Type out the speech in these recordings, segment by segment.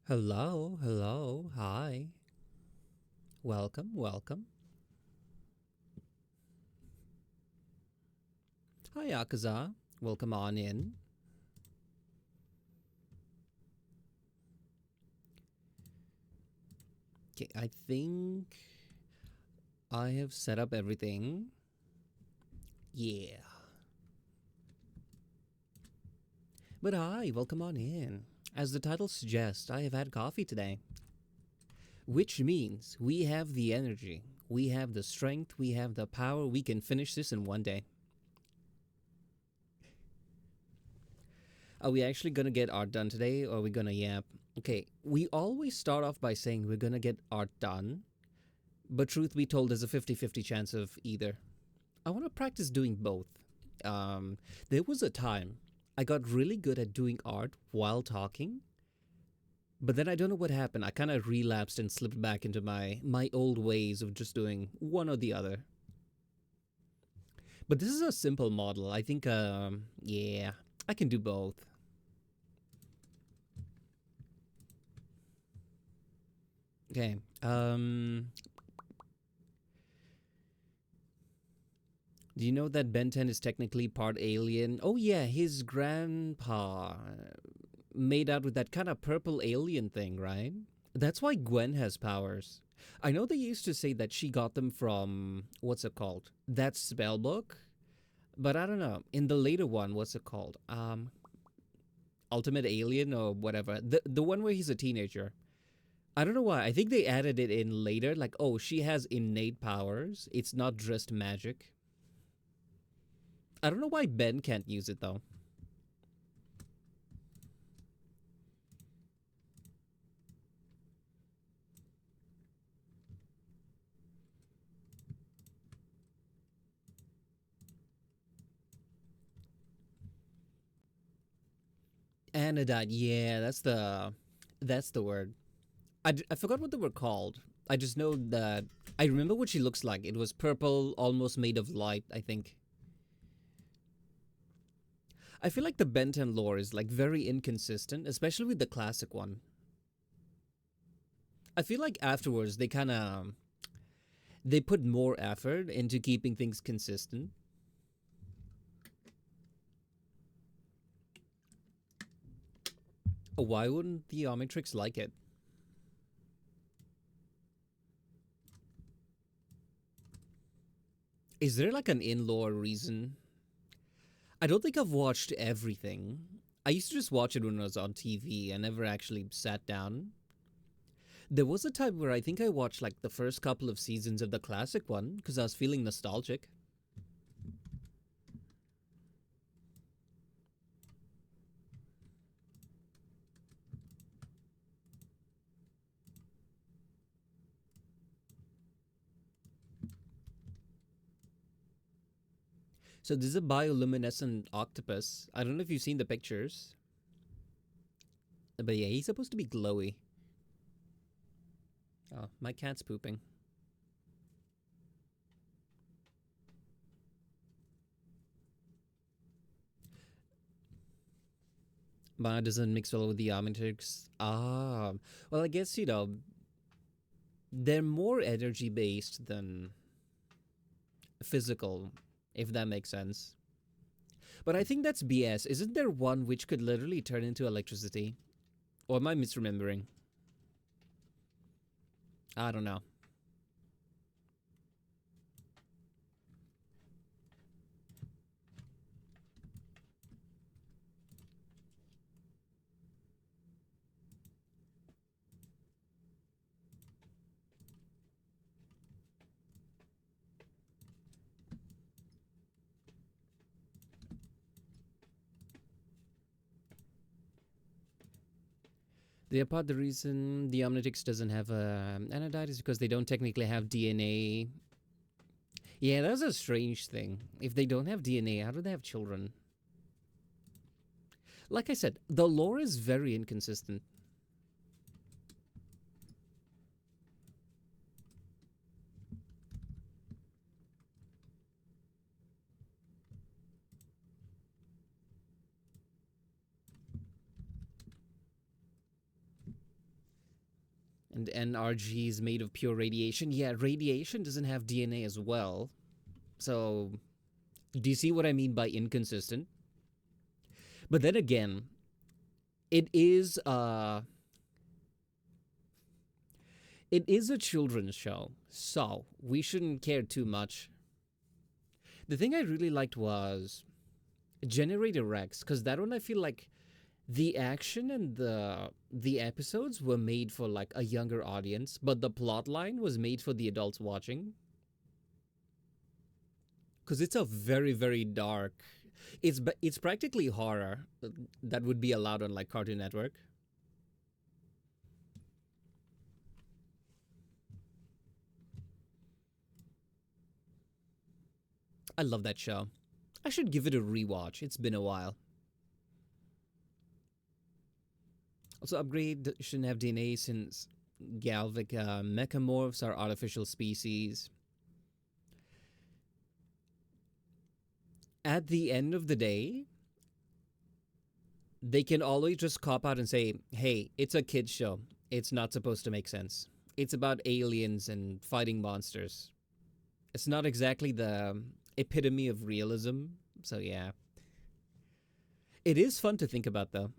Hello, hello, hi. Welcome, welcome. Hi, Akaza. Welcome on in. Okay, I think I have set up everything. Yeah. But hi, welcome on in. As the title suggests, I have had coffee today, which means we have the energy, we have the strength, we have the power, we can finish this in one day. Are we actually gonna get art done today or are we gonna yap? Okay, we always start off by saying we're gonna get art done, but truth be told, there's a 50-50 chance of either. I want to practice doing both. Um, there was a time I got really good at doing art while talking, but then I don't know what happened. I kind of relapsed and slipped back into my old ways of just doing one or the other. But this is a simple model. I think, yeah, I can do both. Okay. Do you know that Ben 10 is technically part alien? Oh yeah, his grandpa made out with that kind of purple alien thing, right? That's why Gwen has powers. I know they used to say that she got them from what's it called? That spell book, but I don't know. In the later one, what's it called? Ultimate Alien or whatever. The one where he's a teenager. I don't know why. I think they added it in later. Like, oh, she has innate powers. It's not just magic. I don't know why Ben can't use it though. Anodyne. Yeah, that's the word. I forgot what they were called. I just know that I remember what she looks like. It was purple, almost made of light, I think. I feel like the Ben 10 lore is like very inconsistent, especially with the classic one. I feel like afterwards they put more effort into keeping things consistent. Why wouldn't the Omnitrix like it? Is there like an in-lore reason? I don't think I've watched everything. I used to just watch it when it was on TV. I never actually sat down. There was a time where I think I watched like the first couple of seasons of the classic one because I was feeling nostalgic. So this is a bioluminescent octopus. I don't know if you've seen the pictures, but yeah, he's supposed to be glowy. Oh, my cat's pooping. But it doesn't mix well with the Omnitrix. Ah, well, I guess, they're more energy based than physical, if that makes sense. But I think that's BS. Isn't there one which could literally turn into electricity? Or am I misremembering? I don't know. The reason the Omnitrix doesn't have a anodite is because they don't technically have DNA. Yeah, that's a strange thing. If they don't have DNA, how do they have children? Like I said, the lore is very inconsistent. And NRG is made of pure radiation. Yeah, radiation doesn't have DNA as well. So, do you see what I mean by inconsistent? But then again, it is it is a children's show, so we shouldn't care too much. The thing I really liked was Generator Rex, because that one I feel like the action and the episodes were made for like a younger audience, but the plot line was made for the adults watching. Because it's a very dark. It's practically horror that would be allowed on like Cartoon Network. I love that show. I should give it a rewatch. It's been a while. Also, upgrade shouldn't have DNA since Galvic mechamorphs are artificial species. At the end of the day, they can always just cop out and say, hey, it's a kid's show. It's not supposed to make sense. It's about aliens and fighting monsters. It's not exactly the epitome of realism. So, yeah. It is fun to think about, though.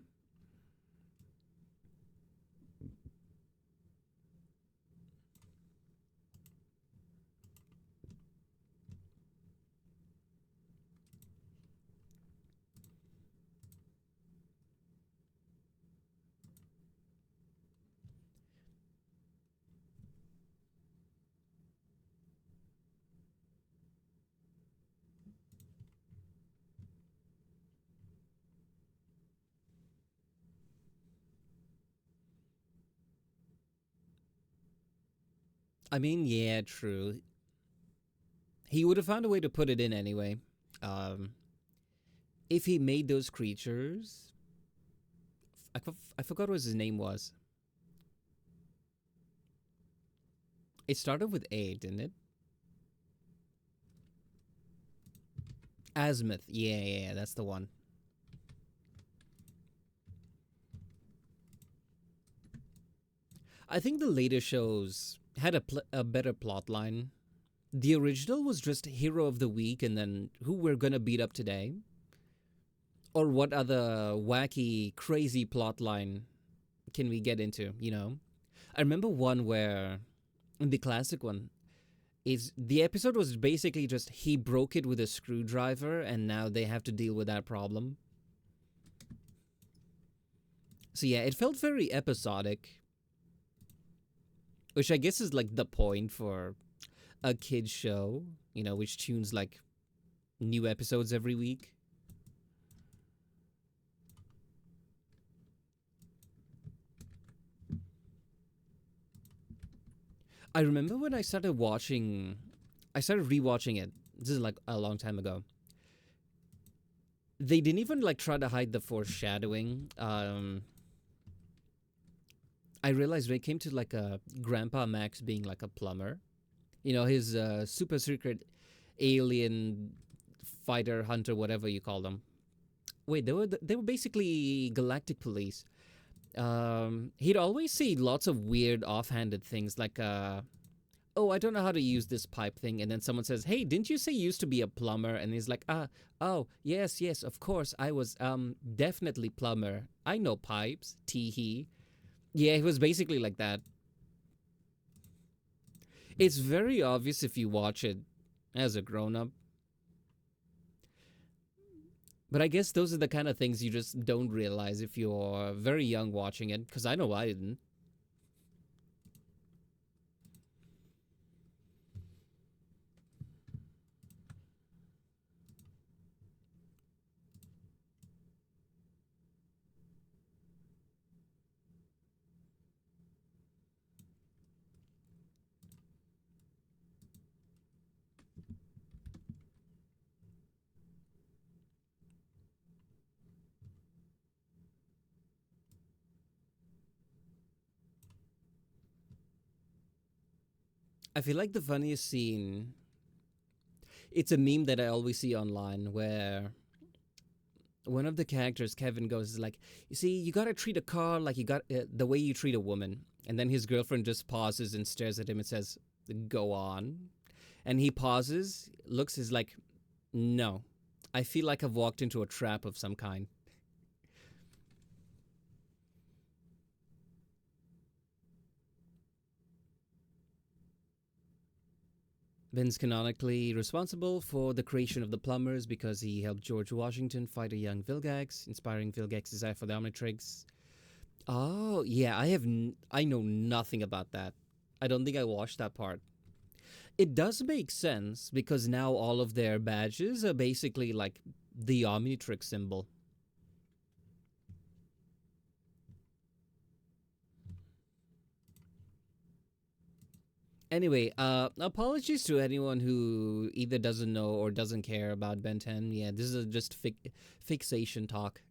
I mean, yeah, true. He would have found a way to put it in anyway. Um, if he made those creatures, I forgot what his name was. It started with A, didn't it? Azimuth. Yeah, that's the one. I think the later shows had a better plot line. The original was just hero of the week and then who we're gonna beat up today. Or what other wacky, crazy plot line can we get into, you know? I remember one where, in the classic one, is the episode was basically just he broke it with a screwdriver and now they have to deal with that problem. So yeah, it felt very episodic, which I guess is like the point for a kid's show, you know, which tunes like new episodes every week. I remember when I started rewatching it. This is like a long time ago. They didn't even like try to hide the foreshadowing. I realized when it came to like a Grandpa Max being like a plumber, you know, his super secret alien fighter hunter, whatever you call them. Wait, they were basically galactic police. He'd always say lots of weird offhanded things like oh, I don't know how to use this pipe thing. And then someone says, hey, didn't you say you used to be a plumber? And he's like, oh, yes, of course. I was definitely plumber. I know pipes, tee hee. Yeah, he was basically like that. It's very obvious if you watch it as a grown up. But I guess those are the kind of things you just don't realize if you're very young watching it, because I know I didn't. I feel like the funniest scene, it's a meme that I always see online where one of the characters, Kevin, goes is like, you see, you gotta treat a car like you got the way you treat a woman. And then his girlfriend just pauses and stares at him and says, "Go on." And he pauses, looks, is like, "No, I feel like I've walked into a trap of some kind." Ben's canonically responsible for the creation of the plumbers because he helped George Washington fight a young Vilgax, inspiring Vilgax's desire for the Omnitrix. Oh, yeah, I know nothing about that. I don't think I watched that part. It does make sense because now all of their badges are basically like the Omnitrix symbol. Anyway, apologies to anyone who either doesn't know or doesn't care about Ben 10. Yeah, this is just fixation talk.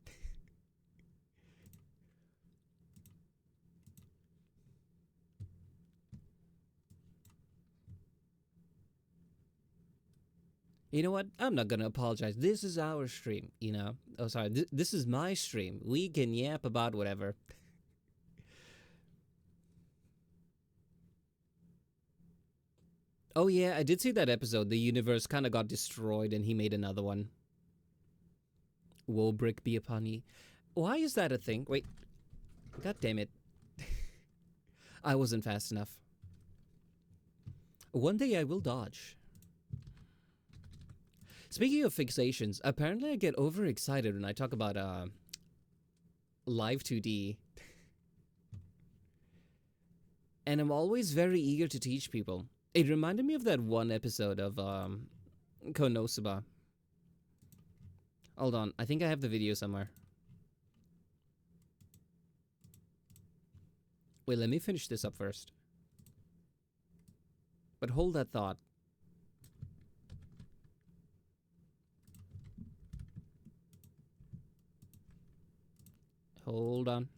You know what? I'm not gonna apologize. This is our stream, you know? Oh, sorry. This is my stream. We can yap about whatever. Oh, yeah, I did see that episode. The universe kind of got destroyed and he made another one. Woe brick be upon ye. Why is that a thing? Wait. God damn it. I wasn't fast enough. One day I will dodge. Speaking of fixations, apparently I get overexcited when I talk about live 2D. And I'm always very eager to teach people. It reminded me of that one episode of Konosuba. Hold on, I think I have the video somewhere. Wait, let me finish this up first. But hold that thought. Hold on.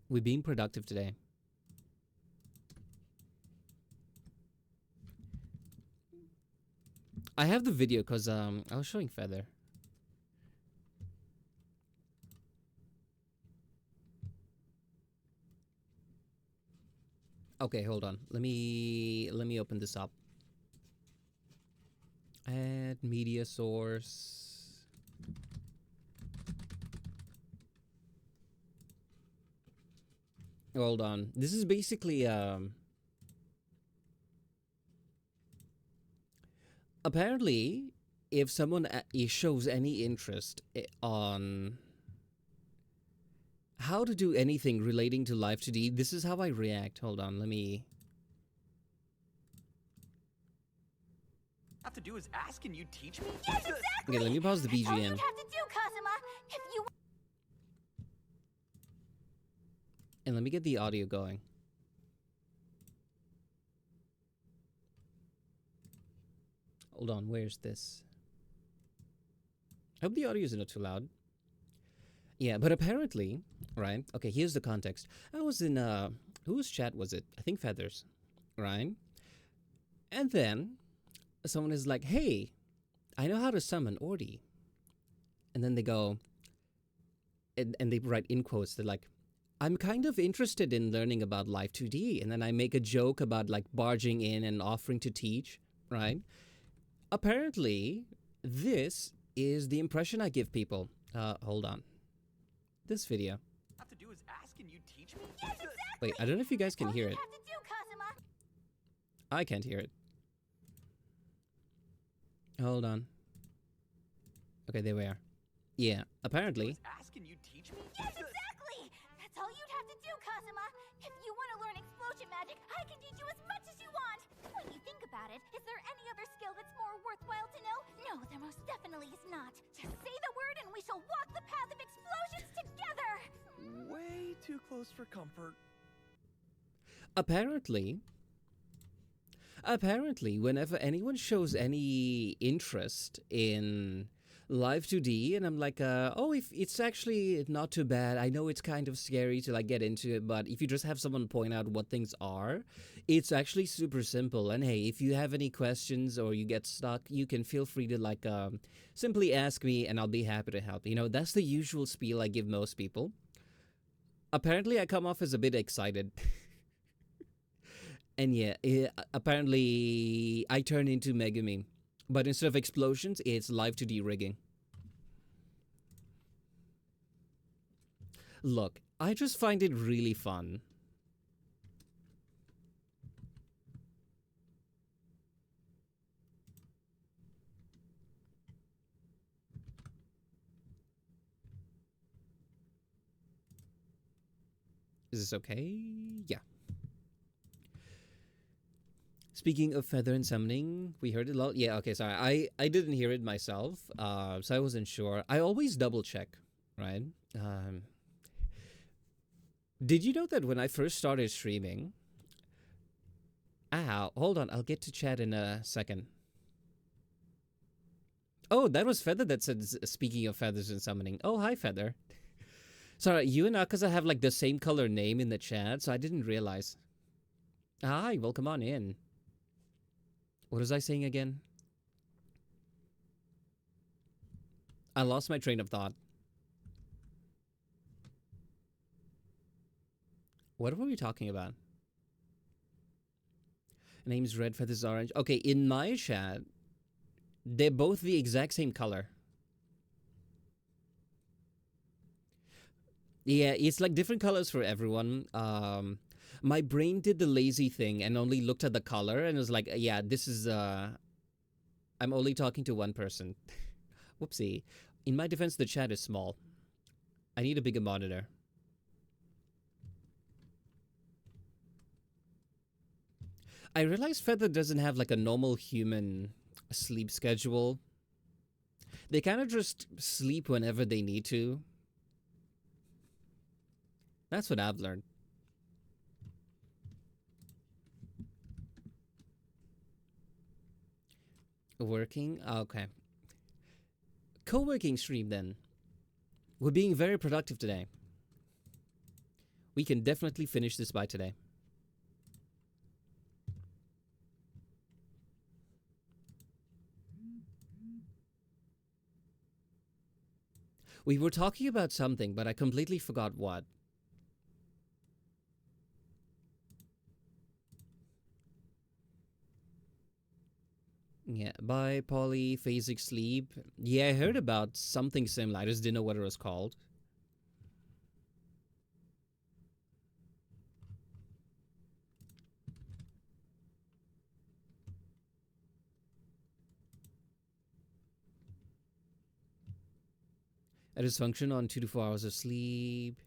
We're being productive today. I have the video because I was showing Feather. Okay, hold on. Let me open this up. Add media source. Hold on. This is basically apparently if someone shows any interest on how to do anything relating to Live 2D, this is how I react. Hold on, let me have to do is ask and you teach me? Yes, exactly. Okay, let me pause the BGM. That's all you'd have to do, Kazuma. If you And let me get the audio going. Hold on, where's this? I hope the audio is not too loud. Yeah, but apparently, right? Okay, here's the context. I was in whose chat was it? I think Feathers, right? And then someone is like, "Hey, I know how to summon Ordi." And then they go, and they write in quotes, they're like, "I'm kind of interested in learning about Live 2D." And then I make a joke about like barging in and offering to teach, right? Apparently, this is the impression I give people. Hold on. This video. Have to do is ask and you teach me? Yes, exactly. Wait, I don't know if you guys can hear it. That's all you'd have to do, Kazuma. I can't hear it. Hold on. Okay, there we are. Yeah, apparently. Ask and you teach me? Yes, exactly. That's all you'd have to do, Kazuma. If you want to learn explosion magic, I can teach you as much as you want. When you think about it, is there any other skill that's more worthwhile to know? No, there most definitely is not. Just say the word and we shall walk the path of explosions together. Way too close for comfort. Apparently, whenever anyone shows any interest in Live 2D, and I'm like, oh, if it's actually not too bad. I know it's kind of scary to like get into it, but if you just have someone point out what things are, It's actually super simple. And hey, if you have any questions or you get stuck, you can feel free to simply ask me and I'll be happy to help. That's the usual spiel I give most people. Apparently, I come off as a bit excited. And yeah, apparently I turn into Megami. But instead of explosions, it's live 2D rigging. Look, I just find it really fun. Is this okay? Yeah. Speaking of feather and summoning, we heard it a lot. Yeah, okay, sorry. I didn't hear it myself, so I wasn't sure. I always double check, right? Um, did you know that when I first started streaming... hold on, I'll get to chat in a second. Oh, that was Feather that said, speaking of feathers and summoning. Oh, hi, Feather. Sorry, you and Akaza have like the same color name in the chat, so I didn't realize. Hi, welcome on in. What was I saying again? I lost my train of thought. What were we talking about? Name's Red, Feathers Orange. Okay, in my chat, they're both the exact same color. Yeah, it's like different colors for everyone. My brain did the lazy thing and only looked at the color and was like, yeah, this is, I'm only talking to one person. Whoopsie. In my defense, the chat is small. I need a bigger monitor. I realize Feather doesn't have like a normal human sleep schedule. They kind of just sleep whenever they need to. That's what I've learned. Working? Okay. Co-working stream then. We're being very productive today. We can definitely finish this by today. We were talking about something, but I completely forgot what. Yeah, bipolyphasic sleep. Yeah, I heard about something similar. I just didn't know what it was called. A dysfunction on 2 to 4 hours of sleep.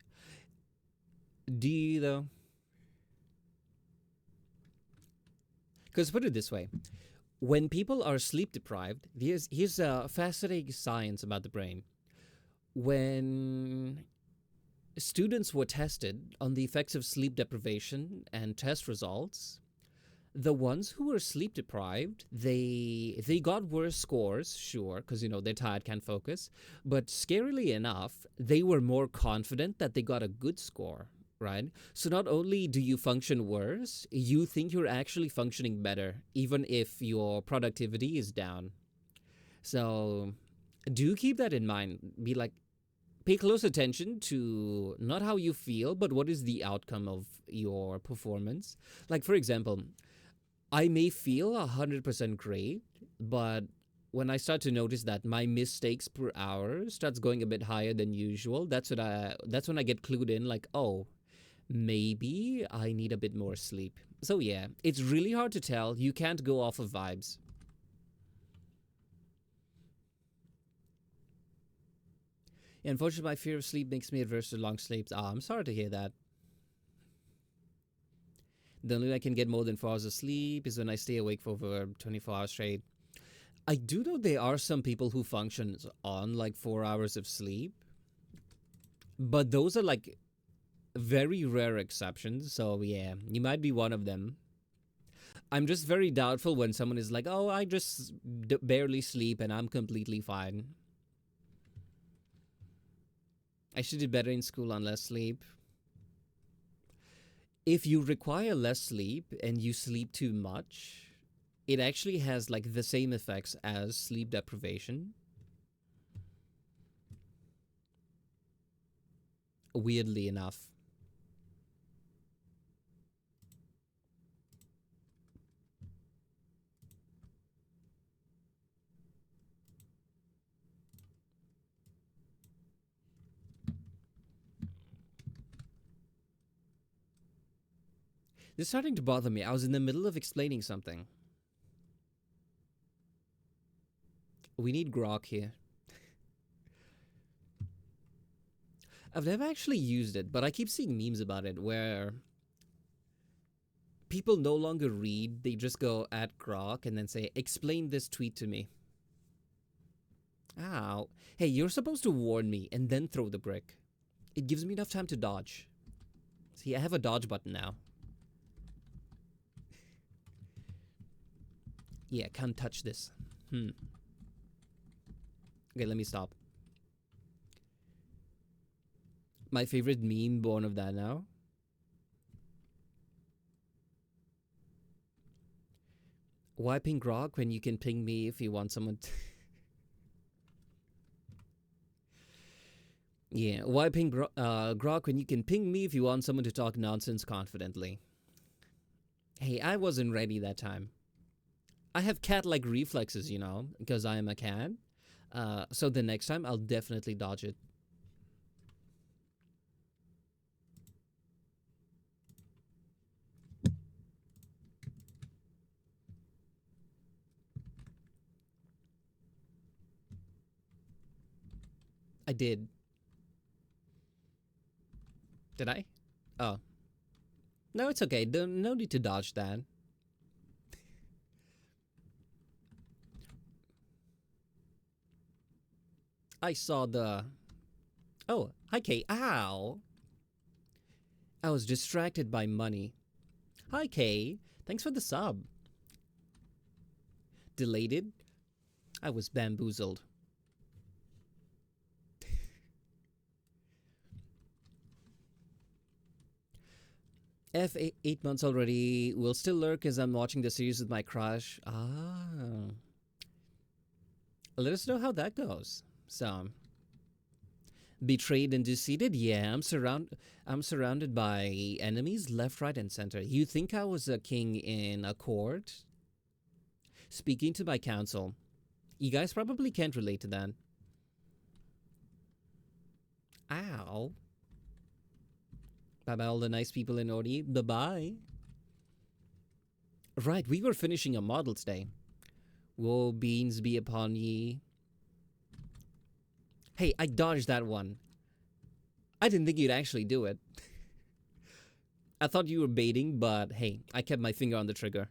Do you, though? Because put it this way. When people are sleep deprived, here's a fascinating science about the brain. When students were tested on the effects of sleep deprivation and test results, the ones who were sleep deprived, they got worse scores, sure, because they're tired, can't focus. But scarily enough, they were more confident that they got a good score, right? So not only do you function worse, you think you're actually functioning better, even if your productivity is down. So do keep that in mind. Pay close attention to not how you feel, but what is the outcome of your performance. Like, for example, I may feel 100% great, but when I start to notice that my mistakes per hour starts going a bit higher than usual, that's when I get clued in, like, oh, maybe I need a bit more sleep. So yeah, it's really hard to tell. You can't go off of vibes. Unfortunately, my fear of sleep makes me adverse to long sleeps. I'm sorry to hear that. The only way I can get more than 4 hours of sleep is when I stay awake for over 24 hours straight. I do know there are some people who function on like 4 hours of sleep, but those are like very rare exceptions. So yeah, you might be one of them. I'm just very doubtful when someone is like, oh, I just barely sleep and I'm completely fine. I should do better in school on less sleep. if you require less sleep and you sleep too much, it actually has like the same effects as sleep deprivation. Weirdly enough. This is starting to bother me. I was in the middle of explaining something. We need grok here. I've never actually used it, but I keep seeing memes about it where people no longer read, they just go at grok and then say, explain this tweet to me. Ow. Hey, you're supposed to warn me and then throw the brick. It gives me enough time to dodge. See, I have a dodge button now. Yeah, can't touch this. Okay, let me stop. My favorite meme born of that now. Why ping grok when you can ping me if you want someone to... Yeah, why ping grok when you can ping me if you want someone to talk nonsense confidently? Hey, I wasn't ready that time. I have cat-like reflexes, you know, because I am a cat. So the next time, I'll definitely dodge it. I did. Did I? Oh. No, it's okay. No need to dodge that. I saw the... Oh, hi, Kay. Ow! I was distracted by money. Hi, Kay. Thanks for the sub. Deleted? I was bamboozled. F, 8 months already. Will still lurk as I'm watching the series with my crush. Ah. Let us know how that goes. So, betrayed and defeated? Yeah, I'm surrounded by enemies left, right, and center. You think I was a king in a court? Speaking to my council. You guys probably can't relate to that. Ow. Bye-bye all the nice people in Ori. Bye-bye. Right, we were finishing a model today. Woe beans be upon ye. Hey, I dodged that one. I didn't think you'd actually do it. I thought you were baiting, but hey, I kept my finger on the trigger.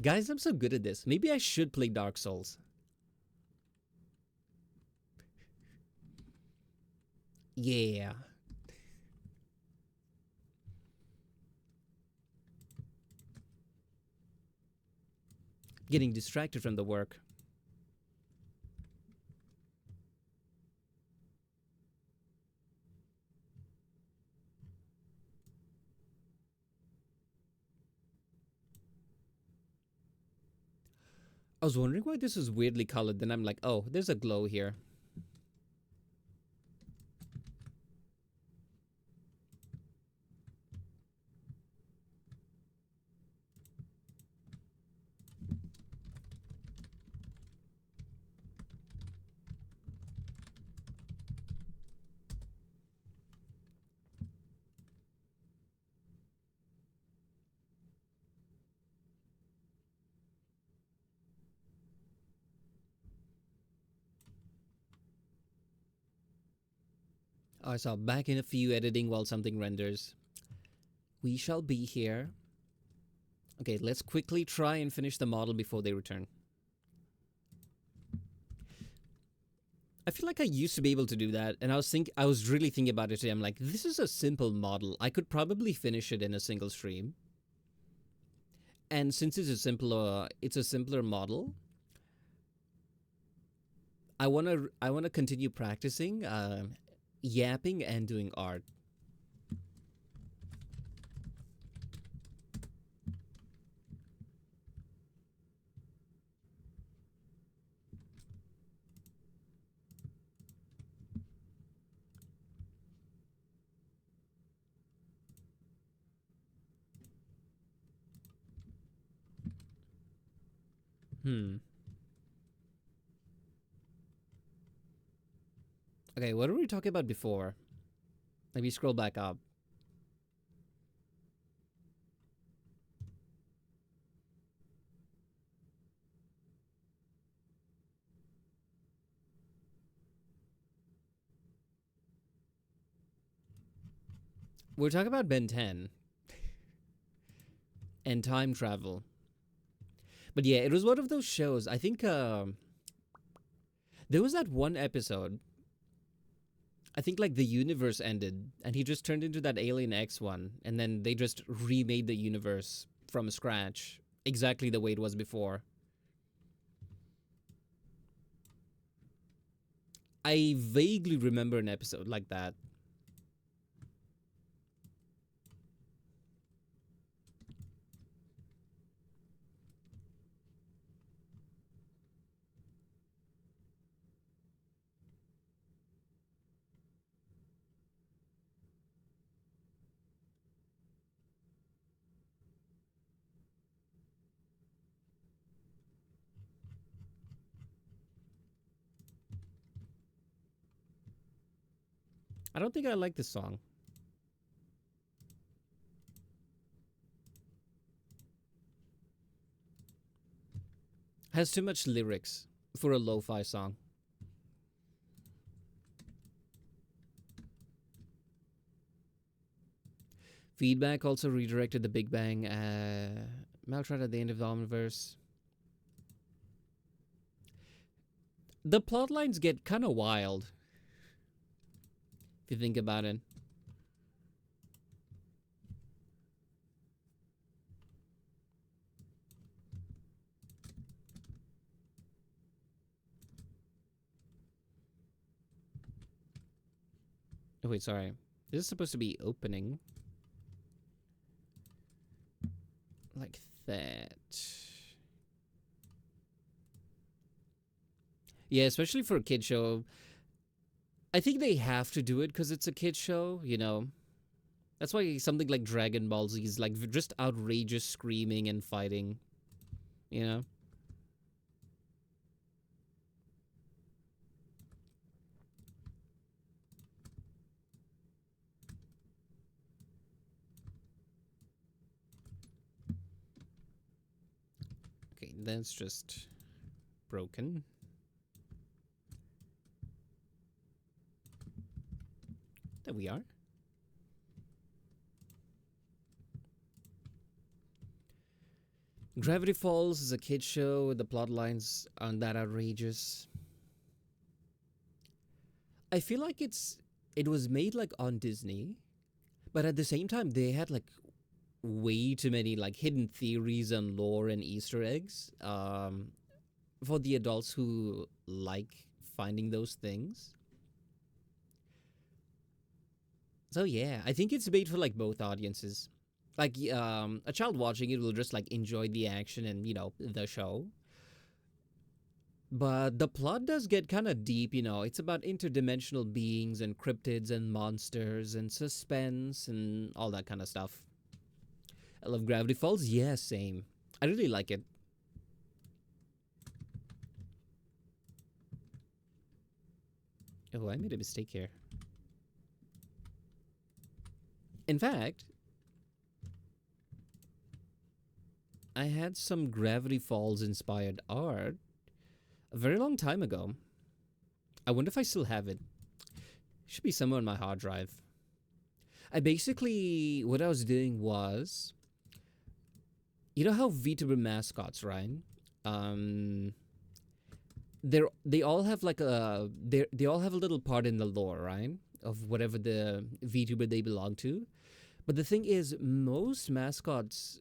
Guys, I'm so good at this. Maybe I should play Dark Souls. Yeah. Getting distracted from the work. I was wondering why this is weirdly colored. Then I'm like, oh, there's a glow here. I saw back in a few editing while something renders. We shall be here. Okay, let's quickly try and finish the model before they return. I feel like I used to be able to do that, and I was really thinking about it today. I'm like, this is a simple model. I could probably finish it in a single stream. And since it's a simpler model, I wanna continue practicing yapping and doing art. Hmm. Okay, what were we talking about before? Maybe scroll back up. We're talking about Ben 10 and time travel. But yeah, it was one of those shows. I think there was that one episode. I think like the universe ended and he just turned into that Alien X one. And then they just remade the universe from scratch exactly the way it was before. I vaguely remember an episode like that. I don't think I like this song. Has too much lyrics for a lo-fi song. Feedback also redirected the Big Bang. Maltrat at the end of the Omniverse. The plot lines get kind of wild if you think about it. Oh wait, sorry. This is supposed to be opening like that. Yeah, especially for a kid show. I think they have to do it because it's a kid show, you know. That's why something like Dragon Ball Z is like just outrageous screaming and fighting, you know. Okay, that's just broken. There we are. Gravity Falls is a kid show. The plot lines aren't that outrageous. I feel like it was made like on Disney, but at the same time they had like way too many like hidden theories and lore and Easter eggs for the adults who like finding those things. So yeah, I think it's made for like both audiences. Like a child watching it will just like enjoy the action and you know the show. But the plot does get kind of deep, you know. It's about interdimensional beings and cryptids and monsters and suspense and all that kind of stuff. I love Gravity Falls. Yeah, same. I really like it. Oh, I made a mistake here. In fact, I had some Gravity Falls inspired art a very long time ago. I wonder if I still have it. Should be somewhere on my hard drive. I basically, what I was doing was, you know how VTuber mascots, right? Um, they all have like they all have a little part in the lore, right? Of whatever the VTuber they belong to. But the thing is, most mascots,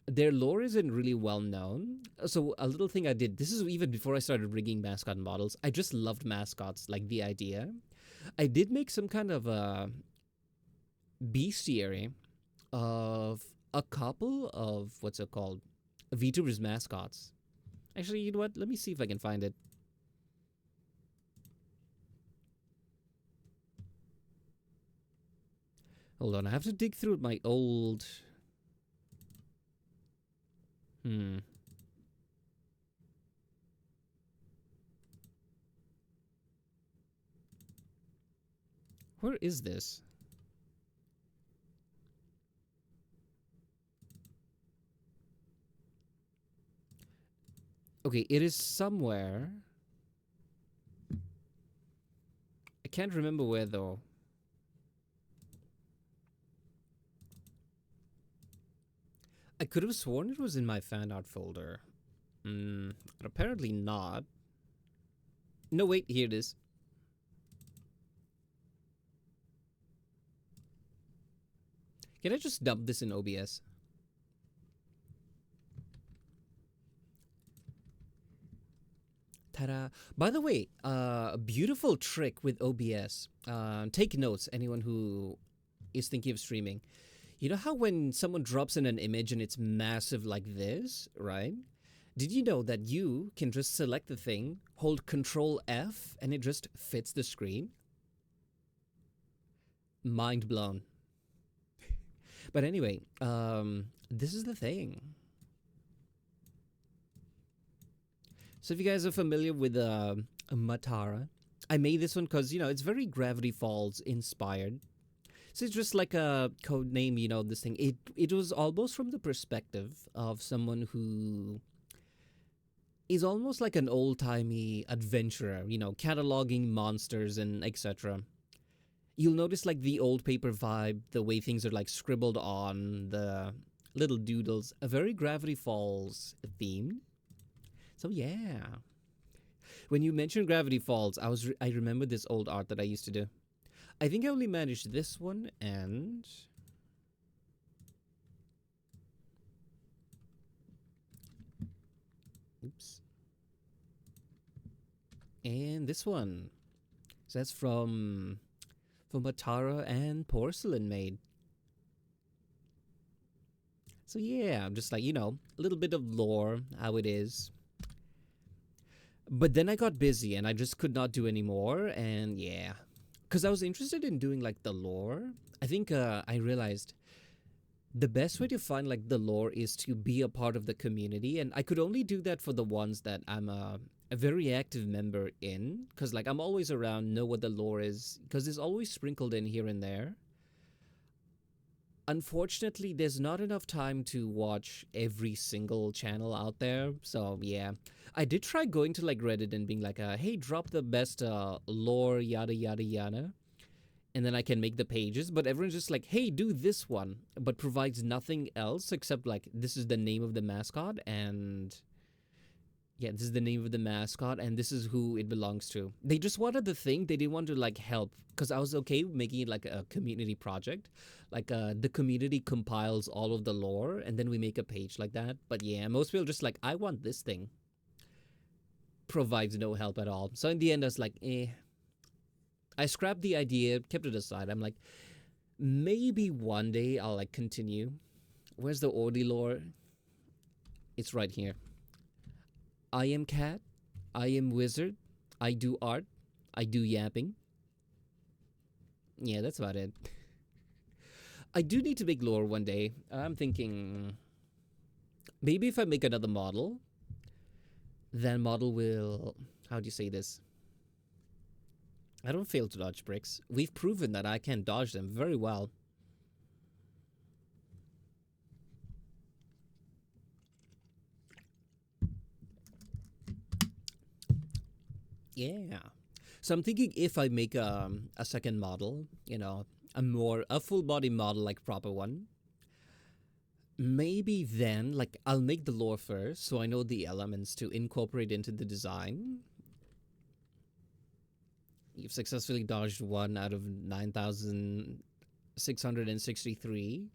their lore isn't really well known. So a little thing I did, this is even before I started rigging mascot models. I just loved mascots, like the idea. I did make some kind of a bestiary of a couple of what's it called, VTubers mascots. Actually, you know what? Let me see if I can find it. Hold on, I have to dig through my old. Hmm. Where is this? Okay, it is somewhere. I can't remember where though. I could have sworn it was in my fan art folder. But apparently not. No, wait, here it is. Can I just dump this in OBS? Ta-da. By the way, a beautiful trick with OBS. Take notes, anyone who is thinking of streaming. You know how when someone drops in an image and it's massive like this, right? Did you know that you can just select the thing, hold Control F, and it just fits the screen? Mind blown. But anyway, this is the thing. So if you guys are familiar with Matara, I made this one because, you know, it's very Gravity Falls inspired. So it's just like a code name, you know, this thing. It was almost from the perspective of someone who is almost like an old-timey adventurer, you know, cataloging monsters and etc. You'll notice like the old paper vibe, the way things are like scribbled on, the little doodles, a very Gravity Falls theme. So yeah. When you mentioned Gravity Falls, I remember this old art that I used to do. I think I only managed this one and oops. And this one. So that's from Matara and Porcelain Maid. So yeah, I'm just like, you know, a little bit of lore, how it is. But then I got busy and I just could not do anymore, and yeah. Because I was interested in doing like the lore. I think I realized the best way to find like the lore is to be a part of the community, and I could only do that for the ones that I'm a very active member in, because like I'm always around, know what the lore is, because it's always sprinkled in here and there. Unfortunately, there's not enough time to watch every single channel out there, so yeah. I did try going to like Reddit and being like, hey, drop the best lore, yada yada yada, and then I can make the pages, but everyone's just like, hey, do this one, but provides nothing else except like, this is the name of the mascot, and yeah, this is the name of the mascot, and this is who it belongs to. They just wanted the thing, they didn't want to like help, because I was okay making it like a community project. Like the community compiles all of the lore, and then we make a page like that. But yeah, most people just like, I want this thing. Provides no help at all. So in the end, I was like, eh. I scrapped the idea, kept it aside. I'm like, maybe one day I'll like continue. Where's the Ordi lore? It's right here. I am cat. I am wizard. I do art. I do yapping. Yeah, that's about it. I do need to make lore one day. I'm thinking maybe if I make another model, that model will, how do you say this? I don't fail to dodge bricks. We've proven that I can dodge them very well. Yeah. So I'm thinking if I make a second model, you know, a full body model like proper one, maybe then like I'll make the lore first so I know the elements to incorporate into the design. You've successfully dodged 1 out of 9,663.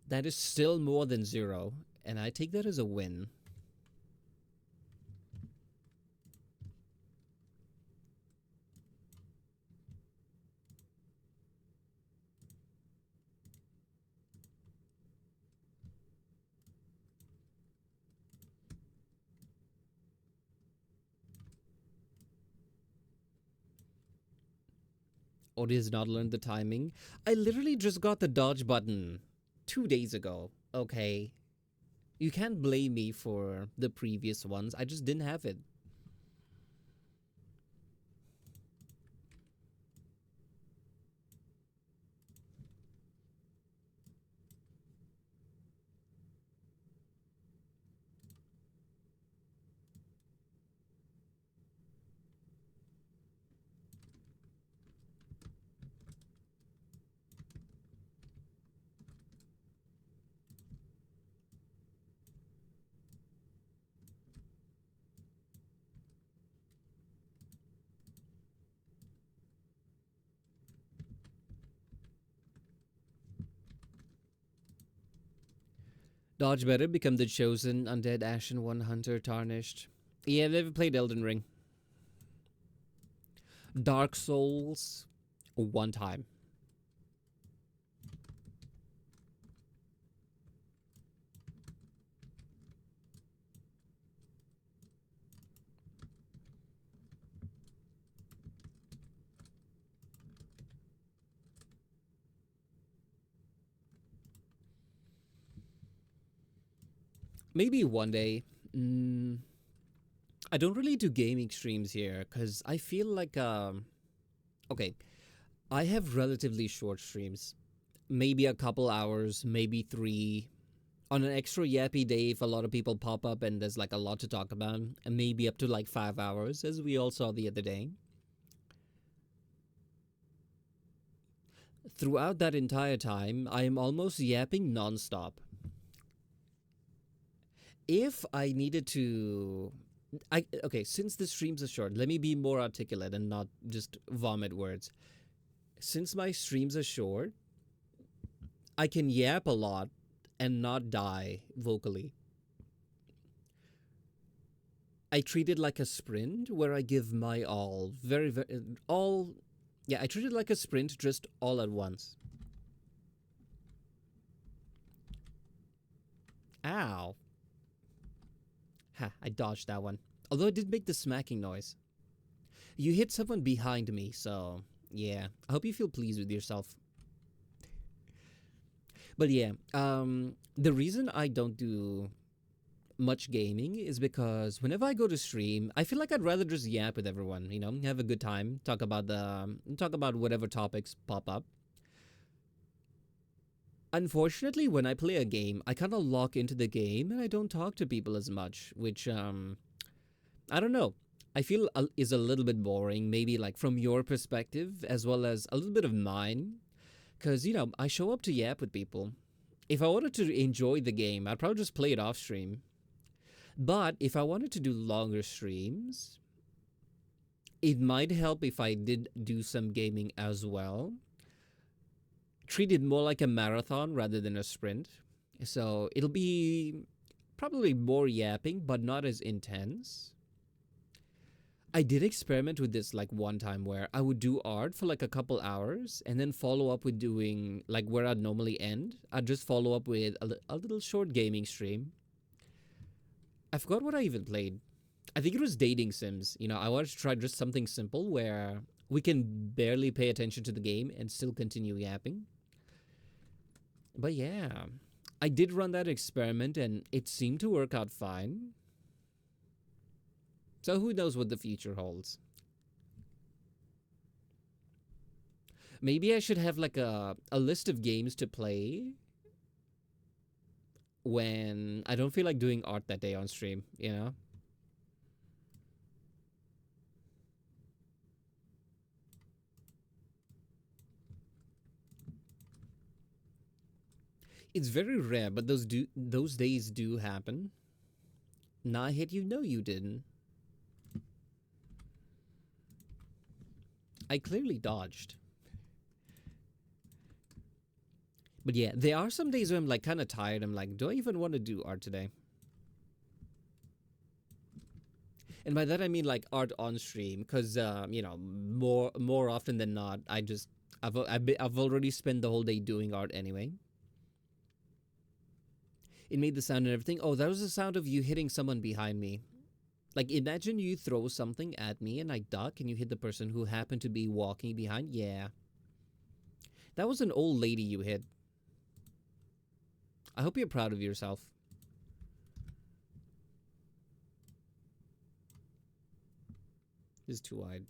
That is still more than 0, and I take that as a win. Odi has not learned the timing. I literally just got the dodge button 2 days ago. Okay. You can't blame me for the previous ones. I just didn't have it. Dodge better become the chosen undead ashen one hunter tarnished. Yeah, I've never played Elden Ring. Dark Souls, one time. Maybe one day. I don't really do gaming streams here because I feel like okay, I have relatively short streams, maybe a couple hours, maybe 3. On an extra yappy day, if a lot of people pop up and there's like a lot to talk about, and maybe up to like 5 hours, as we all saw the other day. Throughout that entire time, I am almost yapping nonstop. If I needed to, okay, since the streams are short, let me be more articulate and not just vomit words. Since my streams are short, I can yap a lot and not die vocally. I treat it like a sprint where I give my all, very, very, all. Yeah, I treat it like a sprint, just all at once. Ow. Ha, I dodged that one. Although it did make the smacking noise. You hit someone behind me, so yeah. I hope you feel pleased with yourself. But yeah, the reason I don't do much gaming is because whenever I go to stream, I feel like I'd rather just yap with everyone, have a good time, talk about whatever topics pop up. Unfortunately, when I play a game, I kind of lock into the game and I don't talk to people as much, which I don't know. I feel is a little bit boring, maybe like from your perspective as well as a little bit of mine, because I show up to yap with people. If I wanted to enjoy the game, I'd probably just play it off stream. But if I wanted to do longer streams, it might help if I did do some gaming as well. Treat it more like a marathon rather than a sprint. So it'll be probably more yapping, but not as intense. I did experiment with this like one time where I would do art for like a couple hours and then follow up with doing like where I'd normally end. I'd just follow up with a little short gaming stream. I forgot what I even played. I think it was dating sims. I wanted to try just something simple where we can barely pay attention to the game and still continue yapping. But yeah, I did run that experiment and it seemed to work out fine. So who knows what the future holds? Maybe I should have like a list of games to play when I don't feel like doing art that day on stream, It's very rare, but those days do happen. Nah, I hit you. No, you didn't. I clearly dodged. But yeah, there are some days where I'm like kind of tired. I'm like, do I even want to do art today? And by that I mean like art on stream, because more often than not, I've already spent the whole day doing art anyway. It made the sound and everything. Oh, that was the sound of you hitting someone behind me. Like, imagine you throw something at me and I duck and you hit the person who happened to be walking behind. Yeah. That was an old lady you hit. I hope you're proud of yourself. This is too wide.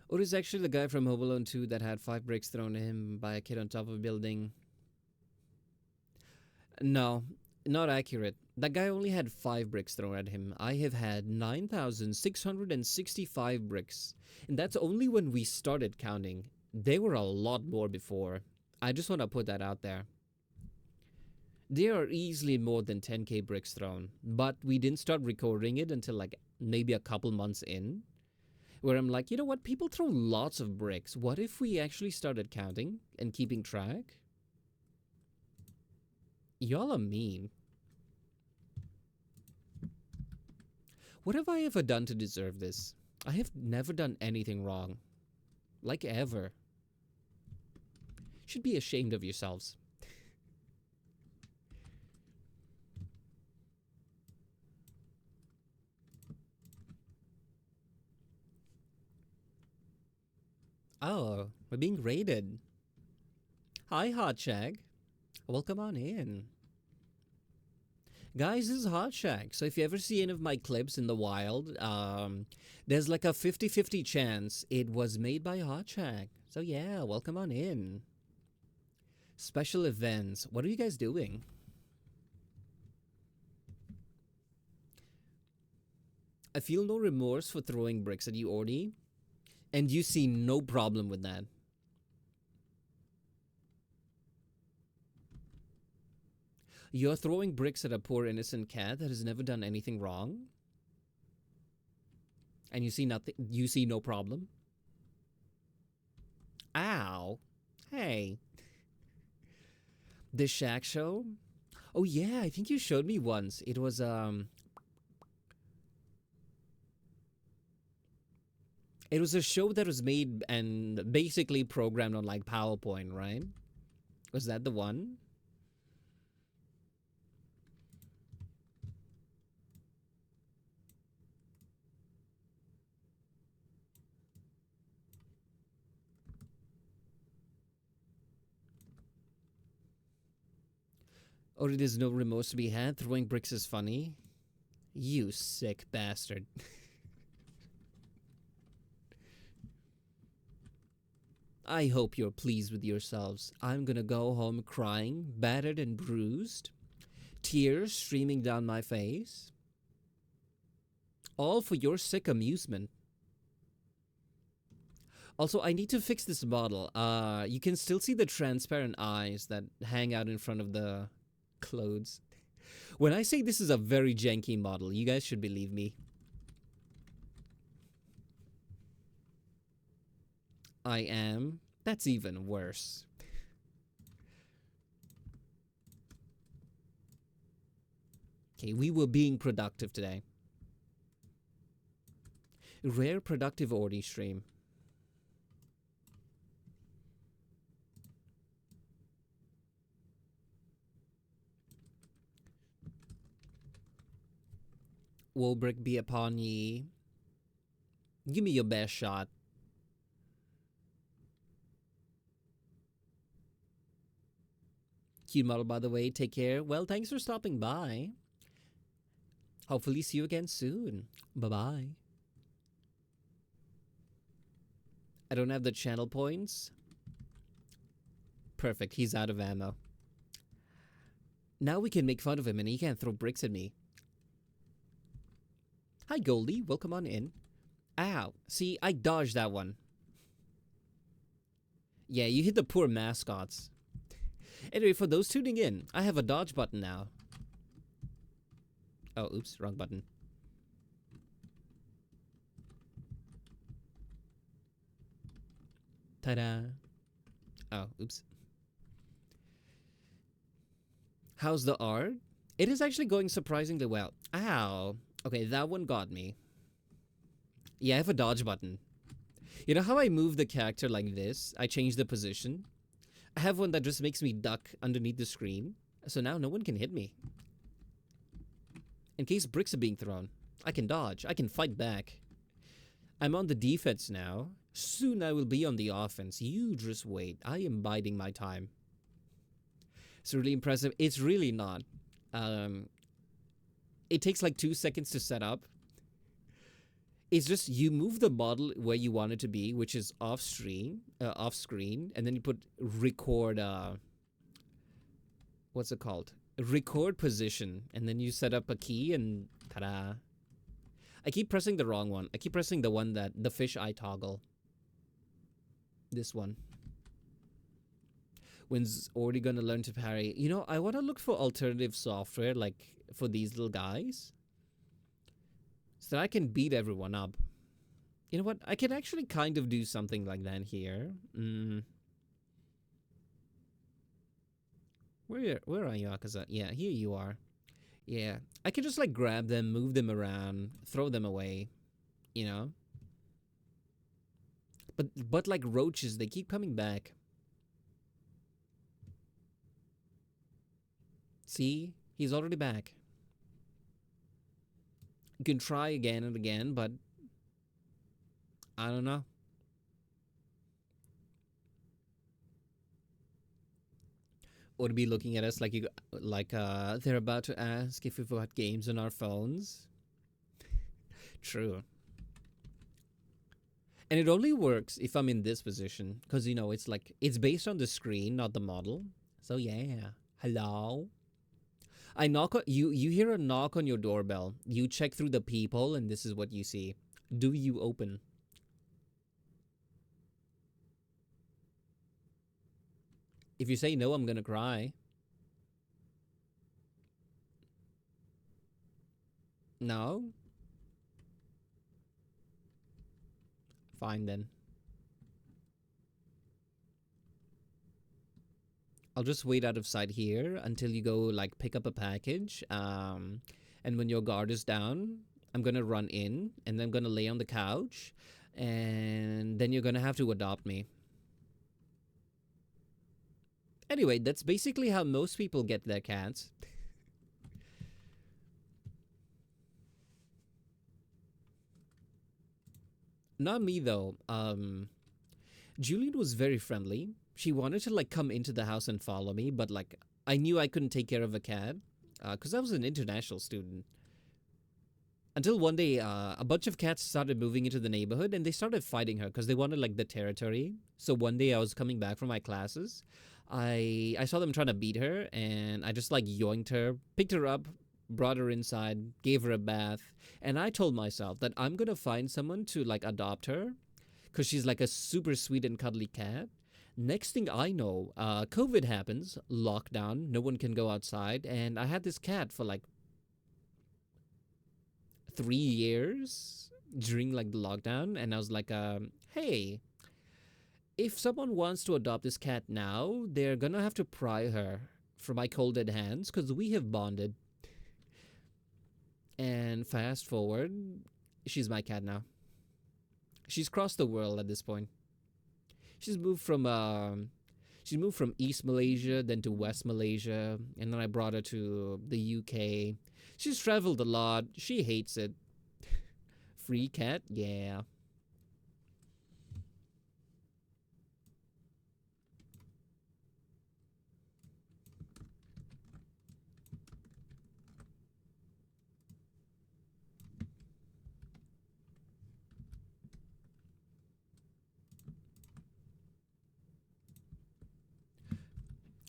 Or is actually the guy from Home Alone 2 that had 5 bricks thrown at him by a kid on top of a building. No, not accurate. That guy only had 5 bricks thrown at him. I have had 9,665 bricks. And that's only when we started counting. They were a lot more before. I just want to put that out there. There are easily more than 10k bricks thrown, but we didn't start recording it until like maybe a couple months in, where I'm like, you know what, people throw lots of bricks. What if we actually started counting and keeping track? Y'all are mean. What have I ever done to deserve this? I have never done anything wrong. Like ever. Should be ashamed of yourselves. Oh, we're being raided. Hi, Hot Shag. Welcome on in. Guys, this is Hot Shag. So if you ever see any of my clips in the wild, there's like a 50-50 chance it was made by Hot Shag. So yeah, welcome on in. Special events. What are you guys doing? I feel no remorse for throwing bricks at you, Ordi. And you see no problem with that. You're throwing bricks at a poor innocent cat that has never done anything wrong? And you see nothing, you see no problem? Ow. Hey. The Shack Show? Oh yeah, I think you showed me once. It was it was a show that was made and basically programmed on like PowerPoint, right? Was that the one? Or it is no remorse to be had? Throwing bricks is funny? You sick bastard. I hope you're pleased with yourselves. I'm gonna go home crying, battered and bruised, tears streaming down my face. All for your sick amusement. Also, I need to fix this model. You can still see the transparent eyes that hang out in front of the clothes. When I say this is a very janky model, you guys should believe me. I am. That's even worse. Okay, we were being productive today. Rare productive Ordi stream. Wolbrick be upon ye. Give me your best shot. Cute model, by the way. Take care. Well, thanks for stopping by. Hopefully see you again soon. Bye-bye. I don't have the channel points. Perfect. He's out of ammo. Now we can make fun of him and he can't throw bricks at me. Hi, Goldie. Welcome on in. Ow. See, I dodged that one. Yeah, you hit the poor mascots. Anyway, for those tuning in, I have a dodge button now. Oh, oops. Wrong button. Ta-da. Oh, oops. How's the art? It is actually going surprisingly well. Ow. Okay, that one got me. Yeah, I have a dodge button. You know how I move the character like this? I change the position. I have one that just makes me duck underneath the screen. So now no one can hit me. In case bricks are being thrown, I can dodge. I can fight back. I'm on the defense now. Soon I will be on the offense. You just wait. I am biding my time. It's really impressive. It's really not. It takes like 2 seconds to set up. It's just you move the model where you want it to be, which is off screen, and then you put record. What's it called? record position, and then you set up a key and ta-da. I keep pressing the wrong one. I keep pressing the one that the fish eye toggle. This one. When's already gonna learn to parry? You know, I want to look for alternative software, like for these little guys, so that I can beat everyone up. You know what? I can actually kind of do something like that here. Where are you, Akaza? Yeah, here you are. Yeah, I can just like grab them, move them around, throw them away. You know. But like roaches, they keep coming back. See, he's already back. You can try again and again, but I don't know. Or to be looking at us like they're about to ask if we've got games on our phones. True. And it only works if I'm in this position, because you know it's based on the screen, not the model. So yeah. Hello. I knock on you. You hear a knock on your doorbell. You check through the peephole, and this is what you see. Do you open? If you say no, I'm gonna cry. No? Fine then. I'll just wait out of sight here until you go like pick up a package. And when your guard is down, I'm gonna run in and then I'm gonna lay on the couch, and then you're gonna have to adopt me. Anyway, that's basically how most people get their cats. Not me though. Julian was very friendly. She wanted to like come into the house and follow me, but like I knew I couldn't take care of a cat because I was an international student. Until one day, a bunch of cats started moving into the neighborhood and they started fighting her because they wanted like the territory. So one day I was coming back from my classes. I saw them trying to beat her, and I just like yoinked her, picked her up, brought her inside, gave her a bath, and I told myself that I'm gonna find someone to like adopt her because she's like a super sweet and cuddly cat. Next thing I know, COVID happens, lockdown, no one can go outside, and I had this cat for like 3 years during like the lockdown, and I was like, hey, if someone wants to adopt this cat now, they're gonna have to pry her from my cold dead hands because we have bonded. And fast forward, she's my cat now. She's crossed the world at this point. She's moved from East Malaysia, then to West Malaysia, and then I brought her to the UK. She's traveled a lot. She hates it. Free cat? Yeah.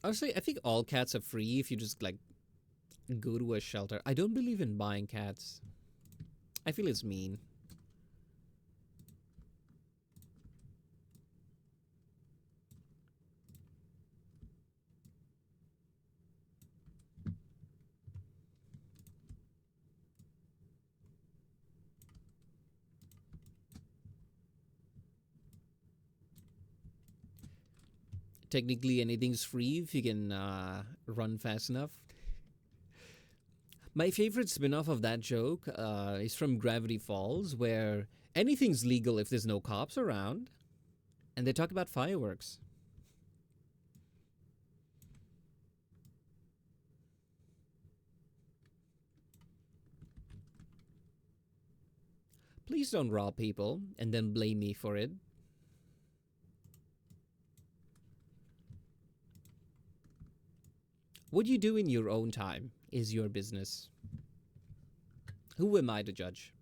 Honestly, I think all cats are free if you just like go to a shelter. I don't believe in buying cats. I feel it's mean. Technically, anything's free if you can run fast enough. My favorite spin-off of that joke is from Gravity Falls, where anything's legal if there's no cops around. And they talk about fireworks. Please don't rob people and then blame me for it. What you do in your own time is your business. Who am I to judge?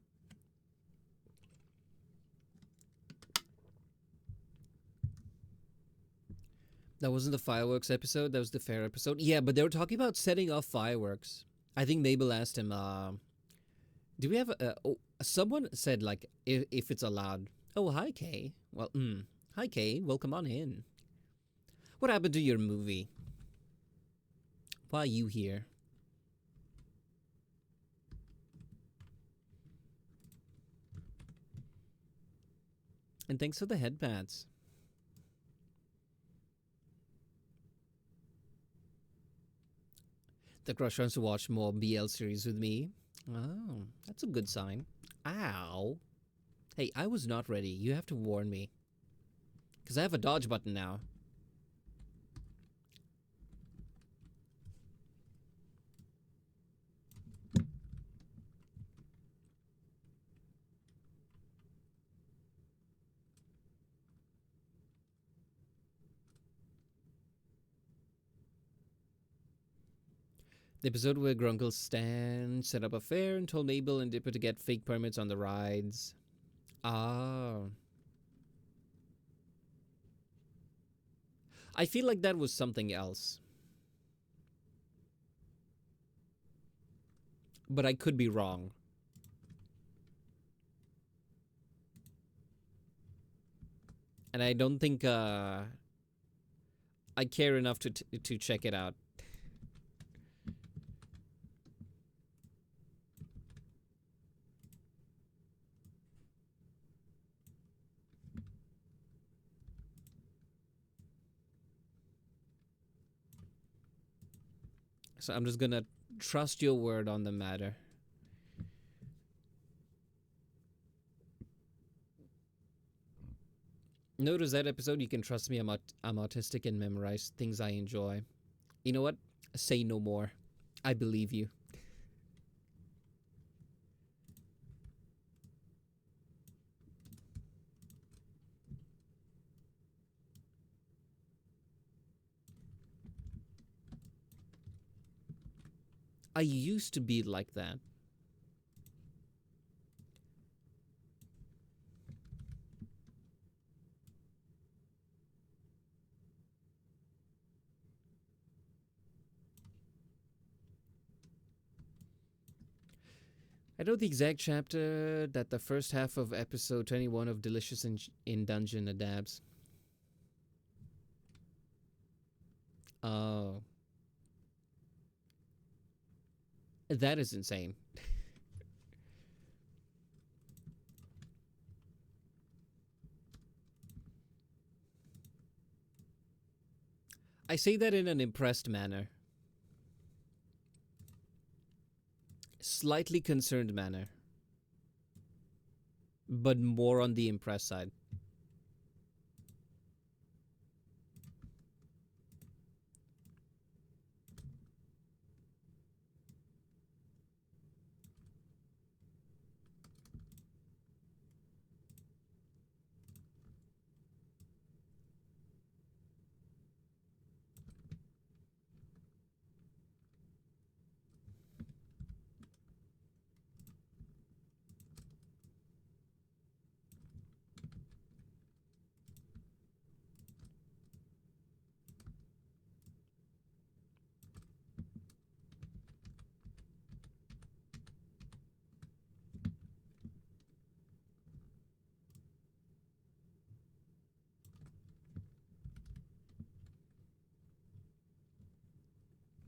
That wasn't the fireworks episode. That was the fair episode. Yeah, but they were talking about setting off fireworks. I think Mabel asked him, do we have someone said, like, if it's allowed. Oh, hi, Kay. Well, hi, Kay. Welcome on in. What happened to your movie? Why are you here? And thanks for the headpads. The crush wants to watch more BL series with me. Oh, that's a good sign. Ow. Hey, I was not ready. You have to warn me. Because I have a dodge button now. The episode where Grunkle Stan set up a fair and told Mabel and Dipper to get fake permits on the rides. Ah. I feel like that was something else. But I could be wrong. And I don't think I care enough to check it out. So I'm just gonna trust your word on the matter. Notice that episode, you can trust me. I'm autistic and memorize things I enjoy. You know what? Say no more. I believe you. I used to be like that. I know the exact chapter that the first half of episode 21 of Delicious in Dungeon adapts. Oh. That is insane. I say that in an impressed manner. Slightly concerned manner. But more on the impressed side.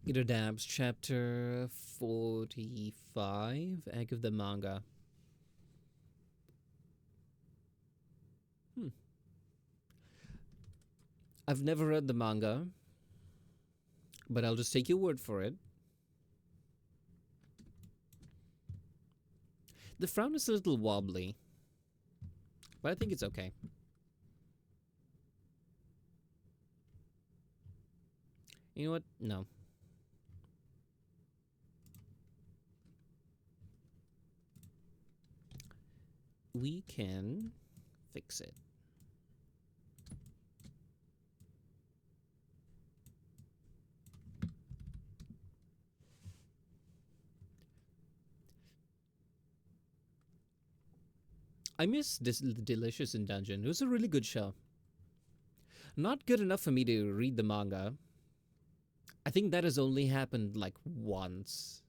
It adapts chapter 45, Egg of the Manga. I've never read the manga, but I'll just take your word for it. The frown is a little wobbly, but I think it's okay. You know what? No. We can fix it. I miss this Delicious in Dungeon. It was a really good show. Not good enough for me to read the manga. I think that has only happened like once.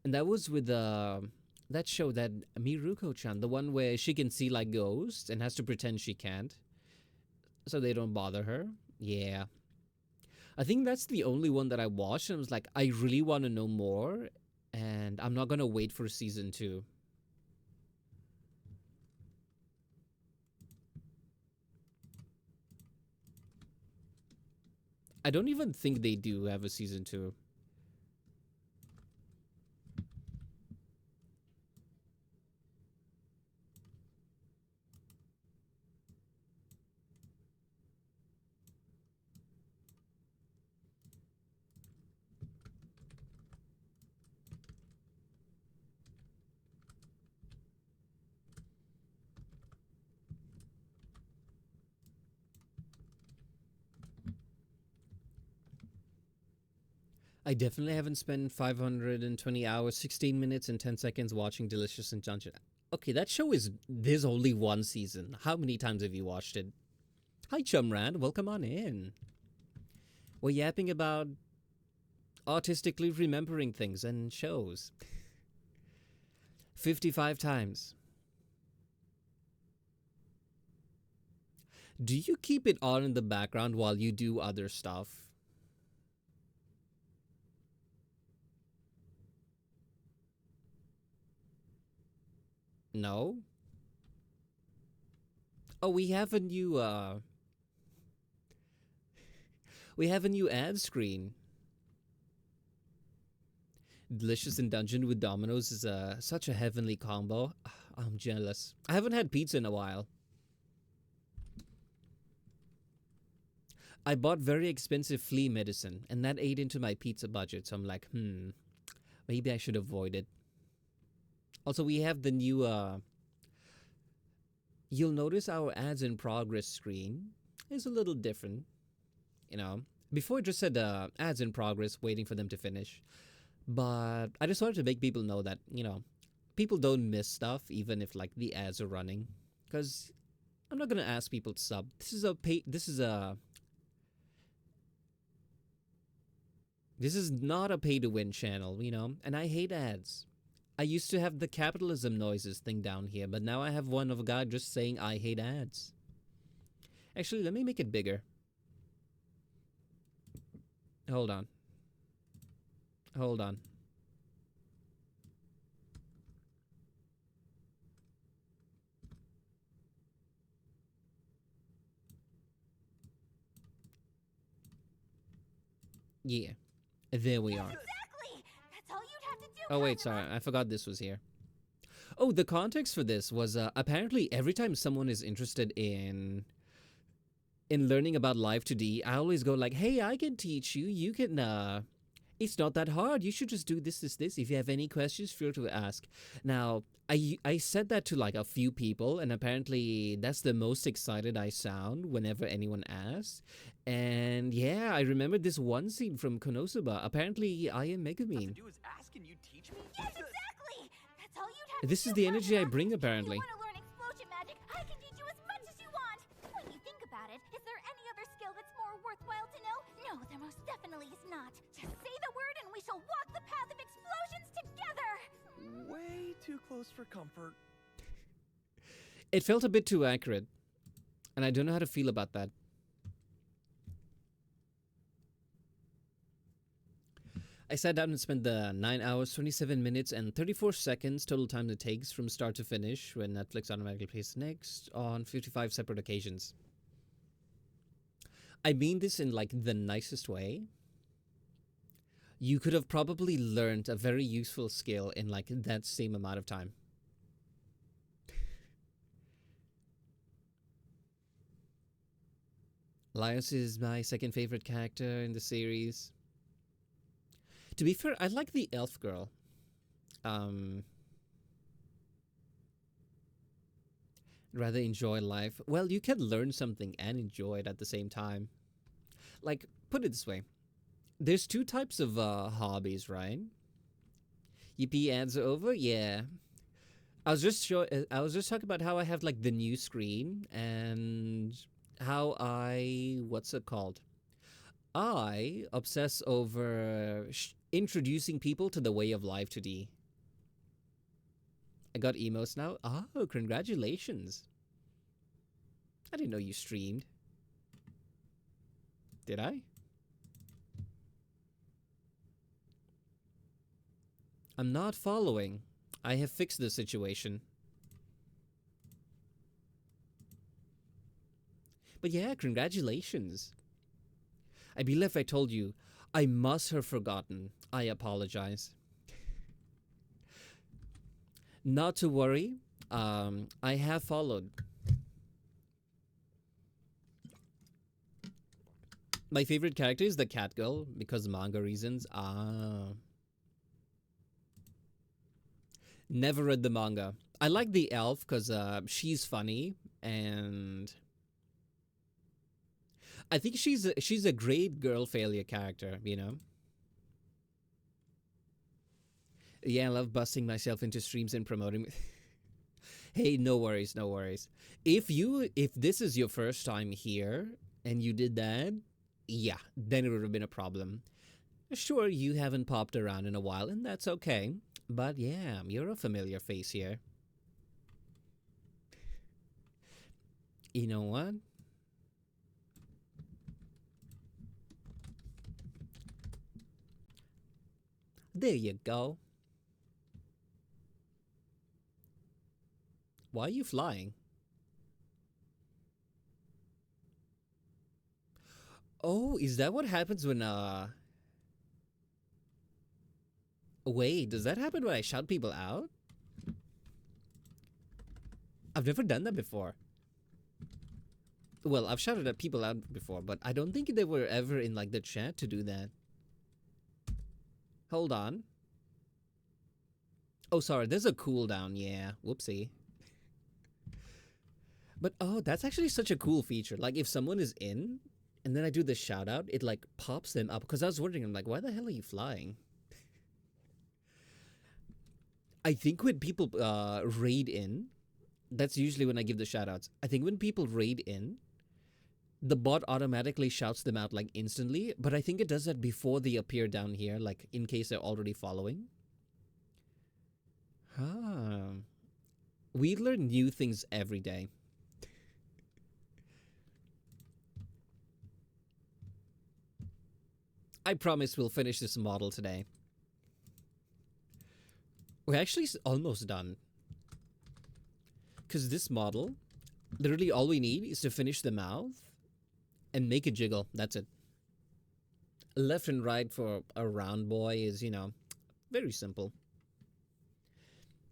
And that was with that show, that Miruko-chan, the one where she can see like ghosts and has to pretend she can't, so they don't bother her. Yeah. I think that's the only one that I watched and was like, I really want to know more, and I'm not gonna wait for season 2. I don't even think they do have a season 2. I definitely haven't spent 520 hours, 16 minutes, and 10 seconds watching Delicious in Dungeon. Okay, that show is. There's only one season. How many times have you watched it? Hi, Chumrand. Welcome on in. We're yapping about artistically remembering things and shows. 55 times. Do you keep it on in the background while you do other stuff? No? Oh, we have a new ad screen. Delicious in Dungeon with Domino's is such a heavenly combo. I'm jealous. I haven't had pizza in a while. I bought very expensive flea medicine, and that ate into my pizza budget, so I'm like, maybe I should avoid it. Also, we have the new, you'll notice our ads in progress screen is a little different. You know, before it just said ads in progress, waiting for them to finish. But I just wanted to make people know that, people don't miss stuff even if like the ads are running. Because I'm not going to ask people to sub. This is not a pay to win channel, and I hate ads. I used to have the capitalism noises thing down here, but now I have one of a guy just saying I hate ads. Actually, let me make it bigger. Hold on. Yeah. There we are. Exactly! That's all you'd have to do, Oh, wait, Kazuma. sorry. I forgot this was here. Oh, the context for this was apparently every time someone is interested in learning about Live 2D, I always go like, hey, I can teach you. You can, it's not that hard. You should just do this. If you have any questions, feel free to ask. Now, I said that to like a few people, and apparently that's the most excited I sound whenever anyone asks. And yeah, I remember this one scene from Konosuba. Apparently, I am Megumin. Do is ask and you teach me? Yes, exactly! That's all you'd have This to is do, the energy I Kazuma. bring, apparently. If you want to learn explosion magic, I can teach you as much as you want. When you think about it, is there any other skill that's more worthwhile to know? No, there most definitely is not. Just say the word and we shall walk the path of explosions together! Way too close for comfort. It felt a bit too accurate, and I don't know how to feel about that. I sat down and spent the 9 hours, 27 minutes, and 34 seconds total time it takes from start to finish when Netflix automatically plays next on 55 separate occasions. I mean this in like the nicest way. You could have probably learned a very useful skill in like that same amount of time. Laios is my second favorite character in the series. To be fair, I like the elf girl. Rather enjoy life. Well, you can learn something and enjoy it at the same time. Like, put it this way. There's two types of hobbies, right? Yippee, ads are over? Yeah. I was just talking about how I have like the new screen, and how I, what's it called? I obsess over introducing people to the way of life today. I got emos now. Oh, congratulations. I didn't know you streamed. Did I? I'm not following. I have fixed the situation. But yeah, congratulations. I believe I told you. I must have forgotten. I apologize. Not to worry. I have followed. My favorite character is the cat girl because of manga reasons. Never read the manga. I like the elf because she's funny and I think she's a great girl failure character, you know? Yeah, I love busting myself into streams and promoting. Hey, no worries, no worries. If this is your first time here and you did that, yeah, then it would have been a problem. Sure, you haven't popped around in a while, and that's okay. But yeah, you're a familiar face here. You know what? There you go. Why are you flying? Oh, is that what happens when wait, does that happen when I shout people out? I've never done that before. Well, I've shouted at people out before, but I don't think they were ever in like the chat to do that. Hold on. Oh, sorry, there's a cooldown, yeah. Whoopsie. But oh, that's actually such a cool feature. Like if someone is in and then I do the shout out, it like pops them up. Because I was wondering, I'm like, why the hell are you flying? I think when people raid in, that's usually when I give the shout outs. I think when people raid in, the bot automatically shouts them out like instantly, but I think it does that before they appear down here, like in case they're already following. Ah. We learn new things every day. I promise we'll finish this model today. We're actually almost done. Because this model, literally all we need is to finish the mouth and make it jiggle. That's it. Left and right for a round boy is, you know, very simple.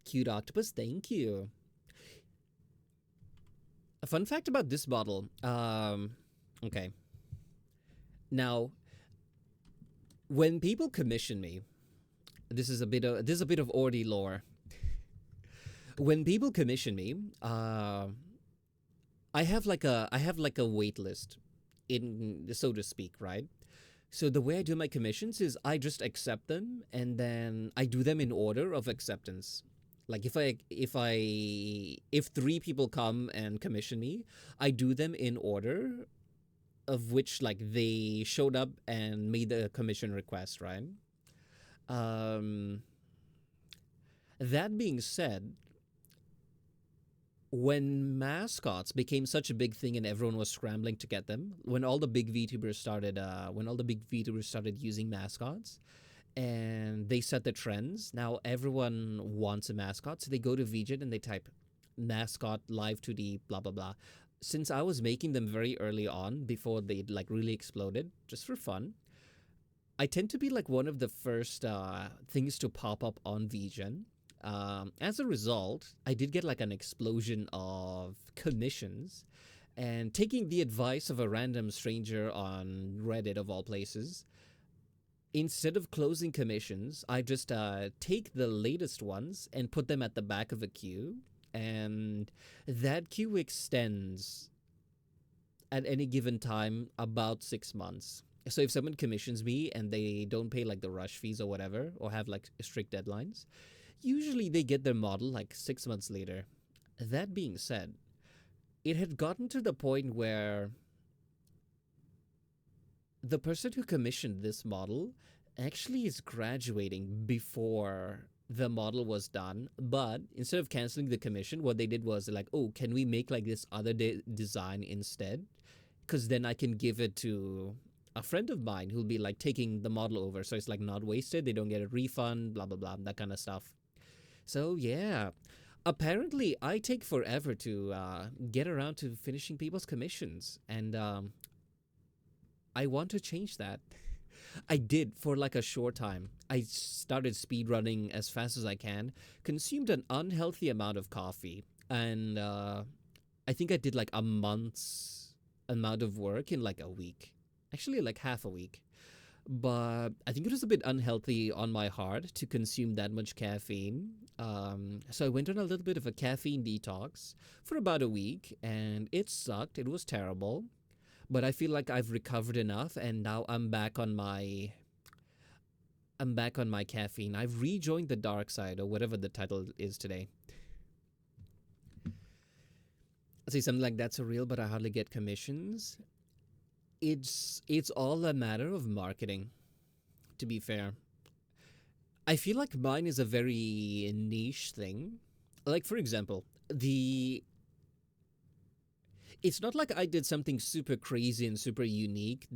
Cute octopus, thank you. A fun fact about this model. Okay. Now, when people commission me, this is a bit of Ordi lore. When people commission me, I have like a wait list, in so to speak, right? So the way I do my commissions is I just accept them and then I do them in order of acceptance. Like if 3 people come and commission me, I do them in order of which like they showed up and made the commission request, right? Um, that being said, when mascots became such a big thing and everyone was scrambling to get them, when all the big VTubers started using mascots and they set the trends, now everyone wants a mascot, so they go to VJet and they type mascot live 2D blah blah blah. Since I was making them very early on before they like really exploded, just for fun, I tend to be like one of the first things to pop up on VGen. As a result, I did get like an explosion of commissions, and taking the advice of a random stranger on Reddit of all places, instead of closing commissions, I just take the latest ones and put them at the back of a queue, and that queue extends at any given time about 6 months. So if someone commissions me and they don't pay like the rush fees or whatever, or have like strict deadlines, usually they get their model like 6 months later. That being said, it had gotten to the point where the person who commissioned this model actually is graduating before the model was done. But instead of canceling the commission, what they did was like, oh, can we make like this other design instead? Because then I can give it to a friend of mine who'll be like taking the model over. So it's like not wasted. They don't get a refund, blah, blah, blah, that kind of stuff. So yeah, apparently I take forever to get around to finishing people's commissions. And I want to change that. I did for like a short time. I started speedrunning as fast as I can, consumed an unhealthy amount of coffee, and I think I did like a month's amount of work in like a week. Actually, like half a week. But I think it was a bit unhealthy on my heart to consume that much caffeine. So I went on a little bit of a caffeine detox for about a week, and it sucked. It was terrible. But I feel like I've recovered enough, and now I'm back on my caffeine. I've rejoined the dark side, or whatever the title is today. I say something like that's surreal, but I hardly get commissions. It's all a matter of marketing, to be fair. I feel like mine is a very niche thing. Like, for example, it's not like I did something super crazy and super unique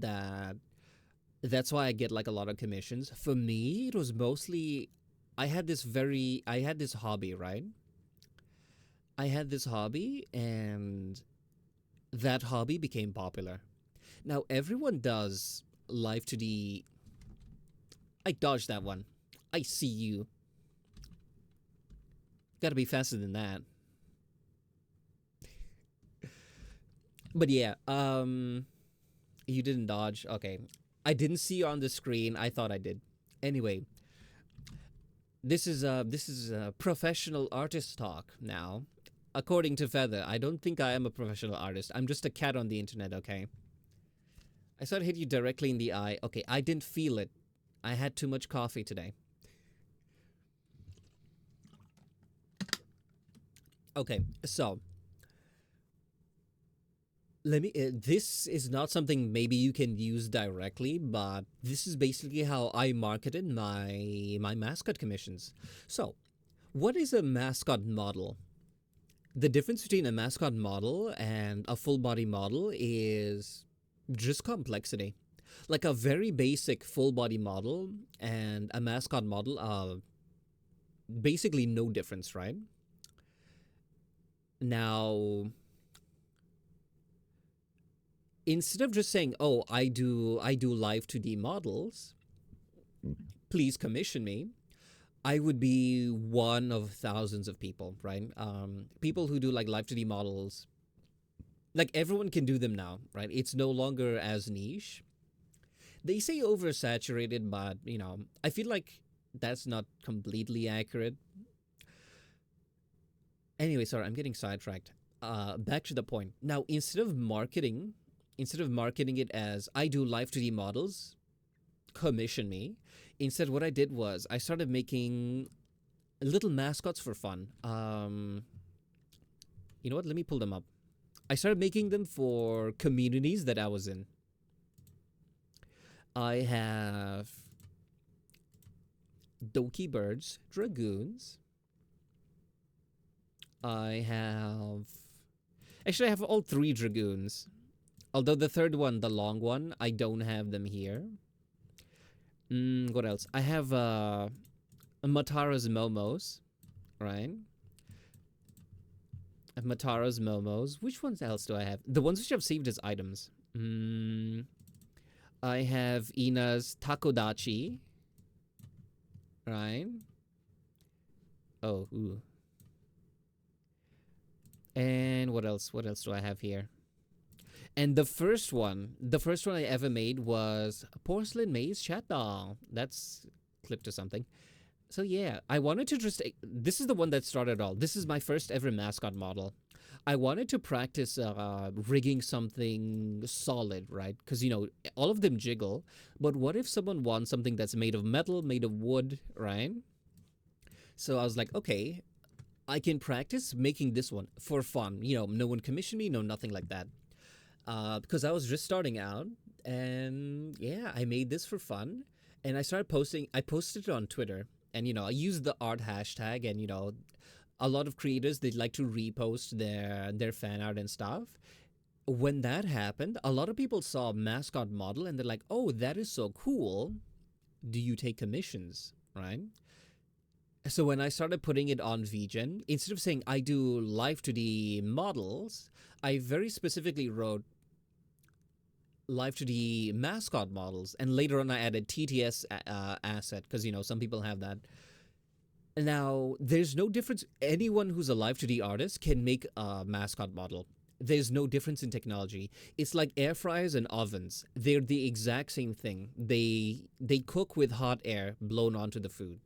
that's why I get like a lot of commissions. For me, it was mostly I had this hobby, right? I had this hobby, and that hobby became popular. Now everyone does live to the I dodged that one. I see you. Gotta be faster than that. But yeah, you didn't dodge. Okay. I didn't see you on the screen. I thought I did. Anyway, this is a professional artist talk now. According to Feather, I don't think I am a professional artist. I'm just a cat on the internet, okay? I saw it hit you directly in the eye. Okay, I didn't feel it. I had too much coffee today. Okay, so let me this is not something maybe you can use directly, but this is basically how I marketed my mascot commissions. So, what is a mascot model? The difference between a mascot model and a full body model is just complexity. Like a very basic full body model and a mascot model are basically no difference, right? Now, instead of just saying, "Oh, I do live 2D models, please commission me," I would be one of thousands of people, right? People who do like live 2D models, like everyone can do them now, right? It's no longer as niche. They say oversaturated, but I feel like that's not completely accurate. Anyway, sorry, I'm getting sidetracked. Back to the point. Now, instead of marketing it as I do live 2D models, commission me. Instead, what I did was I started making little mascots for fun. You know what? Let me pull them up. I started making them for communities that I was in. I have Doki Birds, Dragoons. I have all three Dragoons. Although the third one, the long one, I don't have them here. What else? I have Matara's Momos, right? I have Matara's Momos. Which ones else do I have? The ones which I've saved as items. I have Ina's Takodachi, right? Oh, ooh. And what else? What else do I have here? And the first one I ever made was a porcelain maze chat doll. That's clipped to something. So yeah, I wanted to just, this is the one that started all. This is my first ever mascot model. I wanted to practice rigging something solid, right? Because, all of them jiggle. But what if someone wants something that's made of metal, made of wood, right? So I was like, okay, I can practice making this one for fun. No one commissioned me, no nothing like that. Because I was just starting out, and yeah, I made this for fun, and I started posting. I posted it on Twitter, and I used the art hashtag, and a lot of creators they like to repost their fan art and stuff. When that happened, a lot of people saw mascot model, and they're like, "Oh, that is so cool. Do you take commissions?" Right? So when I started putting it on VGen, instead of saying I do live to the models, I very specifically wrote live to the mascot models, and later on I added TTS asset because some people have that. Now there's no difference. Anyone who's a live to the artist can make a mascot model. There's no difference in technology. It's like air fryers and ovens. They're the exact same thing. They cook with hot air blown onto the food,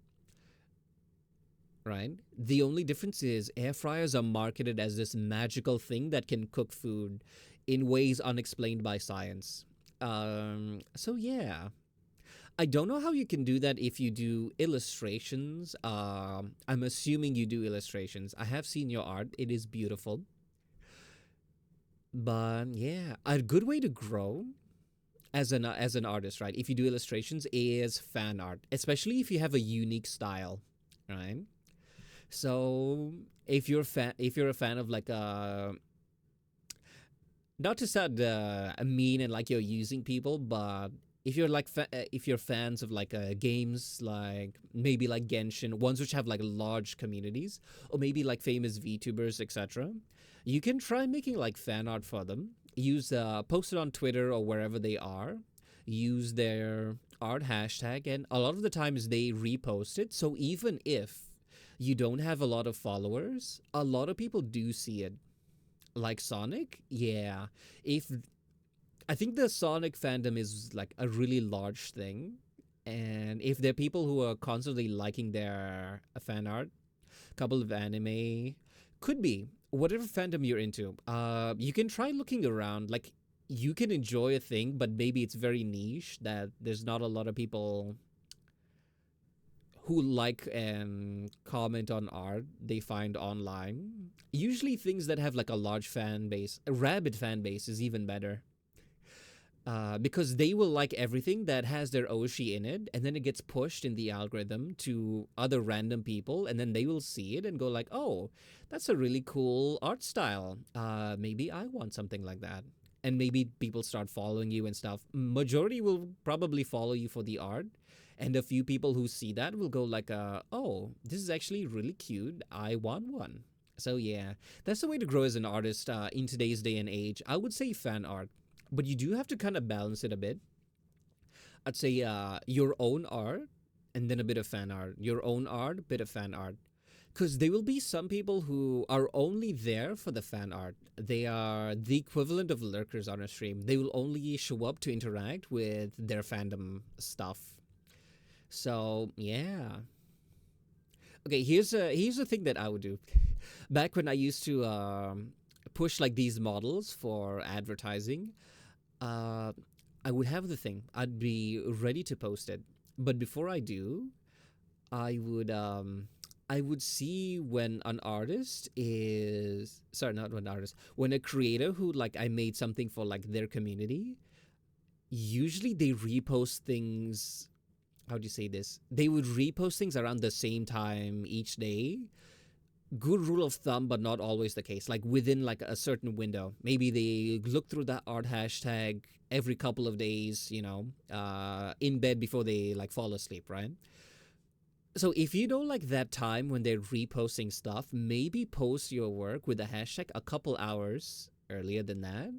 right? The only difference is air fryers are marketed as this magical thing that can cook food in ways unexplained by science. So yeah, I don't know how you can do that if you do illustrations. I'm assuming you do illustrations. I have seen your art; it is beautiful. But yeah, a good way to grow as an artist, right? If you do illustrations, is fan art, especially if you have a unique style, right? So if you're a fan of like not to sound mean and like you're using people, but if you're fans of like games like maybe like Genshin, ones which have like large communities, or maybe like famous VTubers, etc., you can try making like fan art for them. Use post it on Twitter or wherever they are. Use their art hashtag, and a lot of the times they repost it. So even if you don't have a lot of followers, a lot of people do see it. Like Sonic, yeah. If I think the Sonic fandom is like a really large thing, and if there are people who are constantly liking their fan art, couple of anime, could be whatever fandom you're into. You can try looking around. Like you can enjoy a thing, but maybe it's very niche that there's not a lot of people who like and comment on art they find online. Usually things that have like a large fan base, a rabid fan base is even better. Because they will like everything that has their Oshi in it, and then it gets pushed in the algorithm to other random people, and then they will see it and go like, "Oh, that's a really cool art style. Maybe I want something like that." And maybe people start following you and stuff. Majority will probably follow you for the art, and a few people who see that will go like, "Oh, this is actually really cute. I want one." So yeah, that's the way to grow as an artist in today's day and age. I would say fan art, but you do have to kind of balance it a bit. I'd say your own art and then a bit of fan art. Your own art, bit of fan art. Because there will be some people who are only there for the fan art. They are the equivalent of lurkers on a stream. They will only show up to interact with their fandom stuff. So yeah. Okay, here's a thing that I would do. Back when I used to push like these models for advertising, uh, I would have the thing. I'd be ready to post it, but before I do, I would see when an artist is sorry, not an artist, when a creator who like I made something for like their community. Usually they repost things. How do you say this? They would repost things around the same time each day. Good rule of thumb, but not always the case. Like within like a certain window, maybe they look through the art hashtag every couple of days. In bed before they like fall asleep, right? So if you don't like that time when they're reposting stuff, maybe post your work with the hashtag a couple hours earlier than that.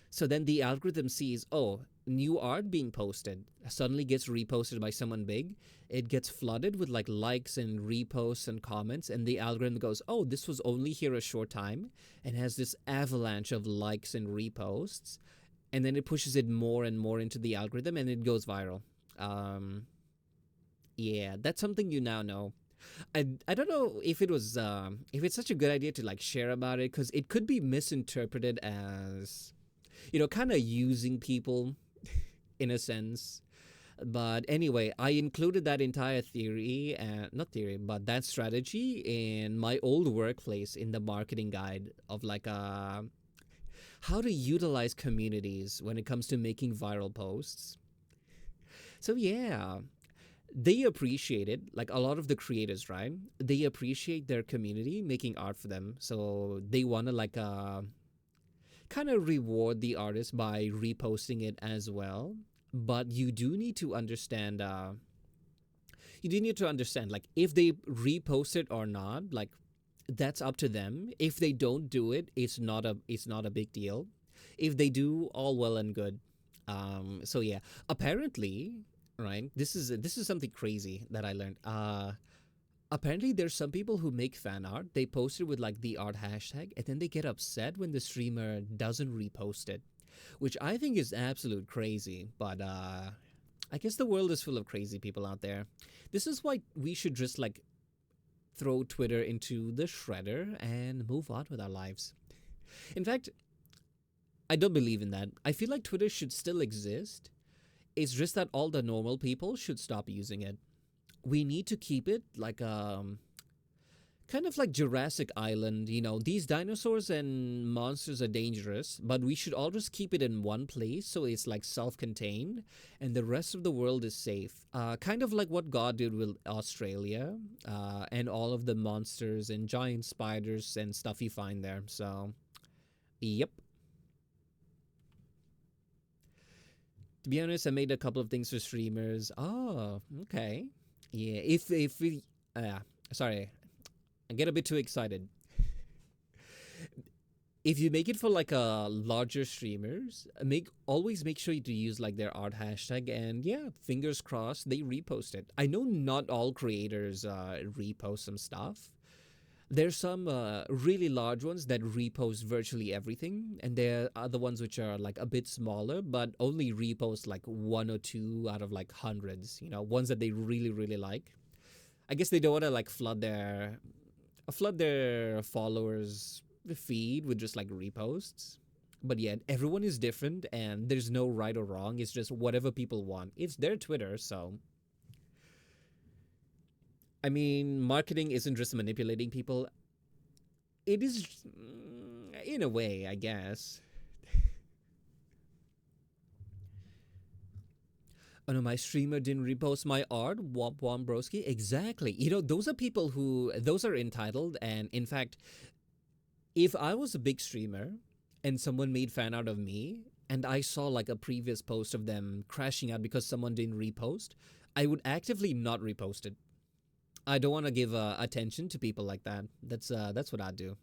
So then the algorithm sees, oh, new art being posted, suddenly gets reposted by someone big. It gets flooded with like likes and reposts and comments, and the algorithm goes, oh, this was only here a short time, and has this avalanche of likes and reposts, and then it pushes it more and more into the algorithm, and it goes viral. Yeah, that's something you now know. I don't know if it's such a good idea to like share about it, because it could be misinterpreted as kind of using people in a sense. But anyway, I included that entire theory, not theory, but that strategy in my old workplace in the marketing guide of like how to utilize communities when it comes to making viral posts. So yeah, they appreciate it. Like a lot of the creators, right? They appreciate their community making art for them. So they want to like kind of reward the artist by reposting it as well. But you do need to understand like if they repost it or not, like that's up to them. If they don't do it, it's not a big deal. If they do, all well and good. So yeah, apparently, right? This is something crazy that I learned. Apparently there's some people who make fan art. They post it with like the art hashtag, and then they get upset when the streamer doesn't repost it, which I think is absolute crazy. But I guess the world is full of crazy people out there. This is why we should just like throw Twitter into the shredder and move on with our lives. In fact, I don't believe in that. I feel like Twitter should still exist. It's just that all the normal people should stop using it. We need to keep it like kind of like Jurassic Island. These dinosaurs and monsters are dangerous, but we should all just keep it in one place so it's like self-contained and the rest of the world is safe. Kind of like what God did with Australia and all of the monsters and giant spiders and stuff you find there. So, yep. To be honest, I made a couple of things for streamers. Oh, okay. Yeah, if we, sorry, I get a bit too excited. If you make it for like a larger streamers, always make sure to use like their art hashtag, and yeah, fingers crossed they repost it. I know not all creators repost some stuff. There's some really large ones that repost virtually everything, and there are other ones which are like a bit smaller, but only repost like one or two out of like hundreds. Ones that they really really like. I guess they don't want to like flood their followers feed with just like reposts. But yet everyone is different, and there's no right or wrong. It's just whatever people want. It's their Twitter, so I mean, marketing isn't just manipulating people. It is, in a way, I guess. Oh no, my streamer didn't repost my art. Womp womp broski. Exactly. Those are people those are entitled. And in fact, if I was a big streamer and someone made fan art of me and I saw like a previous post of them crashing out because someone didn't repost, I would actively not repost it. I don't want to give attention to people like that. That's what I do.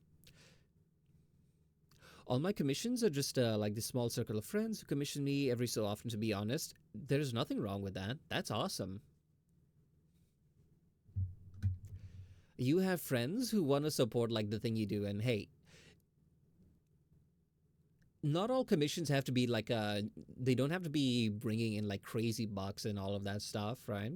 All my commissions are just like this small circle of friends who commission me every so often. To be honest, there's nothing wrong with that. That's awesome. You have friends who want to support like the thing you do, and hey, not all commissions have to be like they don't have to be bringing in like crazy bucks and all of that stuff, right?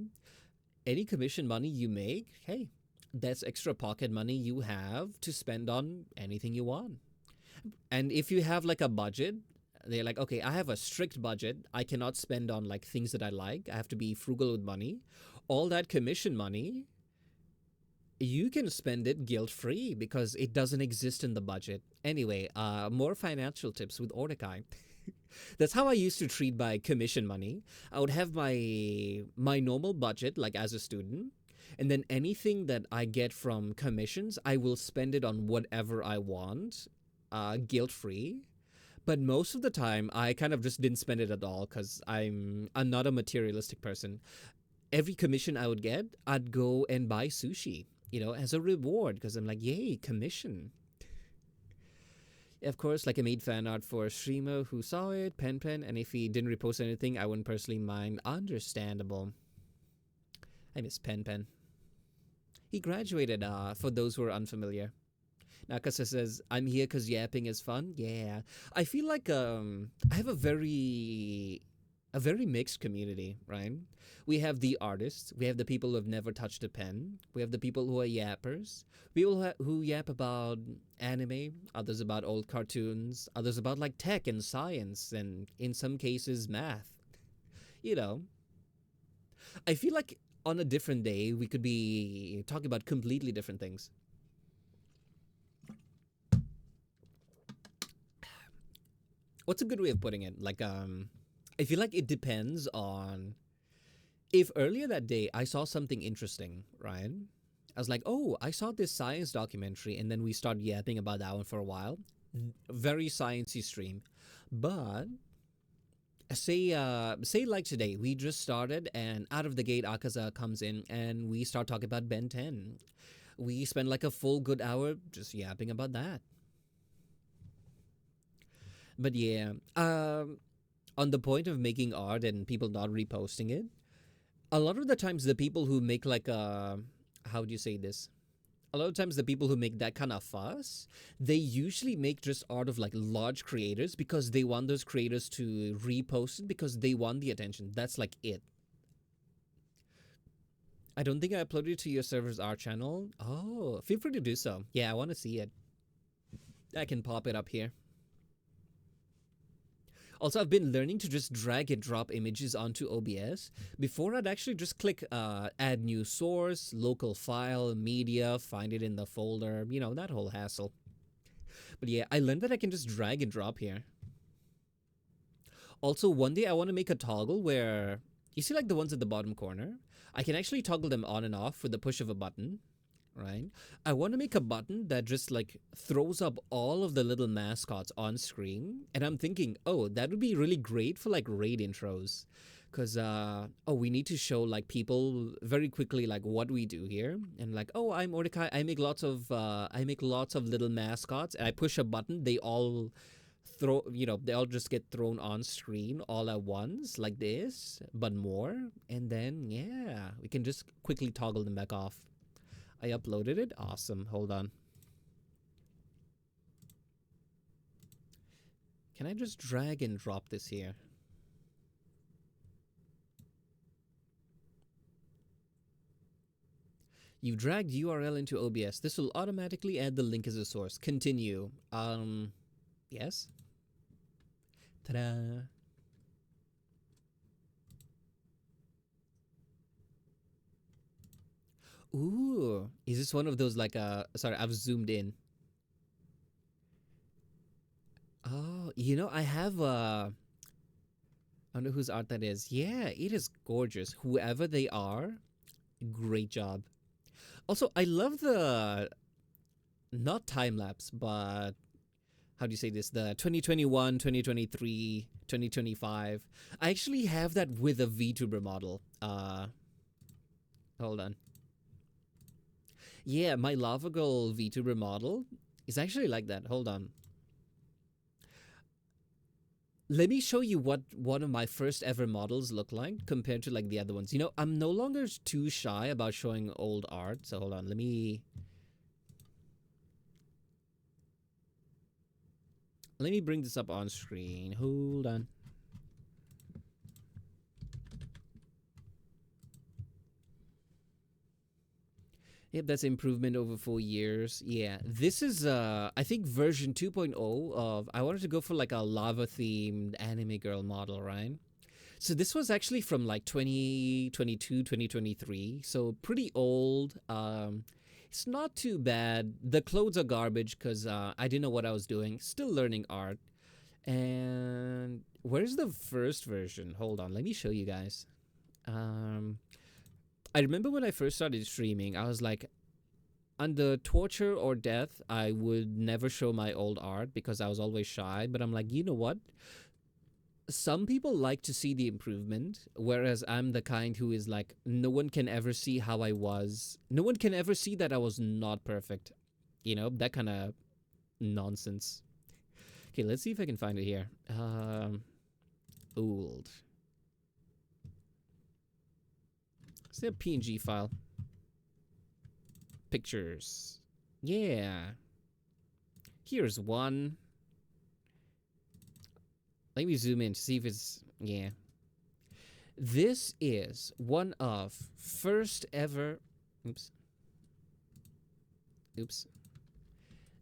Any commission money you make, hey, that's extra pocket money you have to spend on anything you want. And if you have like a budget, they're like, okay, I have a strict budget. I cannot spend on like things that I like. I have to be frugal with money. All that commission money, you can spend it guilt free because it doesn't exist in the budget. Anyway, more financial tips with Ordikai. That's how I used to treat my commission money. I would have my normal budget like as a student, and then anything that I get from commissions, I will spend it on whatever I want, guilt free. But most of the time, I kind of just didn't spend it at all because I'm not a materialistic person. Every commission I would get, I'd go and buy sushi, as a reward because I'm like, yay, commission. Of course, like I made fan art for a streamer who saw it, Pen, and if he didn't repost anything, I wouldn't personally mind. Understandable. I miss Pen. He graduated, for those who are unfamiliar. Nakasa says, I'm here because yapping is fun. Yeah. I feel like I have a very mixed community, right? We have the artists, we have the people who have never touched a pen, we have the people who are yappers, people who yap about anime, others about old cartoons, others about like tech and science, and in some cases math. You know, I feel like on a different day we could be talking about completely different things. What's a good way of putting it? Like, I feel like it depends on if earlier that day I saw something interesting, right? I was like, oh, I saw this science documentary, and then we started yapping about that one for a while. Very sciencey stream. But say like today, we just started, and out of the gate, Akaza comes in, and we start talking about Ben 10. We spend like a full good hour just yapping about that. But yeah, on the point of making art and people not reposting it, a lot of the times the people who make like how do you say this? A lot of times the people who make that kind of fuss, they usually make just art of like large creators because they want those creators to repost it because they want the attention. That's like it. I don't think I uploaded it to your server's art channel. Oh, feel free to do so. Yeah, I want to see it. I can pop it up here. Also, I've been learning to just drag and drop images onto OBS. Before, I'd actually just click add new source, local file, media, find it in the folder, you know, that whole hassle. But yeah, I learned that I can just drag and drop here. Also, one day I want to make a toggle where, you see like the ones at the bottom corner? I can actually toggle them on and off with the push of a button. Right? I want to make a button that just like throws up all of the little mascots on screen. And I'm thinking, oh, that would be really great for like raid intros. Because, we need to show like people very quickly like what we do here. And like, oh, I'm Ordikai. I make lots of little mascots. And I push a button. They all they all just get thrown on screen all at once like this, but more. And then, yeah, we can just quickly toggle them back off. I uploaded it. Awesome. Hold on. Can I just drag and drop this here? You dragged URL into OBS. This will automatically add the link as a source. Continue. Yes. Ta-da. Ooh, is this one of those like sorry, I've zoomed in. Oh, I have I don't know whose art that is. Yeah, it is gorgeous. Whoever they are, great job. Also, I love the not time lapse, but how do you say this? The 2021, 2023, 2025. I actually have that with a VTuber model. Hold on. Yeah, my Lava Girl VTuber model is actually like that. Hold on. Let me show you what one of my first ever models look like compared to like the other ones. I'm no longer too shy about showing old art. So hold on, let me bring this up on screen. Hold on. Yep, that's improvement over 4 years. Yeah, this is I think version 2.0 of, I wanted to go for like a lava themed anime girl model, right? So this was actually from like 2022, 2023. So pretty old. It's not too bad. The clothes are garbage because I didn't know what I was doing. Still learning art. And where's the first version? Hold on, let me show you guys. I remember when I first started streaming, I was like, under torture or death, I would never show my old art because I was always shy. But I'm like, you know what? Some people like to see the improvement, whereas I'm the kind who is like, no one can ever see how I was. No one can ever see that I was not perfect. That kind of nonsense. Okay, let's see if I can find it here. Old. Is there a PNG file? Pictures. Yeah. Here's one. Let me zoom in to see if it's... Yeah. This is one of first ever... Oops.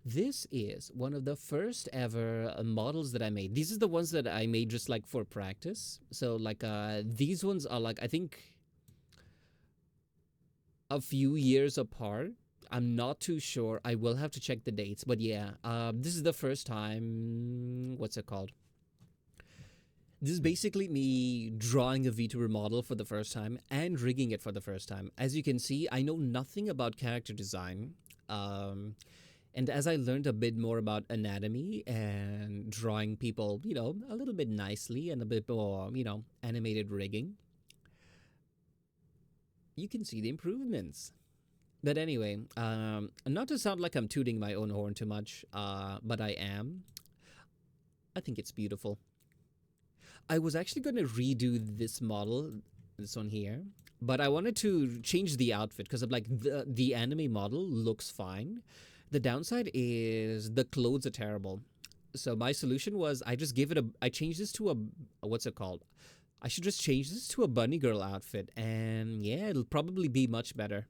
This is one of the first ever models that I made. These are the ones that I made just like for practice. So like these ones are like, I think... a few years apart. I'm not too sure. I will have to check the dates, but yeah, this is the first time. What's it called? This is basically me drawing a VTuber model for the first time and rigging it for the first time. As you can see, I know nothing about character design. Um, and as I learned a bit more about anatomy and drawing people, a little bit nicely and a bit more, animated rigging, you can see the improvements. But anyway, not to sound like I'm tooting my own horn too much, but I am. I think it's beautiful. I was actually going to redo this model, this one here, but I wanted to change the outfit because I'm like, the anime model looks fine. The downside is the clothes are terrible. So my solution was I changed this to what's it called? I should just change this to a bunny girl outfit, and yeah, it'll probably be much better.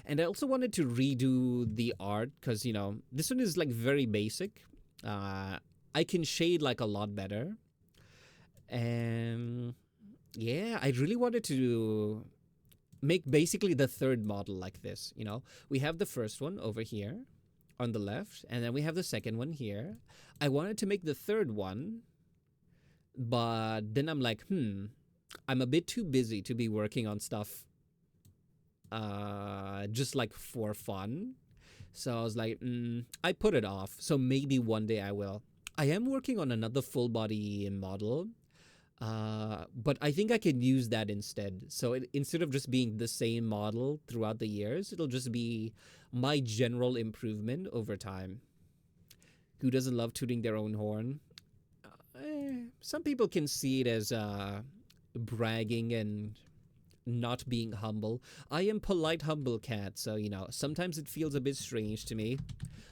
And I also wanted to redo the art because, this one is like very basic. I can shade like a lot better. And yeah, I really wanted to make basically the third model like this. We have the first one over here on the left, and then we have the second one here. I wanted to make the third one, but then I'm like, I'm a bit too busy to be working on stuff just like for fun. So I was like, I put it off. So maybe one day I will. I am working on another full body model, but I think I can use that instead. So instead of just being the same model throughout the years, it'll just be my general improvement over time. Who doesn't love tooting their own horn? Some people can see it as bragging and not being humble. I am polite, humble cat, so sometimes it feels a bit strange to me,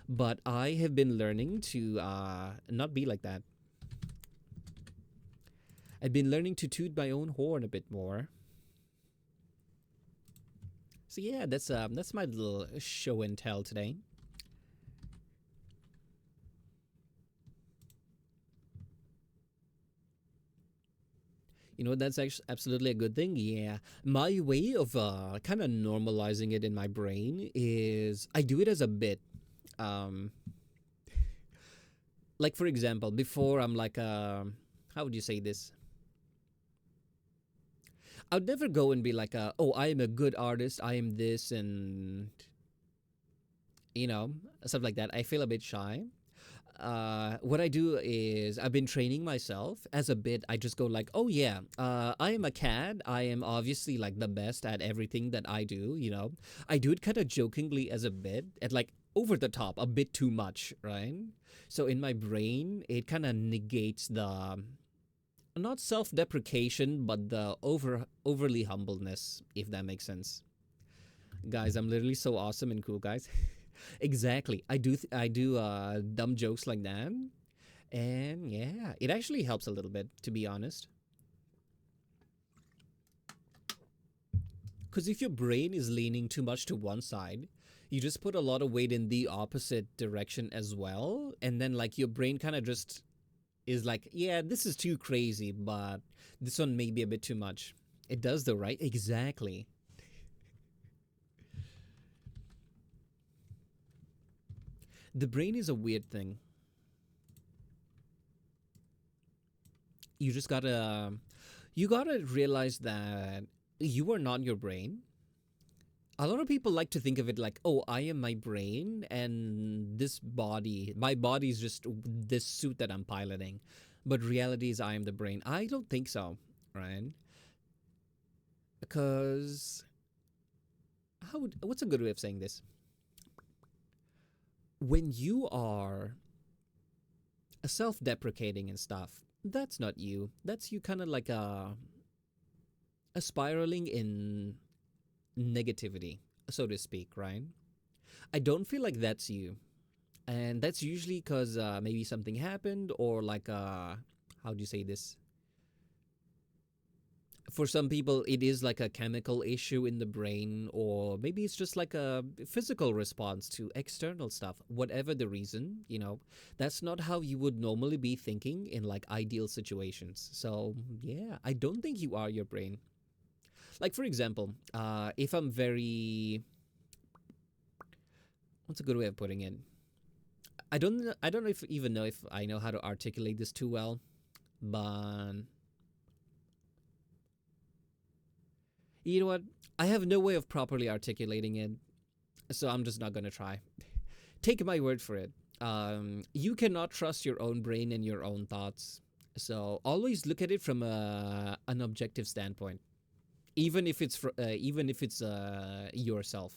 but I have been learning to not be like that. I've been learning to toot my own horn a bit more. So yeah, that's my little show and tell today. That's actually absolutely a good thing. Yeah. My way of kind of normalizing it in my brain is I do it as a bit. Um, like, for example, before I'm like, how would you say this? I would never go and be like, oh, I am a good artist. I am this and, you know, stuff like that. I feel a bit shy. What I do is I've been training myself as a bit. I just go like, oh yeah, I am a cat. I am obviously like the best at everything that I do. I do it kind of jokingly as a bit, at like over the top, a bit too much, right? So in my brain, it kind of negates the not self-deprecation, but the overly humbleness, if that makes sense. Guys, I'm literally so awesome and cool, guys. Exactly. I do dumb jokes like that. And yeah, it actually helps a little bit, to be honest. Because if your brain is leaning too much to one side, you just put a lot of weight in the opposite direction as well. And then, like, your brain kind of just is like, yeah, this is too crazy, but this one may be a bit too much. It does, though, right? Exactly. The brain is a weird thing. You gotta realize that you are not your brain. A lot of people like to think of it like, oh, I am my brain, and my body is just this suit that I'm piloting. But reality is I am the brain. I don't think so, right? Because what's a good way of saying this? When you are self-deprecating and stuff, that's not you. That's you kind of like a spiraling in negativity, so to speak, right? I don't feel like that's you. And that's usually because maybe something happened, or like, how do you say this? For some people, it is like a chemical issue in the brain, or maybe it's just like a physical response to external stuff. Whatever the reason, that's not how you would normally be thinking in like ideal situations. So, yeah, I don't think you are your brain. Like, for example, if I'm very what's a good way of putting it? I don't know if even know if I know how to articulate this too well, but you know what? I have no way of properly articulating it, so I'm just not gonna try. Take my word for it. You cannot trust your own brain and your own thoughts. So always look at it from an objective standpoint, even if it's yourself.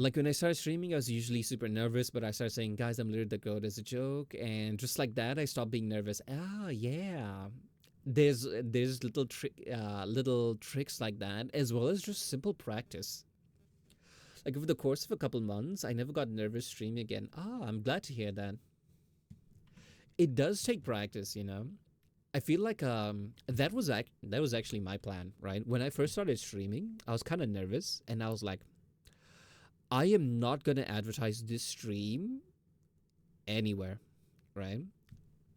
Like when I started streaming, I was usually super nervous, but I started saying, "Guys, I'm literally the goat" as a joke, and just like that, I stopped being nervous. Ah, yeah. There's little tricks like that, as well as just simple practice. Like over the course of a couple months, I never got nervous streaming again. Ah, I'm glad to hear that. It does take practice, you know. I feel like that was actually my plan, right? When I first started streaming, I was kind of nervous, and I was like, I am not gonna advertise this stream anywhere, right?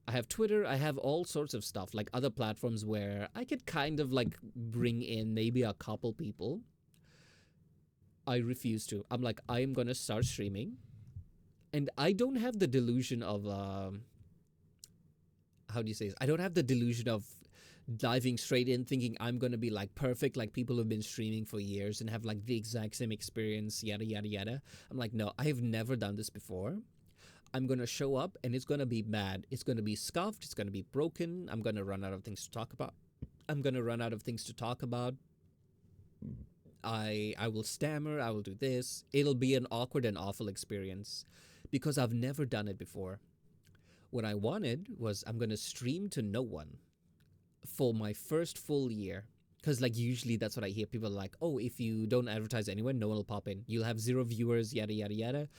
I have Twitter, I have all sorts of stuff, like other platforms where I could kind of like bring in maybe a couple people. I refuse to. I'm like, I am gonna start streaming, and I don't have the delusion of how do you say this? I don't have the delusion of diving straight in thinking I'm gonna be like perfect like people who've been streaming for years and have like the exact same experience, yada yada yada. I'm like, no, I have never done this before. I'm gonna show up and it's gonna be bad. It's gonna be scuffed, it's gonna be broken, I'm gonna run out of things to talk about. I'm gonna run out of things to talk about. I will stammer, I will do this. It'll be an awkward and awful experience because I've never done it before. What I wanted was I'm gonna stream to no one for my first full year. Because like usually that's what I hear. People are like, oh, if you don't advertise anywhere, no one will pop in. You'll have zero viewers, yada yada yada.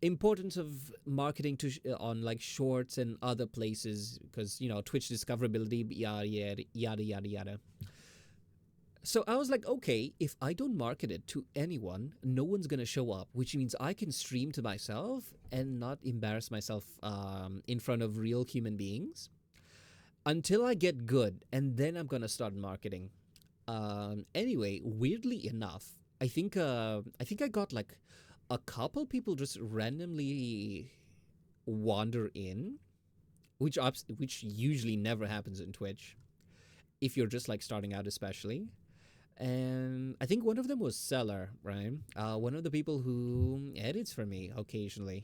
Importance of marketing to on like shorts and other places because you know Twitch discoverability, yada yada yada yada yada. So I was like, okay, if I don't market it to anyone, no one's gonna show up, which means I can stream to myself and not embarrass myself in front of real human beings until I get good, and then I'm gonna start marketing. Anyway, weirdly enough, I think I got like a couple people just randomly wander in, which usually never happens in Twitch if you're just like starting out, especially. And I think one of them was Seller, right? One of the people who edits for me occasionally.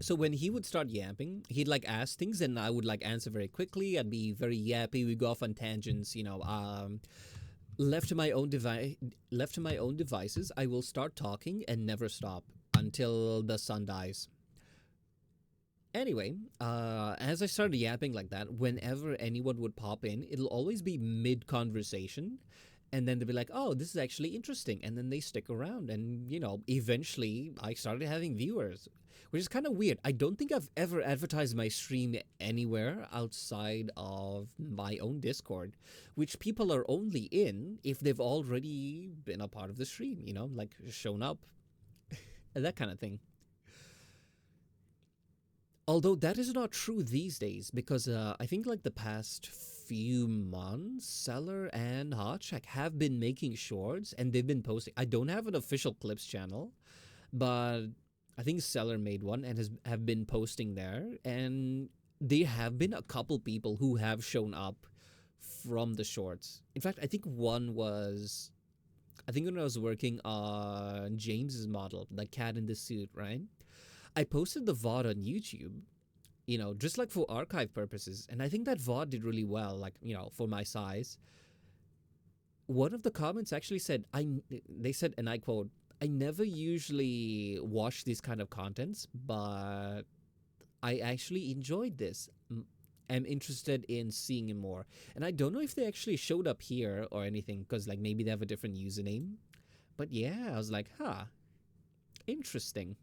So when he would start yapping, he'd like ask things and I would like answer very quickly. I'd be very yappy. We'd go off on tangents, you know. Left to my own devices, I will start talking and never stop until the sun dies. Anyway, as I started yapping like that, whenever anyone would pop in, it'll always be mid conversation. And then they'll be like, oh, this is actually interesting. And then they stick around. And, you know, eventually I started having viewers, which is kind of weird. I don't think I've ever advertised my stream anywhere outside of my own Discord, which people are only in if they've already been a part of the stream, you know, like shown up, that kind of thing. Although that is not true these days because I think like the past few months, Seller and Hotcheck have been making shorts and they've been posting. I don't have an official clips channel, but I think Seller made one and have been posting there. And there have been a couple people who have shown up from the shorts. In fact, I think one was, I think when I was working on James's model, the cat in the suit, right? I posted the VOD on YouTube, you know, just like for archive purposes. And I think that VOD did really well, like, you know, for my size. One of the comments actually said, they said, and I quote, I never usually watch these kind of contents, but I actually enjoyed this. I'm interested in seeing more. And I don't know if they actually showed up here or anything, because like maybe they have a different username. But yeah, I was like, huh, interesting.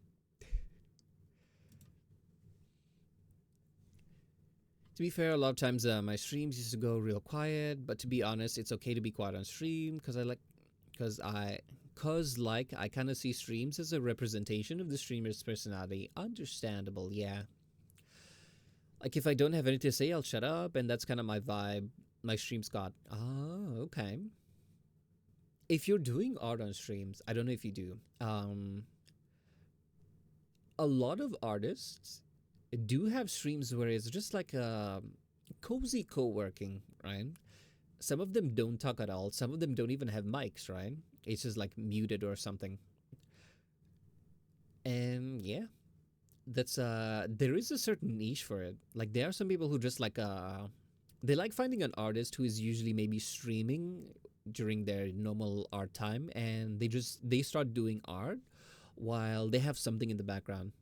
To be fair, a lot of times my streams used to go real quiet, but to be honest, it's okay to be quiet on stream because I kind of see streams as a representation of the streamer's personality. Understandable, yeah. Like if I don't have anything to say, I'll shut up, and that's kind of my vibe. My streams got. Oh, okay. if you're doing art on streams, I don't know if you do. A lot of artists do have streams where it's just like a cozy co-working, right? Some of them don't talk at all. Some of them don't even have mics, right? It's just like muted or something. And yeah, that's there is a certain niche for it. Like there are some people who just like they like finding an artist who is usually maybe streaming during their normal art time, and they start doing art while they have something in the background.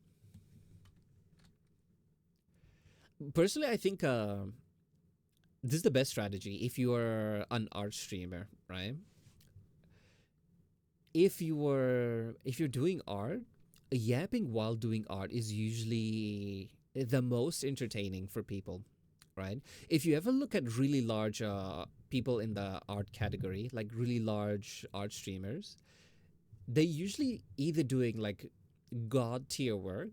Personally, I think this is the best strategy if you are an art streamer, right? If you're doing art, yapping while doing art is usually the most entertaining for people, right? If you ever look at really large people in the art category, like really large art streamers, they usually either doing like god tier work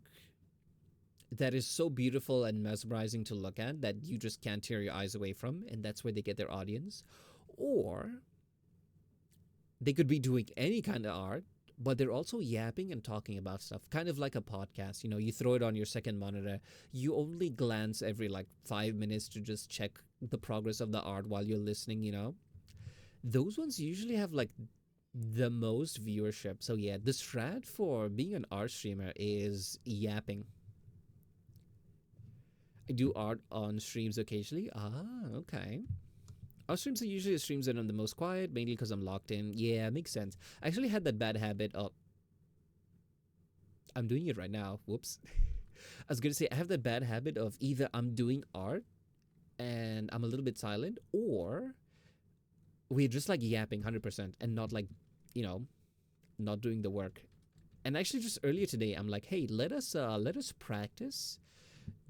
that is so beautiful and mesmerizing to look at that you just can't tear your eyes away from, and that's where they get their audience. Or they could be doing any kind of art, but they're also yapping and talking about stuff, kind of like a podcast. You throw it on your second monitor, you only glance every like 5 minutes to just check the progress of the art while you're listening. Those ones usually have like the most viewership. So yeah, the strat for being an art streamer is yapping. I do art on streams occasionally. Okay. Our streams are usually the streams that I'm the most quiet, mainly because I'm locked in. Yeah, makes sense. I actually had that bad habit of. I'm doing it right now. Whoops. I was going to say, I have that bad habit of either I'm doing art and I'm a little bit silent, or we're just like yapping 100% and not like, you know, not doing the work. And actually, just earlier today, I'm like, hey, let us practice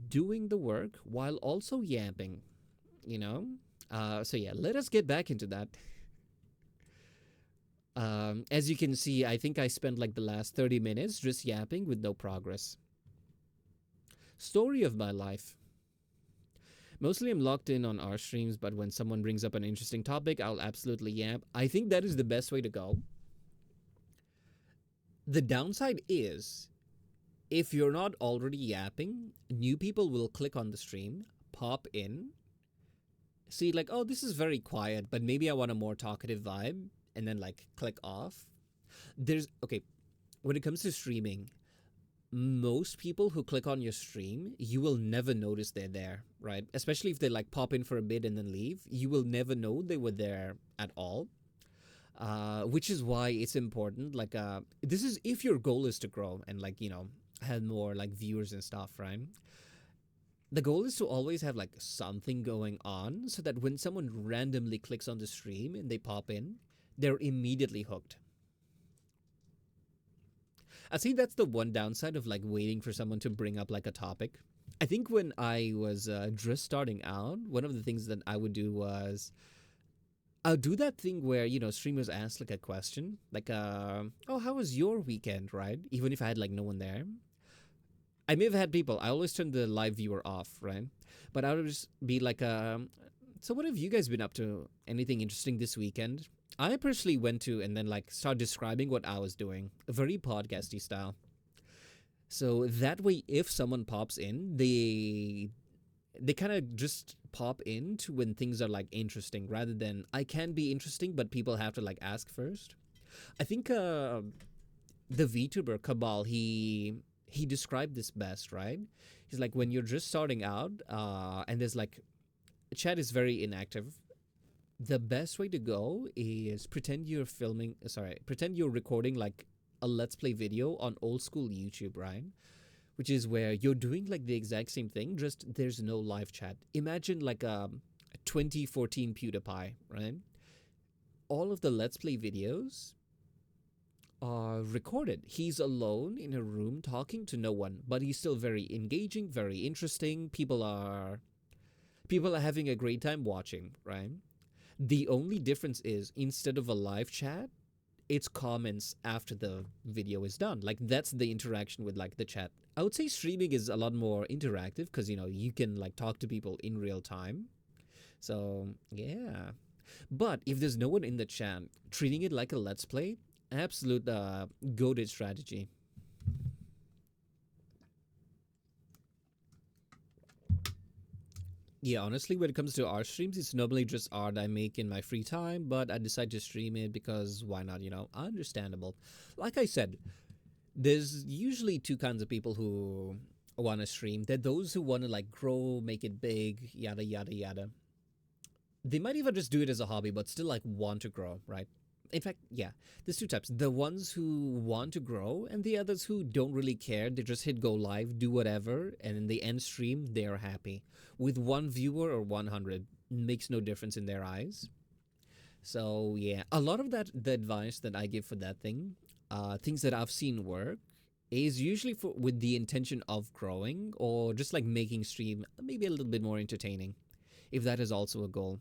doing the work while also yapping, you know? So yeah, let us get back into that. As you can see, I think I spent like the last 30 minutes just yapping with no progress. Story of my life. Mostly I'm locked in on our streams, but when someone brings up an interesting topic, I'll absolutely yap. I think that is the best way to go. The downside is, if you're not already yapping, new people will click on the stream, pop in, see like, oh, this is very quiet, but maybe I want a more talkative vibe, and then like click off. Okay, when it comes to streaming, most people who click on your stream, you will never notice they're there, right? Especially if they like pop in for a bit and then leave, you will never know they were there at all. Which is why it's important. Like, this is if your goal is to grow and like have more like viewers and stuff, right? The goal is to always have like something going on so that when someone randomly clicks on the stream and they pop in, they're immediately hooked. I think that's the one downside of like waiting for someone to bring up like a topic. I think when I was just starting out, one of the things that I would do was I'll do that thing where streamers ask like a question, like oh, how was your weekend, right? Even if I had like no one there. I may have had people. I always turn the live viewer off, right? But I would just be like, so what have you guys been up to? Anything interesting this weekend? I personally went to and then like start describing what I was doing, very podcasty style. So that way, if someone pops in, they kind of just pop in to when things are like interesting, rather than I can be interesting, but people have to like ask first. I think the VTuber Cabal, he described this best, right? He's like, when you're just starting out, and there's like chat is very inactive, the best way to go is pretend you're recording like a let's play video on old school YouTube, right? Which is where you're doing like the exact same thing, just there's no live chat. Imagine like a 2014 PewDiePie, right? All of the let's play videos are recorded. He's alone in a room talking to no one, but he's still very engaging, very interesting. People are having a great time watching, right? The only difference is, instead of a live chat, it's comments after the video is done. Like, that's the interaction with like the chat. I would say streaming is a lot more interactive because you can like talk to people in real time. So yeah. But if there's no one in the chat, treating it like a let's play, absolute goated strategy. Yeah, honestly, when it comes to art streams, it's normally just art I make in my free time, but I decide to stream it because why not, understandable. Like I said, there's usually two kinds of people who want to stream. There are those who want to like grow, make it big, yada, yada, yada. They might even just do it as a hobby, but still like want to grow, right? In fact, yeah, there's two types. The ones who want to grow and the others who don't really care. They just hit go live, do whatever, and in the end stream, they're happy. With one viewer or 100, makes no difference in their eyes. So yeah, a lot of the advice that I give for that thing, things that I've seen work, is usually for with the intention of growing or just like making stream maybe a little bit more entertaining, if that is also a goal.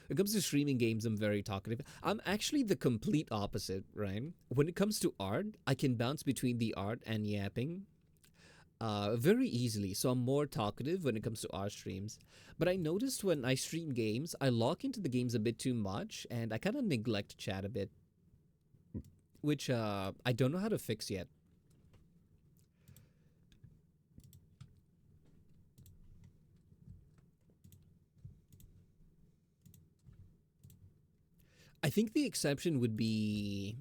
When it comes to streaming games, I'm very talkative. I'm actually the complete opposite, right? When it comes to art, I can bounce between the art and yapping very easily. So I'm more talkative when it comes to art streams. But I noticed when I stream games, I lock into the games a bit too much and I kind of neglect chat a bit, which I don't know how to fix yet. I think the exception would be,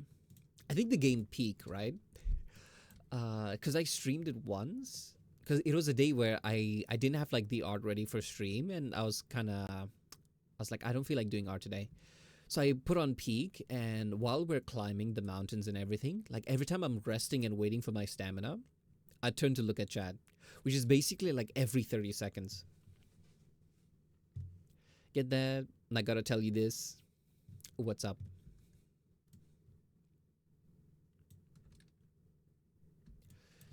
I think the game Peak, right? Because I streamed it once. Because it was a day where I didn't have like the art ready for stream, and I was like, I don't feel like doing art today. So I put on Peak, and while we're climbing the mountains and everything, like every time I'm resting and waiting for my stamina, I turn to look at chat, which is basically like every 30 seconds. Get that? And I gotta tell you this. What's up?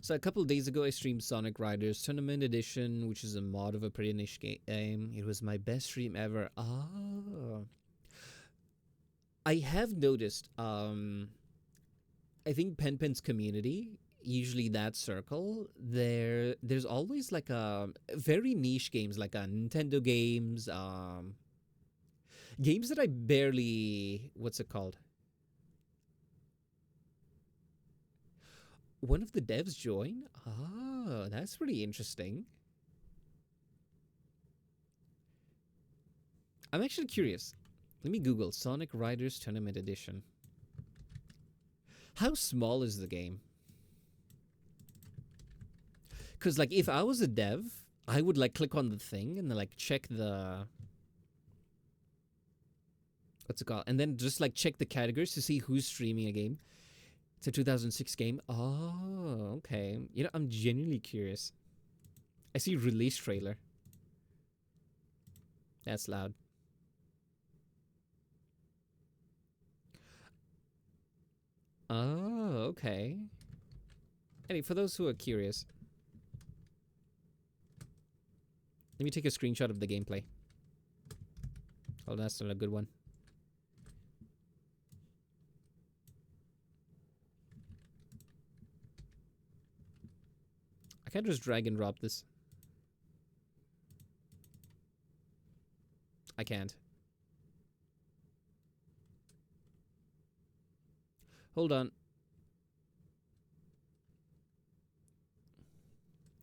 So a couple of days ago, I streamed Sonic Riders Tournament Edition, which is a mod of a pretty niche game. It was my best stream ever. I have noticed. I think Pen's community, usually that circle, there's always like a very niche games, like Nintendo games, games that I barely, what's it called? One of the devs join? Oh, that's pretty interesting. I'm actually curious. Let me Google Sonic Riders Tournament Edition. How small is the game? Because, like, if I was a dev, I would, like, click on the thing and then, like, check the... What's it called? And then just, like, check the categories to see who's streaming a game. It's a 2006 game. Oh, okay. I'm genuinely curious. I see release trailer. That's loud. Oh, okay. Anyway, for those who are curious, let me take a screenshot of the gameplay. Oh, that's not a good one. I can't just drag and drop this. I can't. Hold on.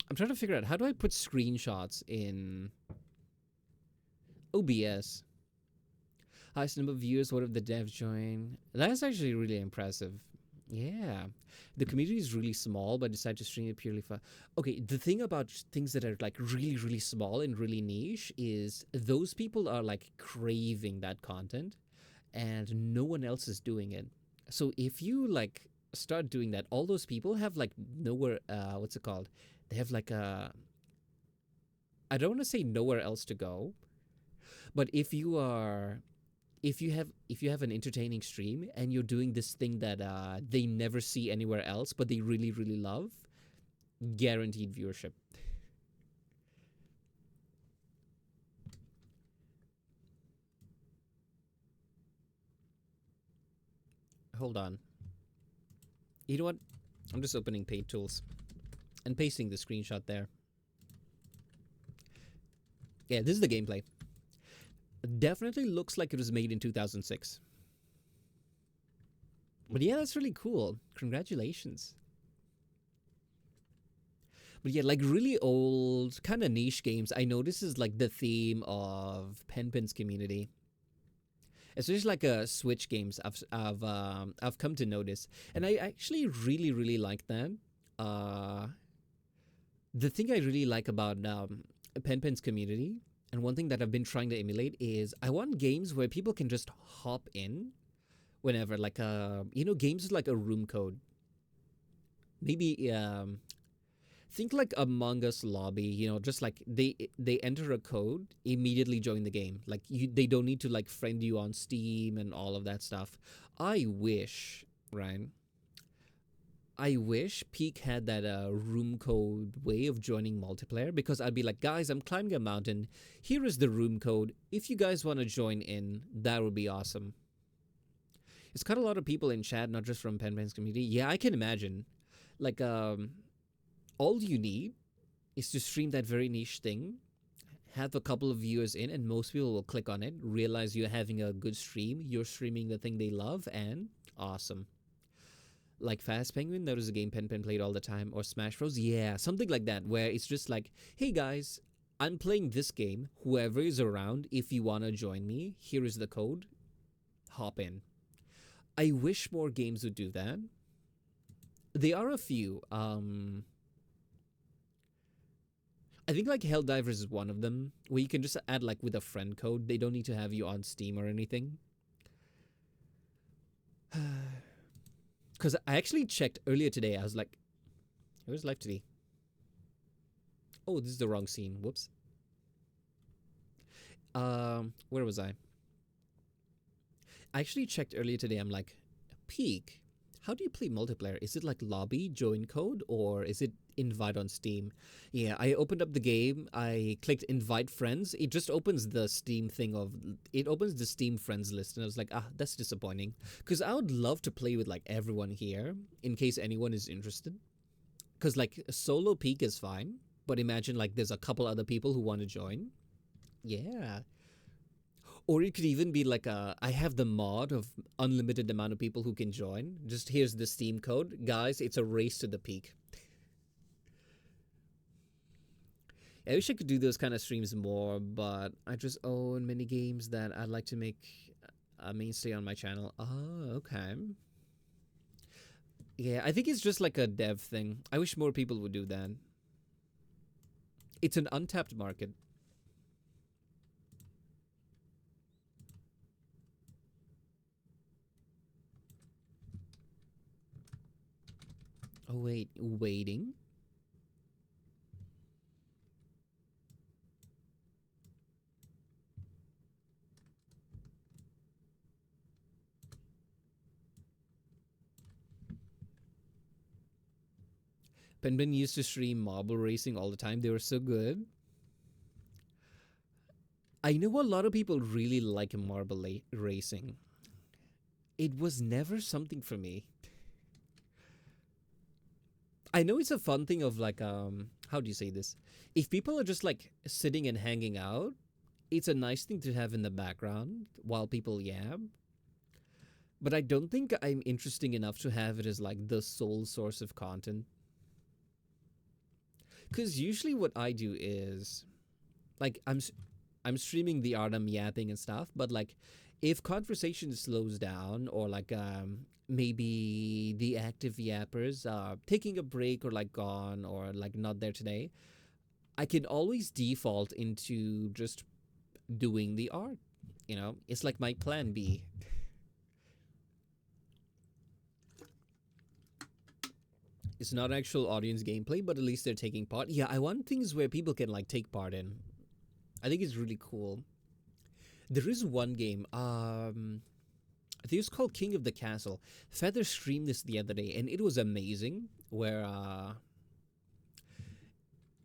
I'm trying to figure out, how do I put screenshots in OBS? Highest number of viewers, what if the devs join? That's actually really impressive. Yeah. The community is really small, but decide to stream it purely for... Okay, the thing about things that are like really, really small and really niche is those people are like craving that content and no one else is doing it. So if you like start doing that, all those people have like nowhere, what's it called? They have like a... I don't want to say nowhere else to go, but if you have an entertaining stream and you're doing this thing that they never see anywhere else but they really, really love, guaranteed viewership. Hold on. You know what? I'm just opening Paint Tools and pasting the screenshot there. Yeah, this is the gameplay. Definitely looks like it was made in 2006. But yeah, that's really cool. Congratulations. But yeah, like really old, kind of niche games. I know this is like the theme of Penpin's community. Especially like Switch games. I've come to notice, and I actually really like that. Uh, the thing I really like about Penpin's community, and one thing that I've been trying to emulate is I want games where people can just hop in whenever, like games with like a room code. Maybe think like Among Us lobby, just like they enter a code, immediately join the game. Like they don't need to like friend you on Steam and all of that stuff. I wish, Ryan, I wish Peak had that room code way of joining multiplayer, because I'd be like, guys, I'm climbing a mountain. Here is the room code. If you guys want to join in, that would be awesome. It's got a lot of people in chat, not just from Penpen's community. Yeah, I can imagine. Like, all you need is to stream that very niche thing, have a couple of viewers in, and most people will click on it, realize you're having a good stream, you're streaming the thing they love, and awesome. Like Fast Penguin, that was a game Pen played all the time, or Smash Bros. Yeah, something like that, where it's just like, hey guys, I'm playing this game. Whoever is around, if you want to join me, here is the code. Hop in. I wish more games would do that. There are a few. I think like Helldivers is one of them, where you can just add like with a friend code. They don't need to have you on Steam or anything. Because I actually checked earlier today. I was like, where's Live today? Oh, this is the wrong scene. Whoops. Where was I? I actually checked earlier today. I'm like, Peak, how do you play multiplayer? Is it like lobby, join code, or is it invite on Steam? Yeah, I opened up the game. I clicked invite friends. It just opens the Steam thing it opens the Steam friends list. And I was like, that's disappointing. Because I would love to play with like everyone here in case anyone is interested. Because like solo Peak is fine. But imagine like there's a couple other people who want to join. Yeah. Or it could even be like I have the mod of unlimited amount of people who can join. Just here's the Steam code. Guys, it's a race to the peak. I wish I could do those kind of streams more, but I just own many games that I'd like to make a mainstay on my channel. Oh, okay. Yeah, I think it's just like a dev thing. I wish more people would do that. It's an untapped market. Oh, wait. Waiting? Penbin used to stream marble racing all the time. They were so good. I know a lot of people really like marble racing. It was never something for me. I know it's a fun thing of like how do you say this? If people are just like sitting and hanging out, it's a nice thing to have in the background while people yab. But I don't think I'm interesting enough to have it as like the sole source of content. Cuz usually what I do is like I'm streaming the art, I'm yapping and stuff, but like if conversation slows down, or like maybe the active yappers are taking a break or like gone or like not there today, I can always default into just doing the art. It's like my plan B. It's not actual audience gameplay, but at least they're taking part. Yeah, I want things where people can like take part in. I think it's really cool. There is one game, I think it's called King of the Castle. Feather streamed this the other day, and it was amazing. Where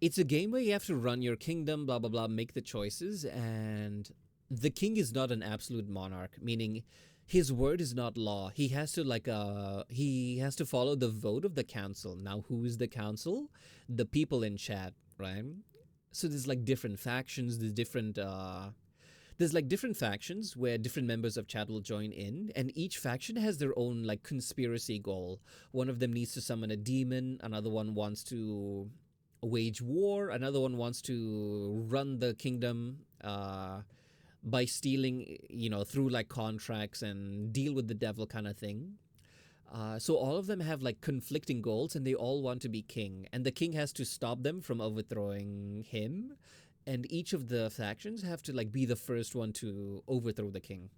it's a game where you have to run your kingdom, blah blah blah, make the choices, and the king is not an absolute monarch, meaning his word is not law. He has to follow the vote of the council. Now, who is the council? The people in chat, right? So there's like different factions, there's There's like different factions where different members of chat will join in, and each faction has their own like conspiracy goal. One of them needs to summon a demon, another one wants to wage war, another one wants to run the kingdom by stealing, through like contracts and deal with the devil kind of thing. So all of them have like conflicting goals, and they all want to be king, and the king has to stop them from overthrowing him. And each of the factions have to like be the first one to overthrow the king.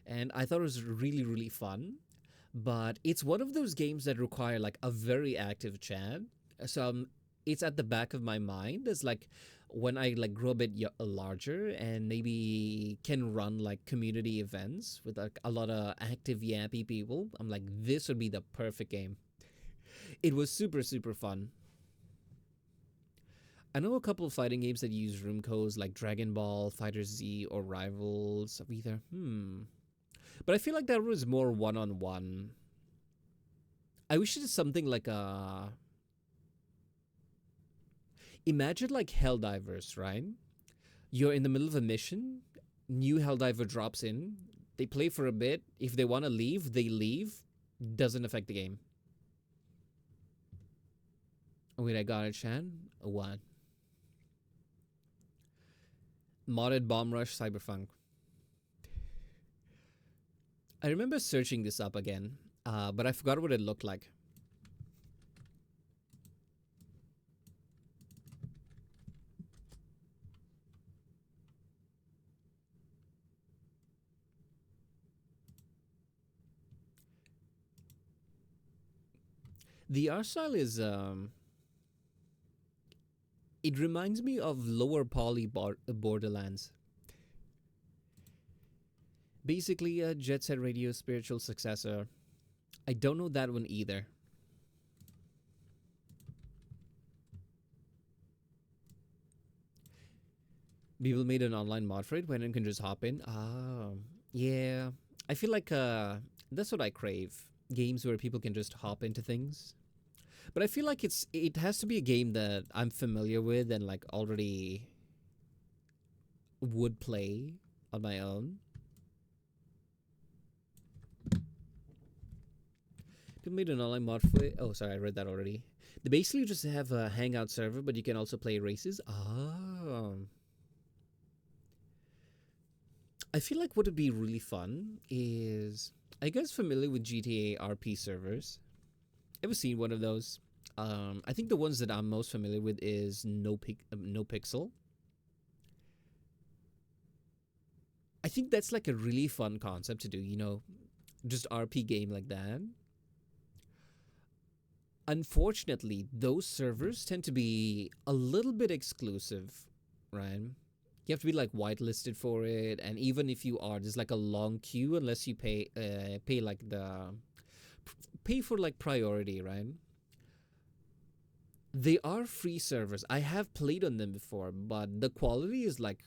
And I thought it was really, really fun. But it's one of those games that require like a very active chat. So it's at the back of my mind as like when I like grow a bit larger and maybe can run like community events with like a lot of active yappy people. I'm like, this would be the perfect game. It was super, super fun. I know a couple of fighting games that use room codes like Dragon Ball, Fighter Z, or Rivals of either. But I feel like that was more one-on-one. I wish it was something like a... Imagine like Helldivers, right? You're in the middle of a mission, new Helldiver drops in, they play for a bit, if they want to leave, they leave, doesn't affect the game. Oh wait, I got it, Shan. What? Modded Bomb Rush Cyberpunk. I remember searching this up again, but I forgot what it looked like. The art style is it reminds me of lower poly Borderlands. Basically a Jet Set Radio spiritual successor. I don't know that one either. People made an online mod for it when you can just hop in. Yeah. I feel like that's what I crave. Games where people can just hop into things. But I feel like it has to be a game that I'm familiar with and like already would play on my own. People made an online mod for it. Oh, sorry, I read that already. They basically just have a hangout server, but you can also play races. I feel like what would be really fun is... Are you guys familiar with GTA RP servers? Ever seen one of those? I think the ones that I'm most familiar with is No Pixel. I think that's like a really fun concept to do, just RP game like that. Unfortunately, those servers tend to be a little bit exclusive, right? You have to be like whitelisted for it, and even if you are, there's like a long queue unless you pay for like priority, right? They are free servers. I have played on them before, but the quality is like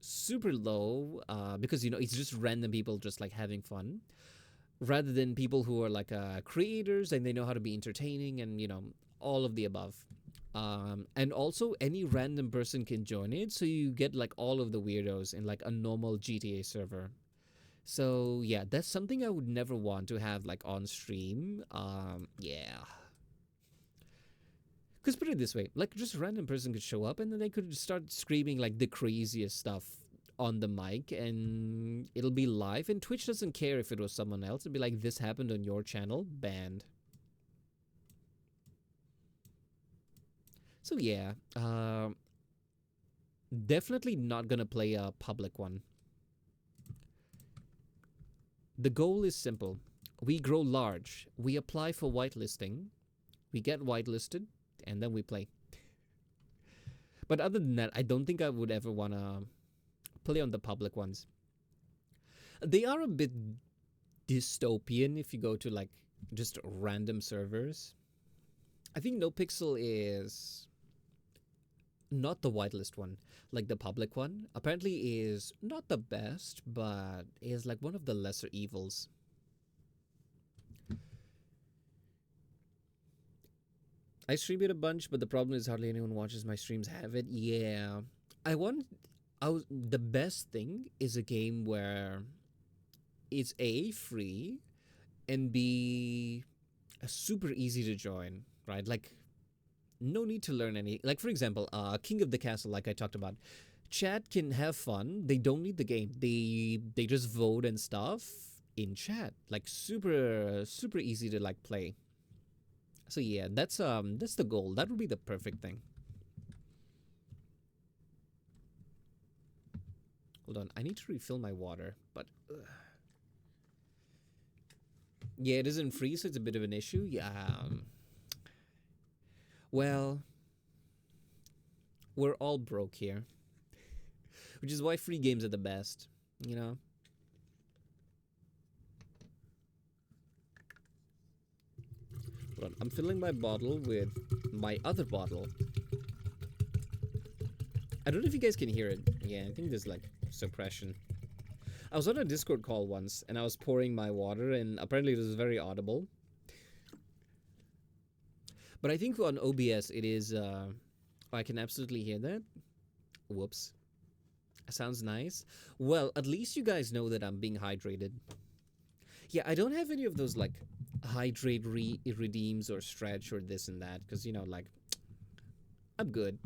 super low because it's just random people just like having fun, rather than people who are like creators and they know how to be entertaining and all of the above. And also any random person can join it, so you get like all of the weirdos in like a normal GTA server. So yeah, that's something I would never want to have like on stream. Yeah. Because put it this way, like just a random person could show up and then they could start screaming like the craziest stuff on the mic, and it'll be live, and Twitch doesn't care if it was someone else. It'd be like, this happened on your channel, banned. So yeah, definitely not gonna play a public one. The goal is simple. We grow large, we apply for whitelisting, we get whitelisted, and then we play. But other than that, I don't think I would ever wanna play on the public ones. They are a bit dystopian if you go to like just random servers. I think NoPixel is not the whitelist one. Like the public one apparently is not the best, but is like one of the lesser evils. I stream it a bunch, but the problem is hardly anyone watches my streams have it. Yeah. I want the best thing is a game where it's A, free, and B, super easy to join, right? Like, no need to learn any. Like, for example, King of the Castle, like I talked about. Chat can have fun. They don't need the game. They just vote and stuff in chat. Like, super easy to like play. So yeah, that's the goal. That would be the perfect thing. Hold on, I need to refill my water, but yeah, it isn't free, so it's a bit of an issue. Yeah. Well, we're all broke here, which is why free games are the best. You know. Hold on, I'm filling my bottle with my other bottle. I don't know if you guys can hear it. Yeah, I think there's like suppression. I was on a Discord call once and I was pouring my water and apparently it was very audible. But I think on OBS it is, I can absolutely hear that. Whoops. Sounds nice. Well, at least you guys know that I'm being hydrated. Yeah, I don't have any of those like hydrate redeems or stretch or this and that because, you know, like, I'm good.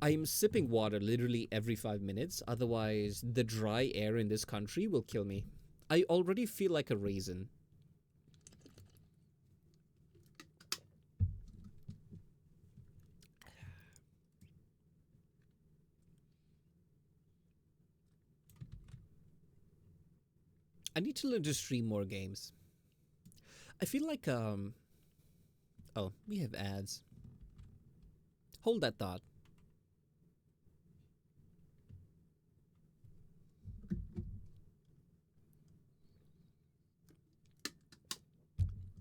I'm sipping water literally every 5 minutes. Otherwise, the dry air in this country will kill me. I already feel like a raisin. I need to learn to stream more games. I feel like, oh, we have ads. Hold that thought.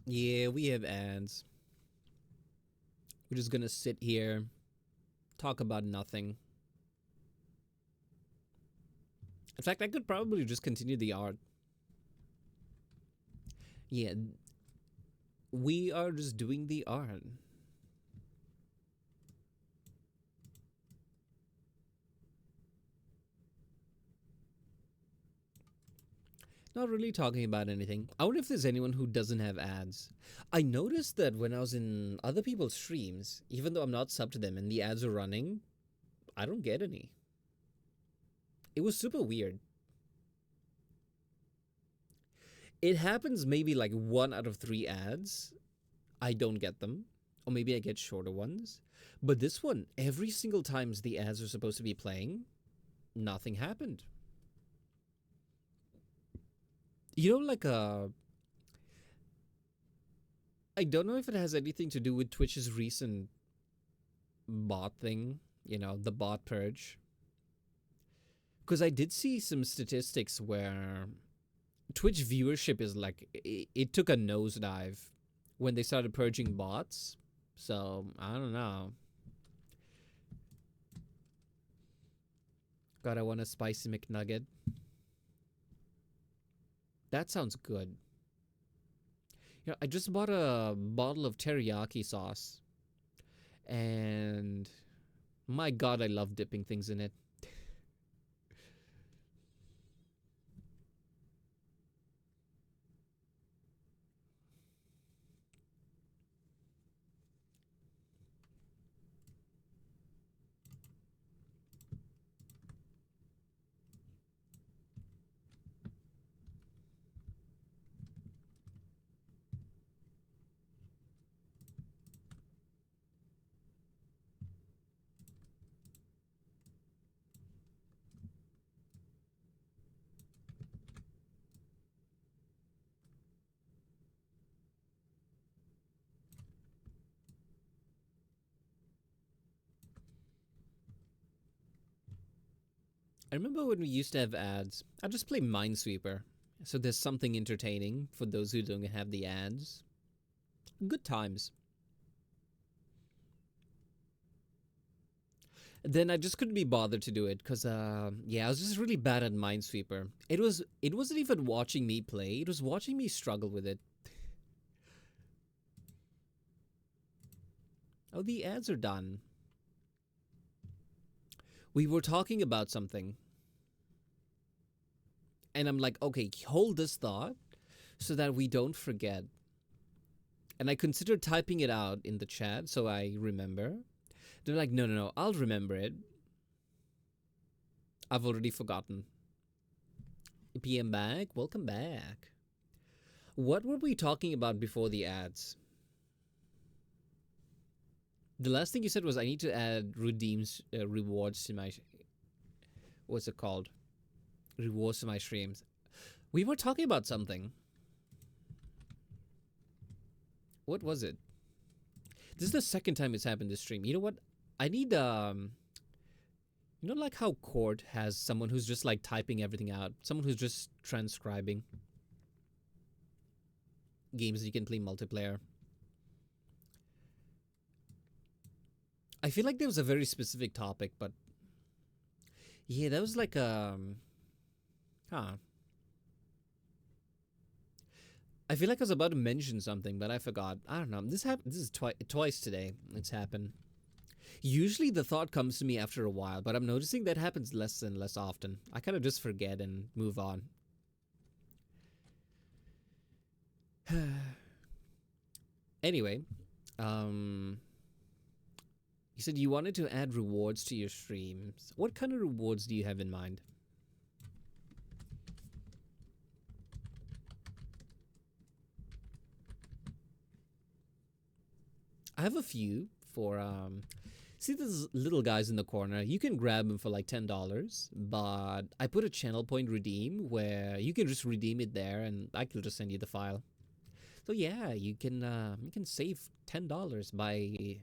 Yeah, we have ads. We're just gonna sit here, talk about nothing. In fact, I could probably just continue the art. Yeah, we are just doing the art. Not really talking about anything. I wonder if there's anyone who doesn't have ads. I noticed that when I was in other people's streams, even though I'm not subbed to them and the ads are running, I don't get any. It was super weird. It happens maybe like 1 out of 3 ads. I don't get them. Or maybe I get shorter ones. But this one, every single time the ads are supposed to be playing, nothing happened. You know, like I don't know if it has anything to do with Twitch's recent bot thing, you know, the bot purge. Because I did see some statistics where Twitch viewership is like, it took a nosedive when they started purging bots. So, I don't know. God, I want a spicy McNugget. That sounds good. You know, I just bought a bottle of teriyaki sauce. And my God, I love dipping things in it. I remember when we used to have ads. I just play Minesweeper. So there's something entertaining for those who don't have the ads. Good times. Then I just couldn't be bothered to do it because, yeah, I was just really bad at Minesweeper. It wasn't even watching me play. It was watching me struggle with it. Oh, the ads are done. We were talking about something, and I'm like, okay, hold this thought so that we don't forget. And I considered typing it out in the chat so I remember. They're like, no, no, no, I'll remember it. I've already forgotten. PM back, welcome back. What were we talking about before the ads? The last thing you said was I need to add rewards to my, what's it called? Rewards to my streams. We were talking about something. What was it? This is the second time it's happened this stream. You know what? I need you know, like how Court has someone who's just like typing everything out, someone who's just transcribing games you can play multiplayer. I feel like there was a very specific topic, but yeah, that was like I feel like I was about to mention something, but I forgot. I don't know. This is twice today. It's happened. Usually the thought comes to me after a while, but I'm noticing that happens less and less often. I kind of just forget and move on. Anyway, you said you wanted to add rewards to your streams. What kind of rewards do you have in mind? I have a few for see these little guys in the corner. You can grab them for like $10, but I put a channel point redeem where you can just redeem it there, and I can just send you the file. So yeah, you can save $10 by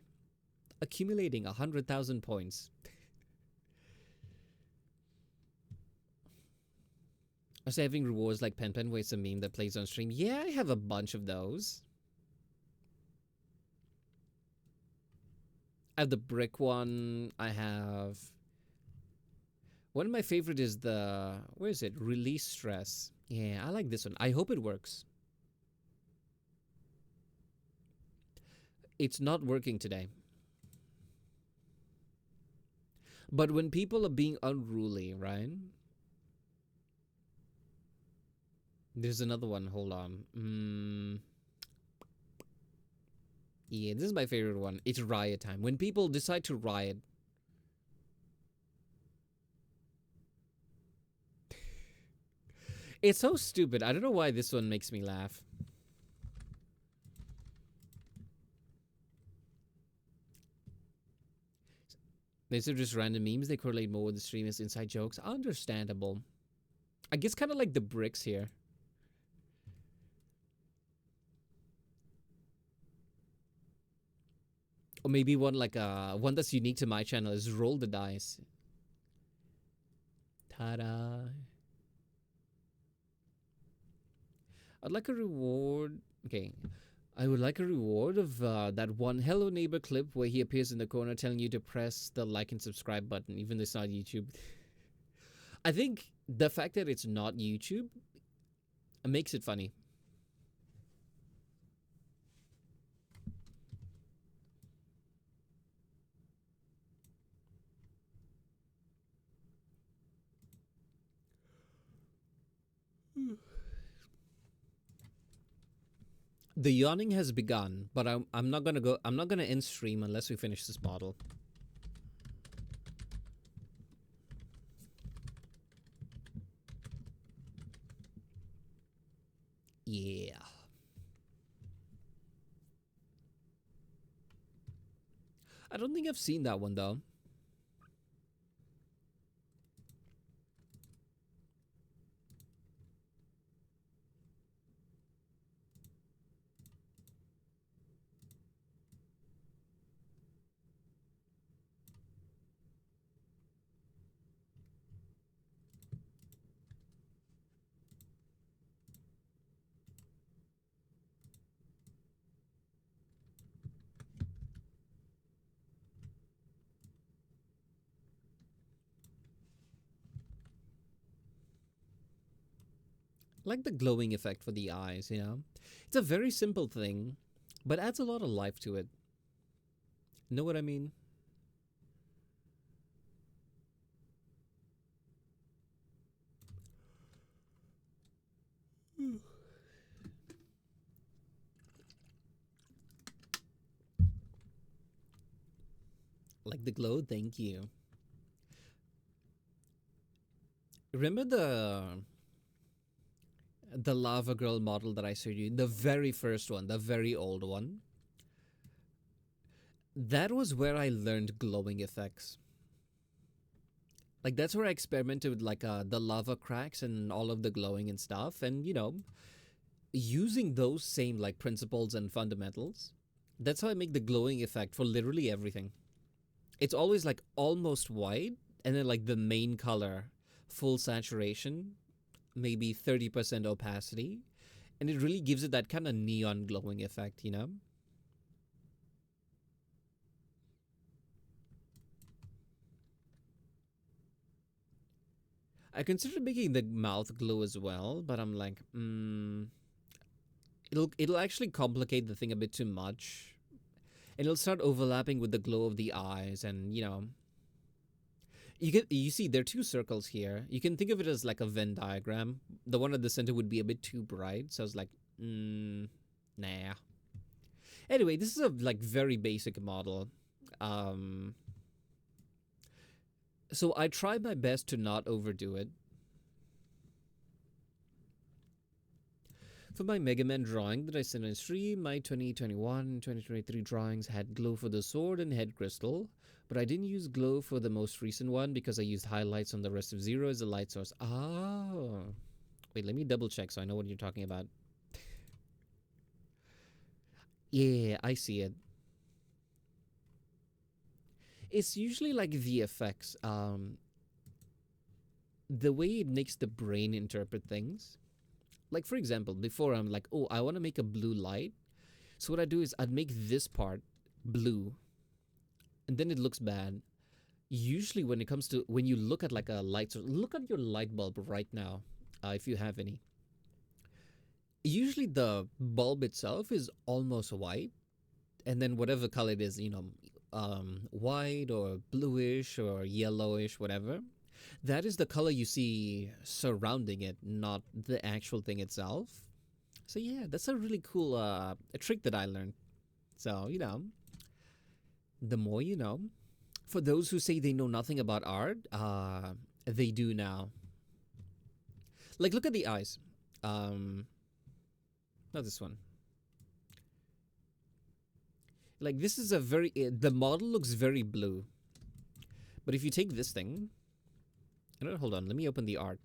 accumulating 100,000 points. I was having rewards like Pen Pen, where it's a meme that plays on stream. Yeah, I have a bunch of those. I have the brick one. I have one of my favorite is the, where is it? Release stress. Yeah, I like this one. I hope it works. It's not working today. But when people are being unruly, right? There's another one. Hold on. Yeah, this is my favorite one. It's riot time. When people decide to riot. It's so stupid. I don't know why this one makes me laugh. These are just random memes. They correlate more with the stream as inside jokes. Understandable. I guess kind of like the bricks here. Or maybe one like one that's unique to my channel is roll the dice. Ta-da. I'd like a reward. Okay. I would like a reward of that one Hello Neighbor clip where he appears in the corner telling you to press the like and subscribe button, even though it's not YouTube. I think the fact that it's not YouTube makes it funny. The yawning has begun, but I'm not gonna end stream unless we finish this bottle. Yeah. I don't think I've seen that one though. Like the glowing effect for the eyes, you know? It's a very simple thing, but adds a lot of life to it. Know what I mean? Like the glow? Thank you. Remember the lava girl model that I showed you? The very first one, the very old one. That was where I learned glowing effects. Like that's where I experimented with like the lava cracks and all of the glowing and stuff, and using those same like principles and fundamentals. That's how I make the glowing effect for literally everything. It's always like almost white, and then like the main color, full saturation, maybe 30% opacity, and it really gives it that kind of neon glowing effect, I considered making the mouth glow as well, but I'm like, it'll actually complicate the thing a bit too much. And it'll start overlapping with the glow of the eyes, and you see there are two circles here. You can think of it as like a Venn diagram. The one at the center would be a bit too bright, so I was like, nah. Anyway, this is a like very basic model. So I tried my best to not overdo it. For my Mega Man drawing that I sent on stream, my 2021 and 2023 drawings had glow for the sword and head crystal, but I didn't use glow for the most recent one because I used highlights on the rest of Zero as a light source. Oh. Wait, let me double check so I know what you're talking about. Yeah, I see it. It's usually like the effects, the way it makes the brain interpret things. Like for example, before I'm like, oh, I want to make a blue light. So what I do is I'd make this part blue, and then it looks bad. Usually when it comes to when you look at like a light source, look at your light bulb right now, if you have any. Usually the bulb itself is almost white, and then whatever color it is, white or bluish or yellowish, whatever. That is the color you see surrounding it, not the actual thing itself. So yeah, that's a really cool a trick that I learned. So, the more you know. For those who say they know nothing about art, they do now. Like look at the eyes. Not this one. Like this is a very the model looks very blue. But if you take this thing, hold on, let me open the art.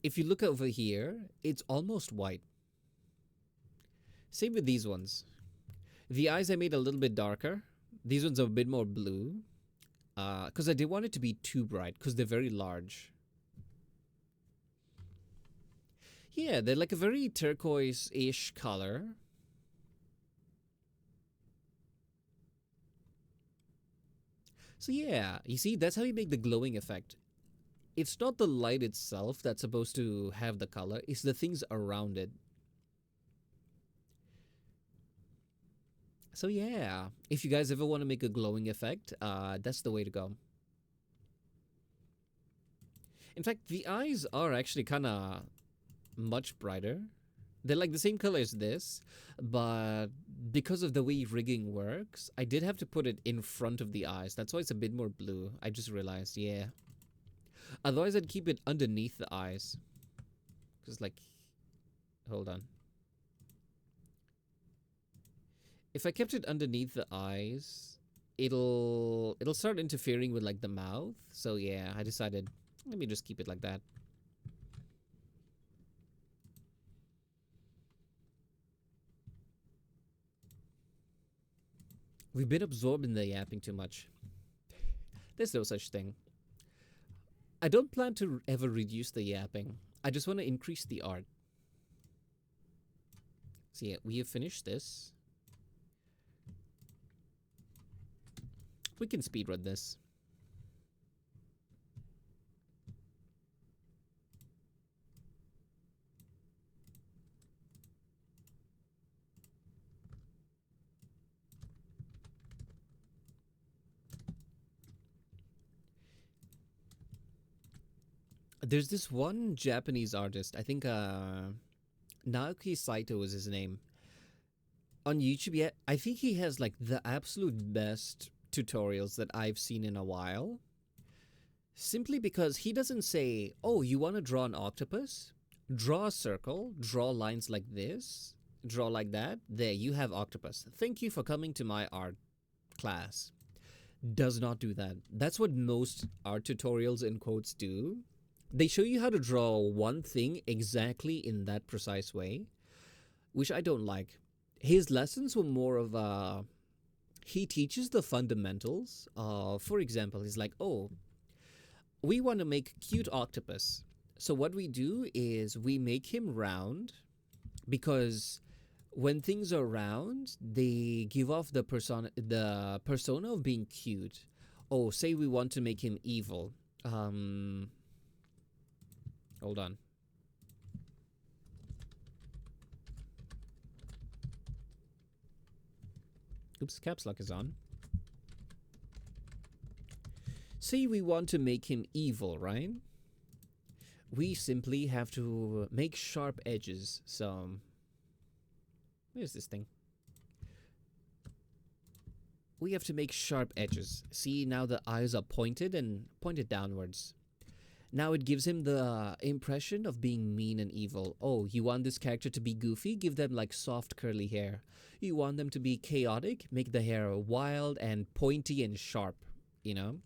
If you look over here, it's almost white. Same with these ones. The eyes I made a little bit darker. These ones are a bit more blue. Because I didn't want it to be too bright, because they're very large. Yeah, they're like a very turquoise-ish color. So yeah, you see, that's how you make the glowing effect. It's not the light itself that's supposed to have the color, it's the things around it. So yeah, if you guys ever want to make a glowing effect, that's the way to go. In fact, the eyes are actually kind of much brighter. They're like the same color as this, but because of the way rigging works, I did have to put it in front of the eyes. That's why it's a bit more blue. I just realized, yeah. Otherwise, I'd keep it underneath the eyes. Because, like, hold on. If I kept it underneath the eyes, it'll start interfering with, like, the mouth. So, yeah, I decided, let me just keep it like that. We've been absorbed in the yapping too much. There's no such thing. I don't plan to ever reduce the yapping. I just want to increase the art. So yeah, we have finished this. We can speedrun this. There's this one Japanese artist, I think Naoki Saito is his name. On YouTube, yeah, I think he has like the absolute best tutorials that I've seen in a while. Simply because he doesn't say, oh, you want to draw an octopus? Draw a circle, draw lines like this, draw like that. There, you have octopus. Thank you for coming to my art class. Does not do that. That's what most art tutorials in quotes do. They show you how to draw one thing exactly in that precise way, which I don't like. His lessons were more of a. He teaches the fundamentals. For example, he's like, oh, we want to make cute octopus. So what we do is we make him round because when things are round, they give off the persona of being cute. Oh, say we want to make him evil. Hold on. Oops, caps lock is on. Say we want to make him evil, right? We simply have to make sharp edges. So, where's this thing? We have to make sharp edges. See, now the eyes are pointed and pointed downwards. Now it gives him the impression of being mean and evil. Oh, you want this character to be goofy? Give them like soft curly hair. You want them to be chaotic? Make the hair wild and pointy and sharp, you know?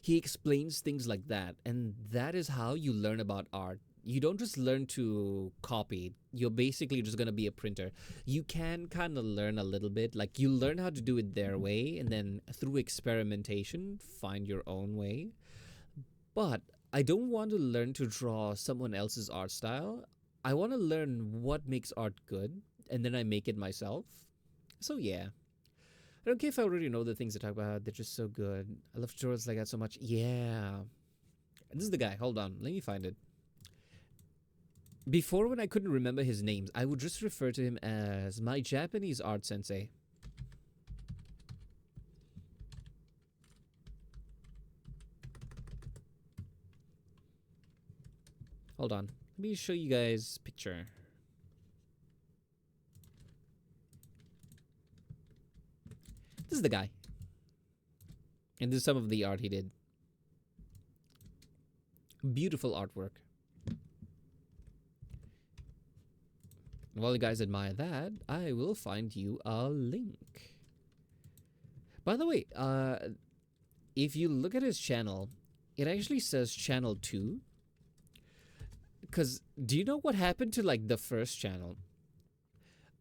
He explains things like that, and that is how you learn about art. You don't just learn to copy. You're basically just going to be a printer. You can kind of learn a little bit. Like, you learn how to do it their way, and then through experimentation, find your own way. But I don't want to learn to draw someone else's art style. I want to learn what makes art good, and then I make it myself. So, yeah. I don't care if I already know the things I talk about. They're just so good. I love tutorials like that so much. Yeah. This is the guy. Hold on. Let me find it. Before, when I couldn't remember his names, I would just refer to him as my Japanese art sensei. Hold on. Let me show you guys a picture. This is the guy. And this is some of the art he did. Beautiful artwork. While you guys admire that, I will find you a link. By the way, if you look at his channel, it actually says channel 2. Because do you know what happened to like the first channel?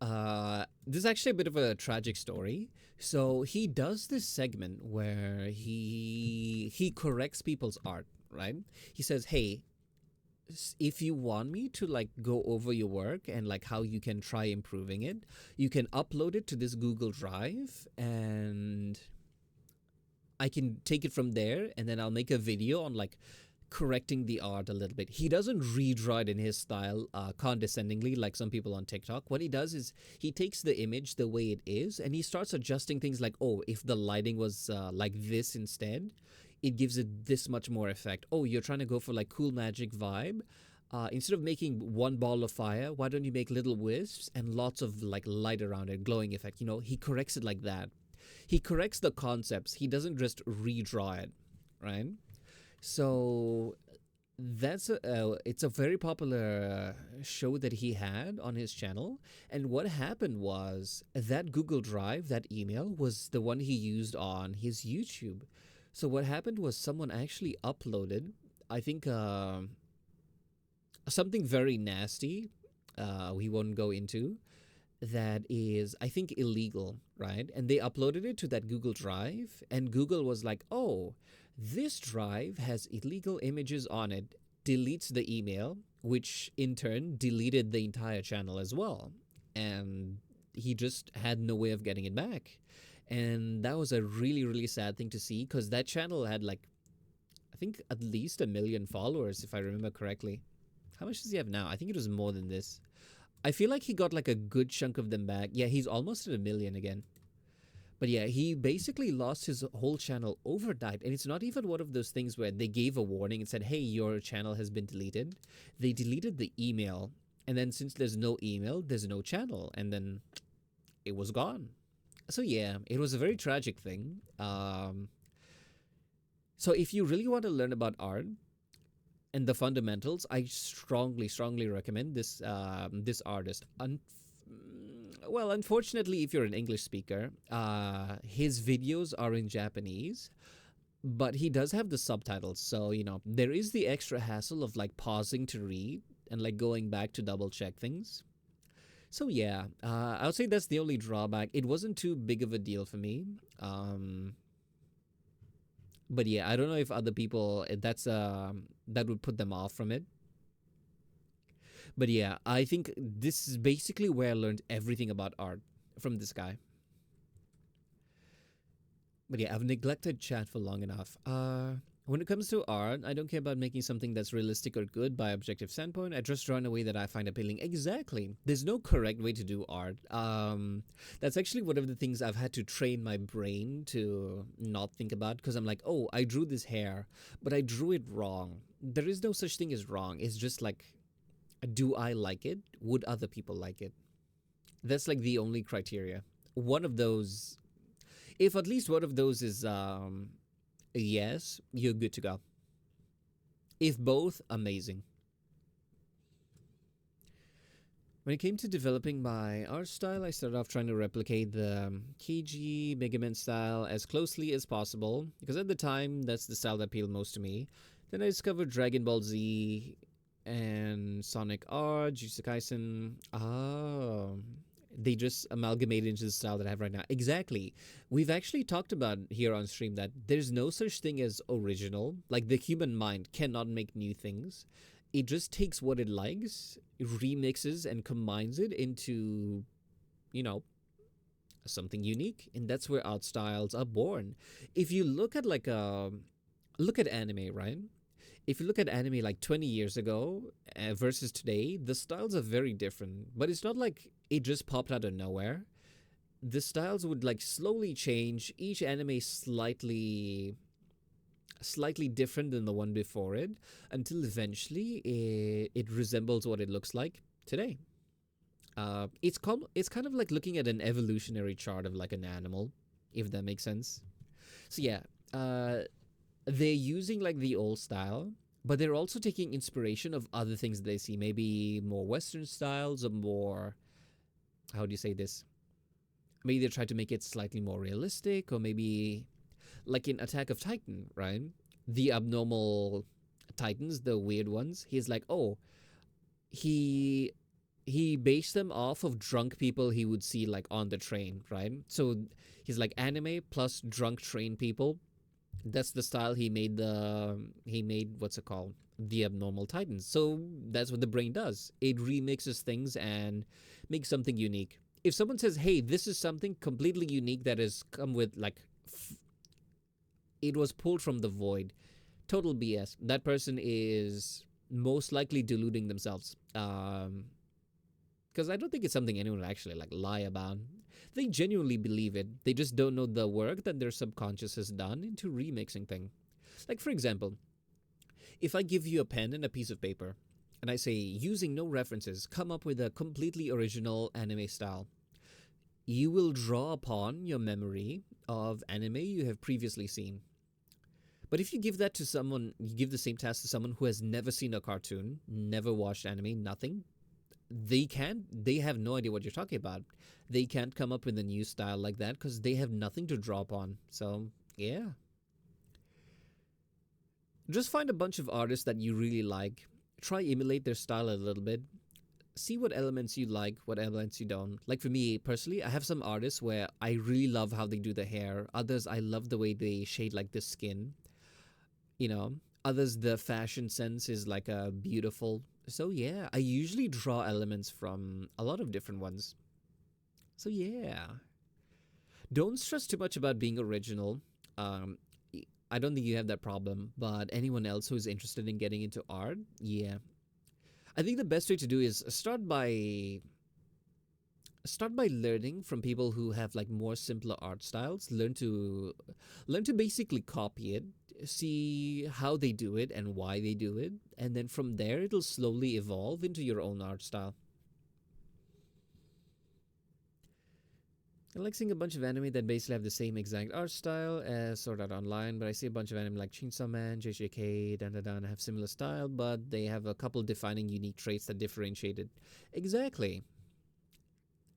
This is actually a bit of a tragic story. So he does this segment where he corrects people's art, right? He says, hey, if you want me to like go over your work and like how you can try improving it, you can upload it to this Google Drive and I can take it from there, and then I'll make a video on like correcting the art a little bit. He doesn't redraw it in his style condescendingly like some people on TikTok. What he does is he takes the image the way it is and he starts adjusting things like, oh, if the lighting was like this instead, it gives it this much more effect. Oh, you're trying to go for like cool magic vibe. Instead of making one ball of fire, why don't you make little wisps and lots of like light around it, glowing effect. You know, he corrects it like that. He corrects the concepts. He doesn't just redraw it, right? So that's it's a very popular show that he had on his channel. And what happened was that Google Drive, that email, was the one he used on his YouTube. So what happened was someone actually uploaded, I think, something very nasty. We won't go into. That is, I think, illegal, right? And they uploaded it to that Google Drive, and Google was like, oh, this drive has illegal images on it, deletes the email, which in turn deleted the entire channel as well. And he just had no way of getting it back. And that was a really, really sad thing to see, because that channel had like, I think at least 1 million followers, if I remember correctly. How much does he have now? I think it was more than this. I feel like he got like a good chunk of them back. Yeah, he's almost at 1 million again. But yeah, he basically lost his whole channel overnight. And it's not even one of those things where they gave a warning and said, hey, your channel has been deleted. They deleted the email. And then since there's no email, there's no channel. And then it was gone. So yeah, it was a very tragic thing. So if you really want to learn about art and the fundamentals, I strongly recommend this artist. Well, unfortunately, if you're an English speaker, his videos are in Japanese, but he does have the subtitles. So, there is the extra hassle of like pausing to read and like going back to double check things. So, yeah, I would say that's the only drawback. It wasn't too big of a deal for me. But yeah, I don't know if other people that would put them off from it. But yeah, I think this is basically where I learned everything about art from this guy. But yeah, I've neglected chat for long enough. When it comes to art, I don't care about making something that's realistic or good by objective standpoint. I just draw in a way that I find appealing. Exactly. There's no correct way to do art. That's actually one of the things I've had to train my brain to not think about because I'm like, oh, I drew this hair, but I drew it wrong. There is no such thing as wrong. It's just like, do I like it? Would other people like it? That's like the only criteria. One of those, if at least one of those is yes, you're good to go. If both, amazing. When it came to developing my art style, I started off trying to replicate the Keiji Mega Man style as closely as possible because at the time that's the style that appealed most to me. Then I discovered Dragon Ball Z and Sonic R, Jujutsu Kaisen. Oh, they just amalgamated into the style that I have right now. Exactly. We've actually talked about here on stream that there's no such thing as original. Like the human mind cannot make new things. It just takes what it likes, remixes and combines it into, something unique. And that's where art styles are born. If you look at look at anime, right? If you look at anime like 20 years ago versus today, the styles are very different. But it's not like it just popped out of nowhere. The styles would like slowly change, each anime slightly different than the one before it, until eventually it resembles what it looks like today. It's kind of like looking at an evolutionary chart of like an animal, if that makes sense. So yeah, they're using like the old style, but they're also taking inspiration of other things they see, maybe more Western styles or more, how do you say this? Maybe they try to make it slightly more realistic, or maybe like in Attack of Titan, right? The abnormal titans, the weird ones. He's like, oh, he based them off of drunk people he would see like on the train, right? So he's like anime plus drunk train people. That's the style he made. What's it called? The abnormal titans. So that's what the brain does. It remixes things and makes something unique. If someone says, hey, this is something completely unique that has come with like it was pulled from the void, total BS. That person is most likely deluding themselves. Because I don't think it's something anyone would actually like lie about. They genuinely believe it. They just don't know the work that their subconscious has done into remixing things. Like for example, if I give you a pen and a piece of paper, and I say, using no references, come up with a completely original anime style, you will draw upon your memory of anime you have previously seen. But if you give that to someone, you give the same task to someone who has never seen a cartoon, never watched anime, nothing, they have no idea what you're talking about. They can't come up with a new style like that because they have nothing to draw upon. So, yeah. Just find a bunch of artists that you really like. Try emulate their style a little bit. See what elements you like, what elements you don't. Like for me personally, I have some artists where I really love how they do the hair. Others, I love the way they shade like the skin. Others, the fashion sense is like a beautiful. So yeah, I usually draw elements from a lot of different ones. So yeah. Don't stress too much about being original. I don't think you have that problem, but anyone else who is interested in getting into art, yeah. I think the best way to do is start by Start by learning from people who have like more simpler art styles. Learn to basically copy it, see how they do it and why they do it, and then from there it'll slowly evolve into your own art style. I like seeing a bunch of anime that basically have the same exact art style as Sword Art Online, but I see a bunch of anime like Chainsaw Man, JJK, and have similar style, but they have a couple defining unique traits that differentiate it. Exactly.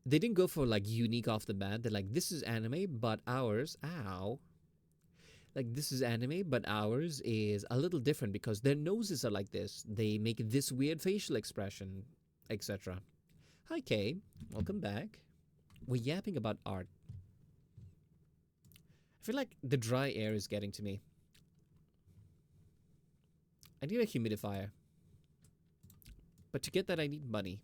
They didn't go for like unique off the bat. They're like, this is anime, but ours, ow. Like, this is anime, but ours is a little different because their noses are like this. They make this weird facial expression, etc. Hi, Kay. Welcome back. We're yapping about art. I feel like the dry air is getting to me. I need a humidifier. But to get that, I need money.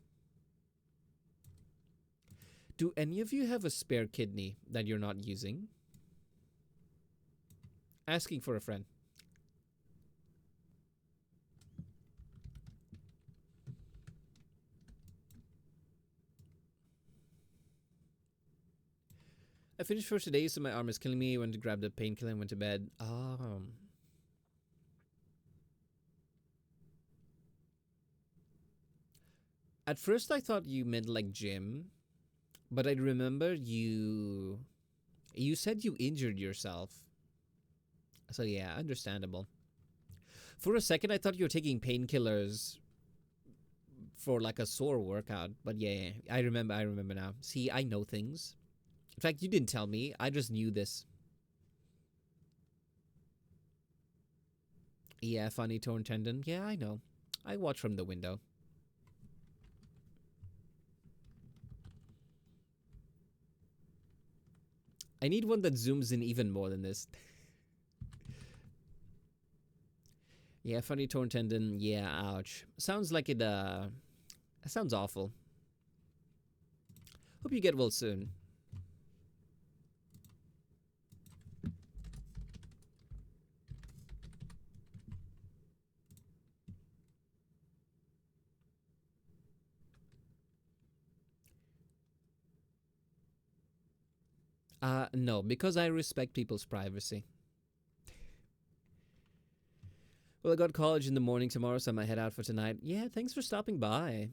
Do any of you have a spare kidney that you're not using? Asking for a friend. I finished for today, so my arm is killing me. I went to grab the painkiller and went to bed. At first, I thought you meant like gym, but I remember you said you injured yourself. So yeah, understandable. For a second, I thought you were taking painkillers for like a sore workout, but yeah, I remember. I remember now. See, I know things. In fact, you didn't tell me. I just knew this. Yeah, funny torn tendon. Yeah, I know. I watch from the window. I need one that zooms in even more than this. Yeah, funny torn tendon. Yeah, ouch. Sounds like it, sounds awful. Hope you get well soon. No, because I respect people's privacy. Well, I got college in the morning tomorrow, so I might head out for tonight. Yeah, thanks for stopping by.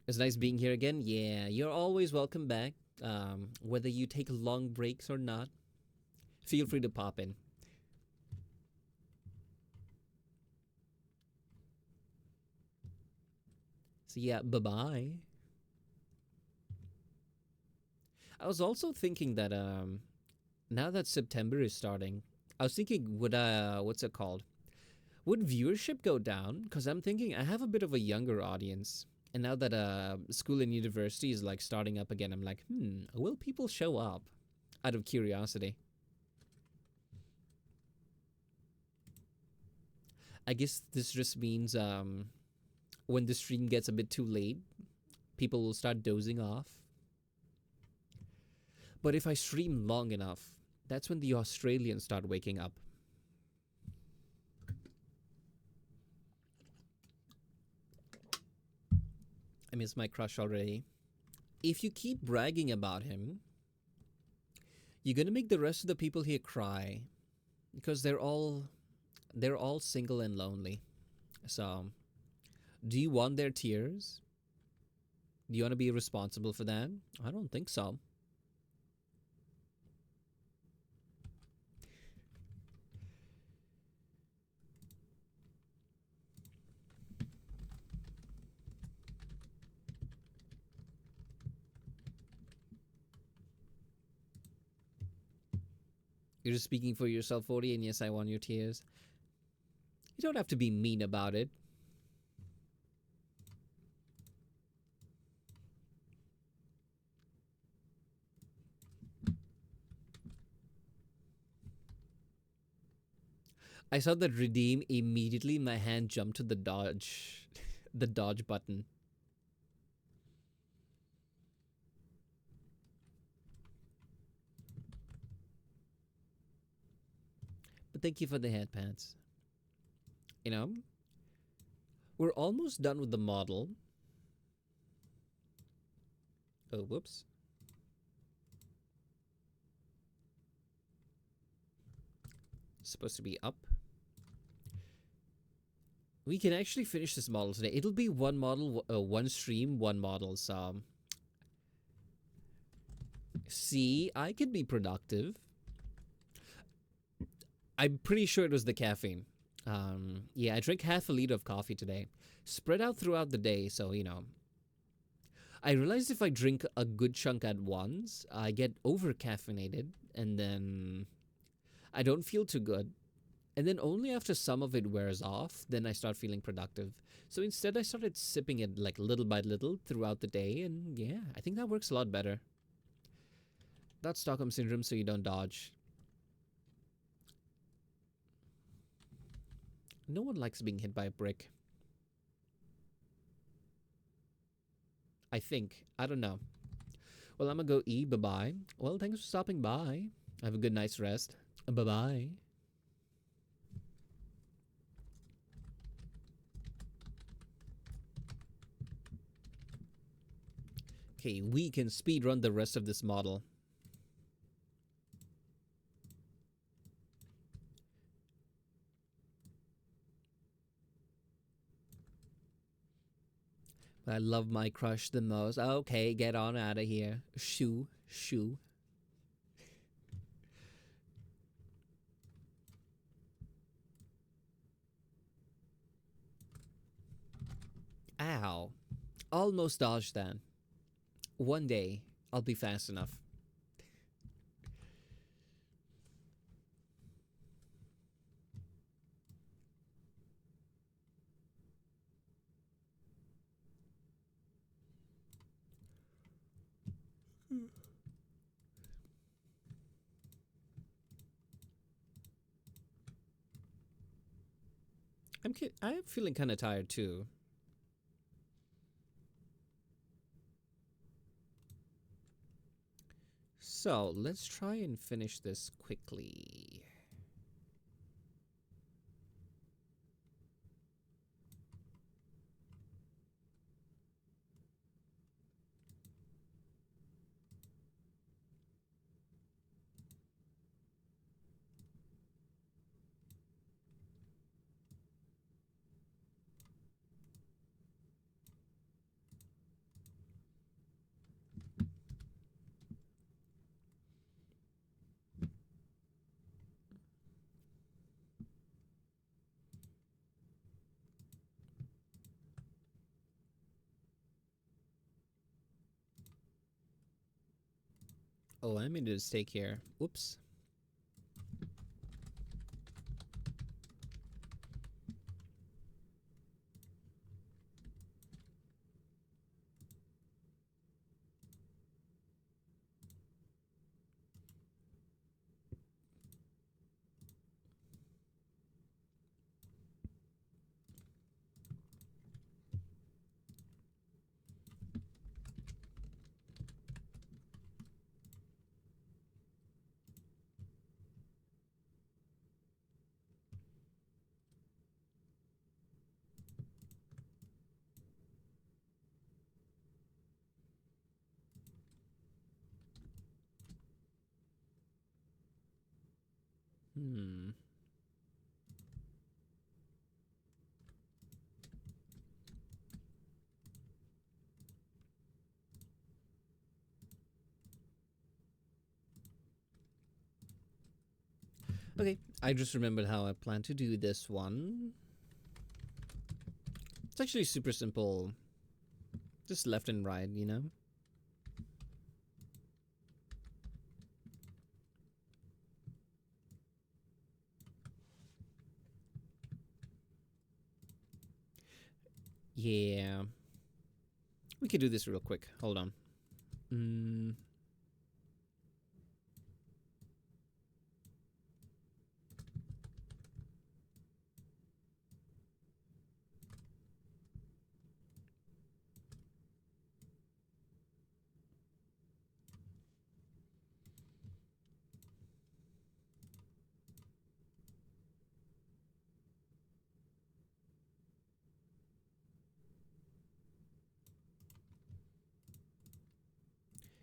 It's nice being here again. Yeah, you're always welcome back. Whether you take long breaks or not, feel free to pop in. So yeah, bye-bye. I was also thinking that now that September is starting, I was thinking would what's it called? Would viewership go down? Because I'm thinking I have a bit of a younger audience. And now that school and university is like starting up again, I'm like, will people show up? Out of curiosity. I guess this just means when the stream gets a bit too late, people will start dozing off. But if I stream long enough, that's when the Australians start waking up. I miss my crush already. If you keep bragging about him, you're gonna make the rest of the people here cry because they're all single and lonely. So, do you want their tears? Do you want to be responsible for that? I don't think so. You're just speaking for yourself, 40, and yes, I want your tears. You don't have to be mean about it. I saw that redeem immediately. My hand jumped to the dodge, the dodge button. But thank you for the headpants. You know, we're almost done with the model. Oh, whoops. Supposed to be up. We can actually finish this model today. It'll be one model, one stream, one model. So, see, I could be productive. I'm pretty sure it was the caffeine. Yeah, I drank half a liter of coffee today, spread out throughout the day. So, you know, I realized if I drink a good chunk at once, I get over caffeinated, and then I don't feel too good. And then only after some of it wears off, then I start feeling productive. So instead, I started sipping it like little by little throughout the day. And yeah, I think that works a lot better. That's Stockholm Syndrome, so you don't dodge. No one likes being hit by a brick. I think. I don't know. Well, I'm gonna go eat. Bye-bye. Well, thanks for stopping by. Have a good night's rest. Bye-bye. Okay, we can speedrun the rest of this model. I love my crush the most. Okay, get on out of here. Shoo, shoo. Ow. Almost dodged that. One day, I'll be fast enough. I'm feeling kind of tired too. So let's try and finish this quickly. Oh, I made a mistake here. Oops. Hmm. Okay, I just remembered how I plan to do this one. It's actually super simple. Just left and right, you know? Yeah. We could do this real quick. Hold on.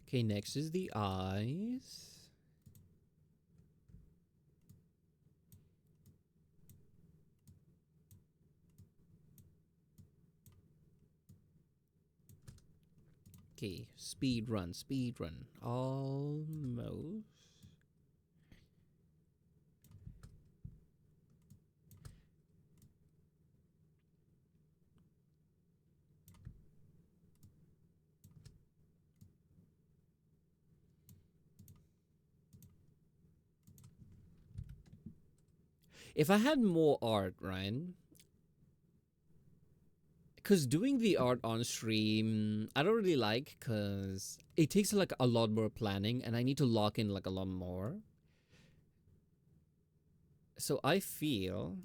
Okay, next is the eyes. Okay, speed run, speed run. Almost. If I had more art, Ryan, because doing the art on stream, I don't really like because it takes like a lot more planning and I need to lock in like a lot more. So I feel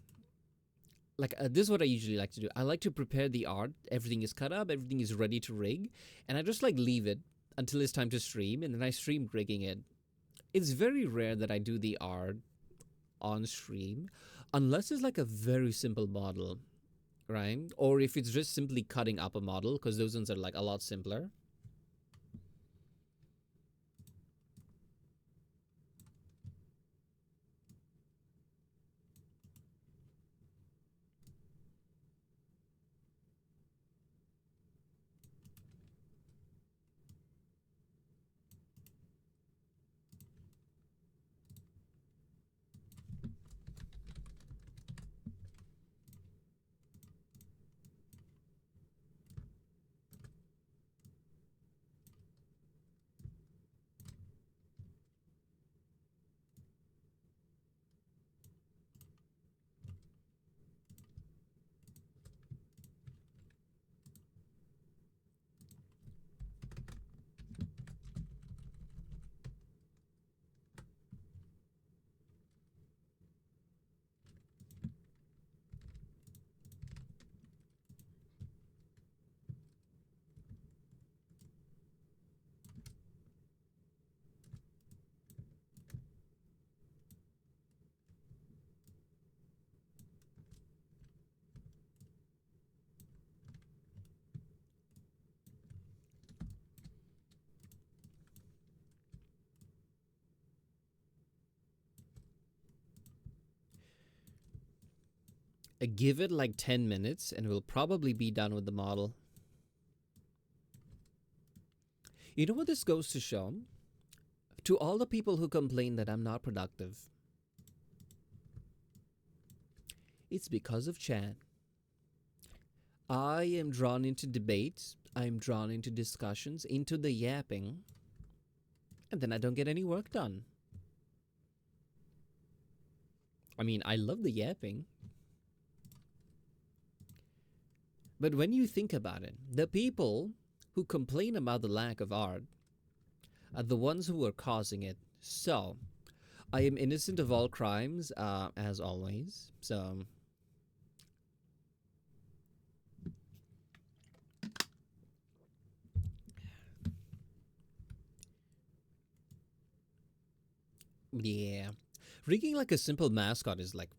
like this is what I usually like to do. I like to prepare the art. Everything is cut up, everything is ready to rig, and I just like leave it until it's time to stream, and then I stream rigging it. It's very rare that I do the art on stream, unless it's like a very simple model, right? Or if it's just simply cutting up a model, because those ones are like a lot simpler. Give it like 10 minutes and we'll probably be done with the model. You know what this goes to show? To all the people who complain that I'm not productive, it's because of chat. I am drawn into debates, I'm drawn into discussions, into the yapping, and then I don't get any work done. I mean, I love the yapping. But when you think about it, the people who complain about the lack of art are the ones who are causing it. So, I am innocent of all crimes, as always. So, yeah. Rigging like a simple mascot is like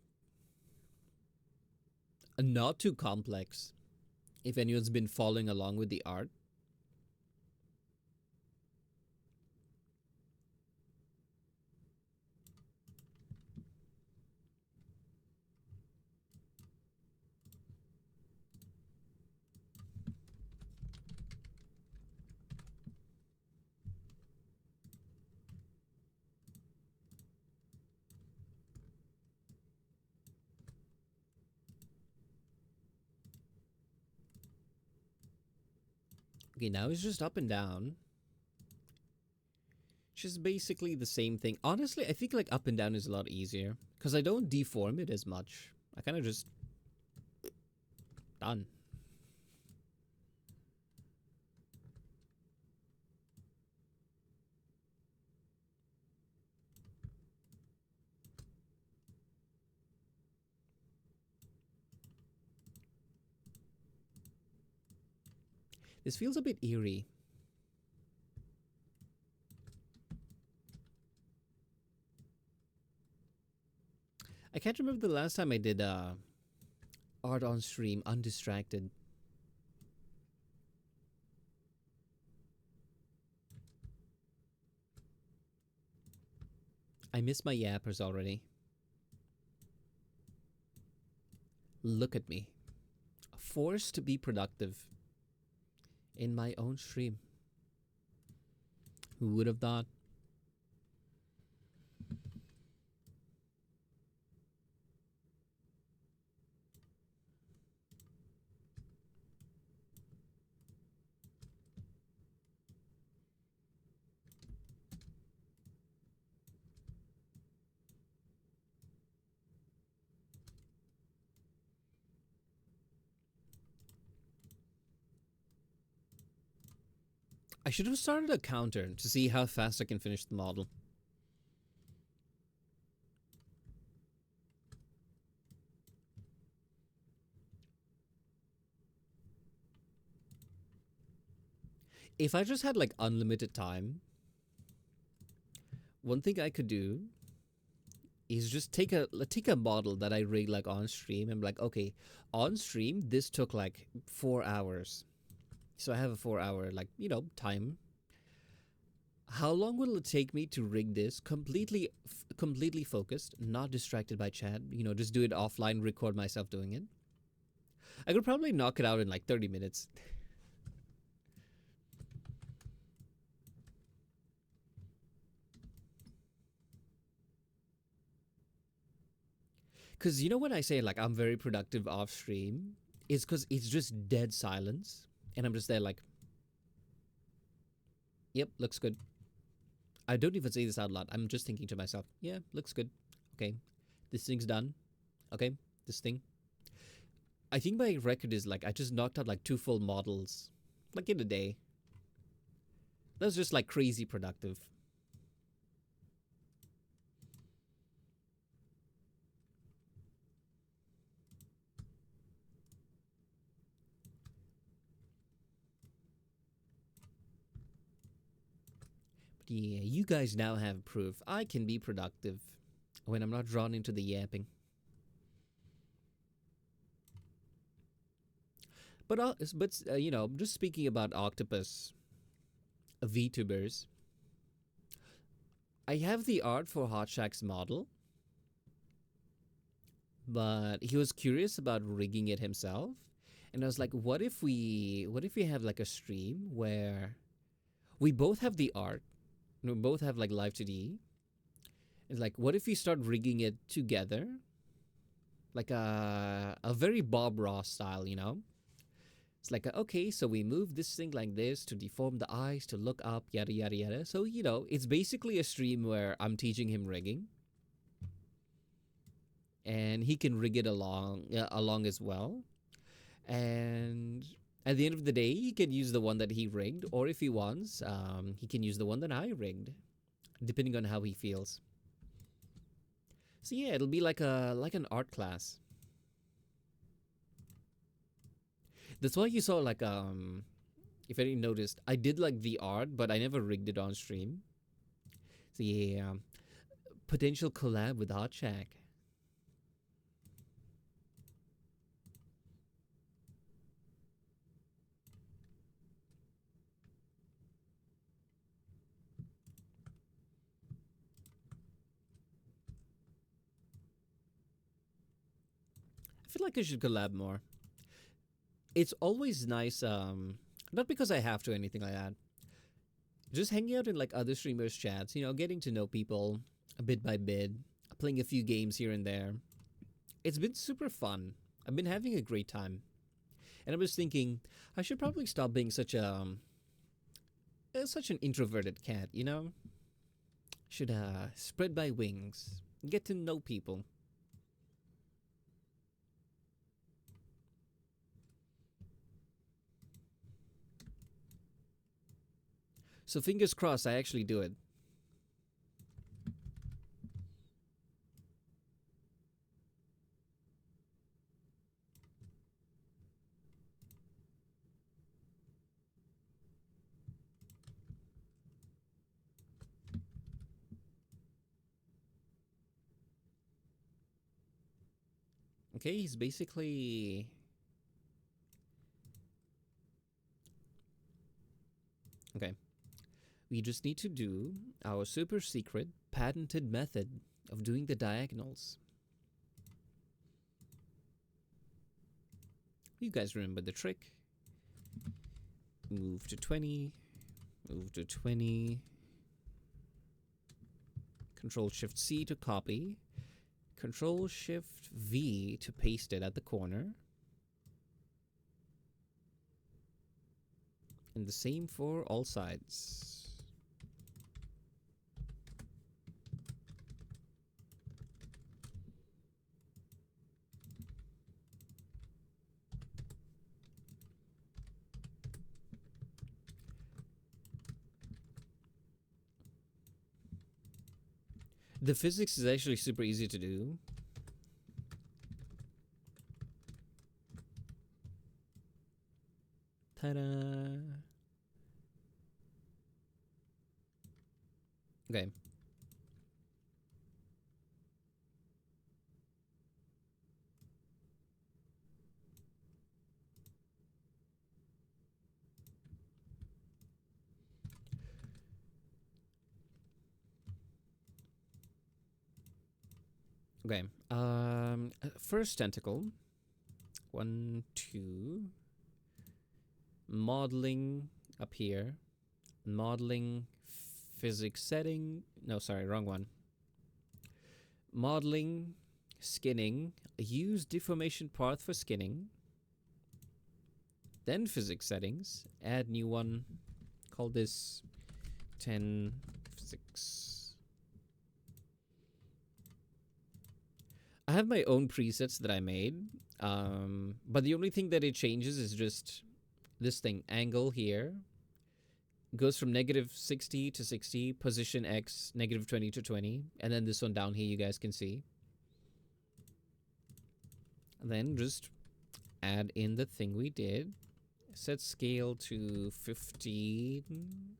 not too complex. If anyone's been following along with the art, okay, now it's just up and down. Just basically the same thing. Honestly, I think like up and down is a lot easier because I don't deform it as much. I kind of just done. This feels a bit eerie. I can't remember the last time I did art on stream I miss my yappers already. Look at me. Forced to be productive in my own stream. Who would have thought? I should have started a counter to see how fast I can finish the model. If I just had like unlimited time, one thing I could do is just take a model that I rig like on stream and be like, okay, on stream this took like 4 hours. So I have a 4 hour like, time. How long will it take me to rig this completely focused, not distracted by chat? Just do it offline, record myself doing it. I could probably knock it out in like 30 minutes. Because when I say like I'm very productive off stream, it's because it's just dead silence. And I'm just there like, yep, looks good. I don't even say this out loud. I'm just thinking to myself, yeah, looks good. Okay, this thing's done. Okay, this thing. I think my record is like I just knocked out like 2 full models like in a day. That's just like crazy productive. But yeah, you guys now have proof I can be productive when I'm not drawn into the yapping. But just speaking about octopus VTubers, I have the art for Hot Shack's model, but he was curious about rigging it himself, and I was like, what if we have like a stream where we both have the art, we both have like live 2D. It's like, what if we start rigging it together, like a very Bob Ross style, It's like, okay, so we move this thing like this to deform the eyes, to look up, yada, yada, yada. So, it's basically a stream where I'm teaching him rigging. And he can rig it along as well. And at the end of the day, he can use the one that he rigged. Or if he wants, he can use the one that I rigged, depending on how he feels. So yeah, it'll be like an art class. That's why you saw like if any noticed, I did like the art, but I never rigged it on stream. So yeah, potential collab with Hot Shack. I feel like I should collab more. It's always nice, not because I have to or anything like that. Just hanging out in like other streamers' chats, getting to know people bit by bit, playing a few games here and there. It's been super fun. I've been having a great time. And I was thinking, I should probably stop being such an introverted cat, Should spread my wings, get to know people. So fingers crossed I actually do it. Okay, he's basically... Okay. we just need to do our super secret patented method of doing the diagonals. You guys remember the trick. Move to 20, move to 20. Control-Shift-C to copy. Control-Shift-V to paste it at the corner. And the same for all sides. The physics is actually super easy to do. Ta-da! Okay. Okay. First tentacle. 1, 2. Modeling up here. Modeling physics setting. No, sorry, wrong one. Modeling, skinning. Use deformation path for skinning. Then physics settings. Add new one. Call this 10 physics. I have my own presets that I made. But the only thing that it changes is just this thing. Angle here. Goes from -60 to 60. Position X, -20 to 20. And then this one down here you guys can see. And then just add in the thing we did. Set scale to 15.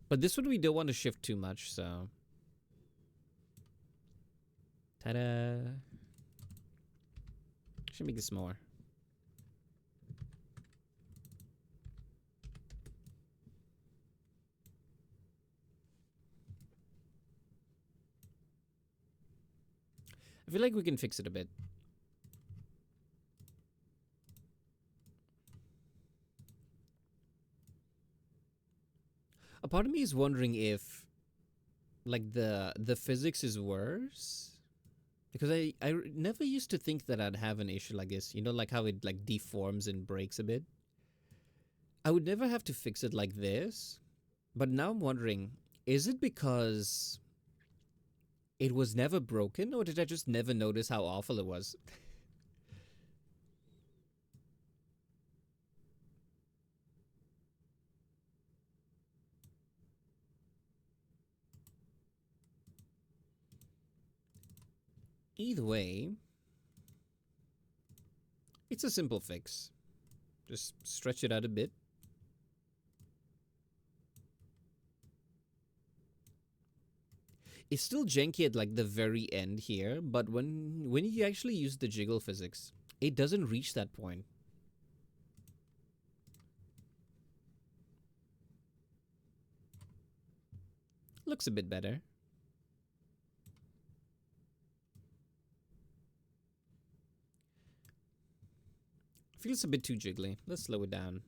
But this one we don't want to shift too much, so. Ta-da. Should make this more. I feel like we can fix it a bit. A part of me is wondering if, like, the physics is worse. Because I never used to think that I'd have an issue like this. You know, like how it like deforms and breaks a bit. I would never have to fix it like this. But now I'm wondering, is it because it was never broken, or did I just never notice how awful it was? Either way, it's a simple fix. Just stretch it out a bit. It's still janky at like the very end here, but when you actually use the jiggle physics, it doesn't reach that point. Looks a bit better. Feels a bit too jiggly. Let's slow it down.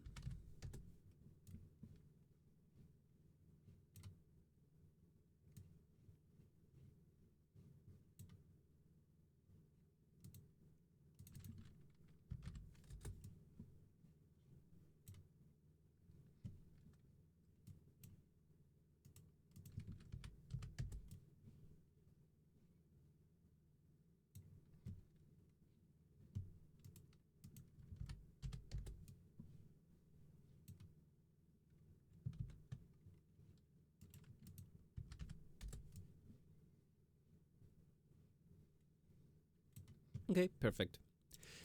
Okay, perfect.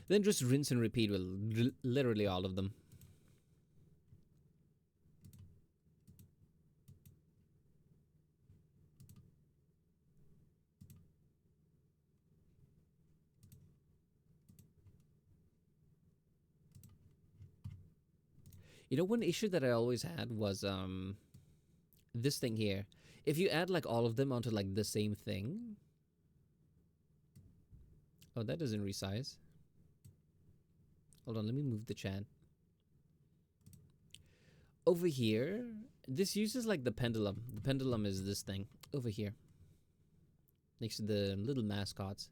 Then just rinse and repeat with literally all of them. You know, one issue that I always had was this thing here, if you add like all of them onto like the same thing. Oh, that doesn't resize. Hold on, let me move the chat. Over here, this uses like the pendulum. The pendulum is this thing over here next to the little mascots.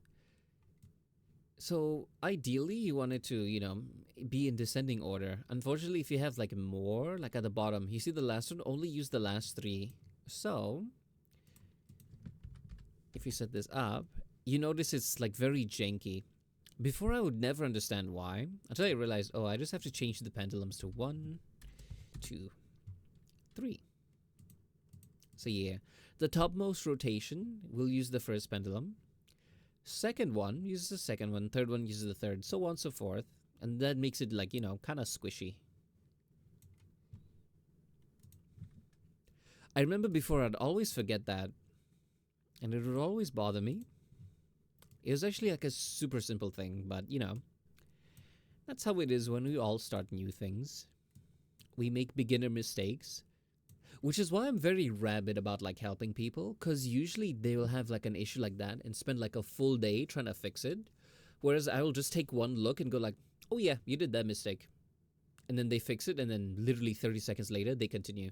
So ideally you want it to, you know, be in descending order. Unfortunately, if you have like more, like at the bottom, you see the last one, only use the last three. So if you set this up, you notice it's like very janky. Before I would never understand why, until I realized, oh, I just have to change the pendulums to 1, 2, 3. So yeah, the topmost rotation will use the first pendulum. Second one uses the second one, third one uses the third, so on and so forth. And that makes it like, you know, kind of squishy. I remember before I'd always forget that. And it would always bother me. It was actually like a super simple thing, but you know, that's how it is when we all start new things. We make beginner mistakes. Which is why I'm very rabid about like helping people, because usually they will have like an issue like that and spend like a full day trying to fix it. Whereas I will just take one look and go like, oh yeah, you did that mistake. And then they fix it, and then literally 30 seconds later, they continue.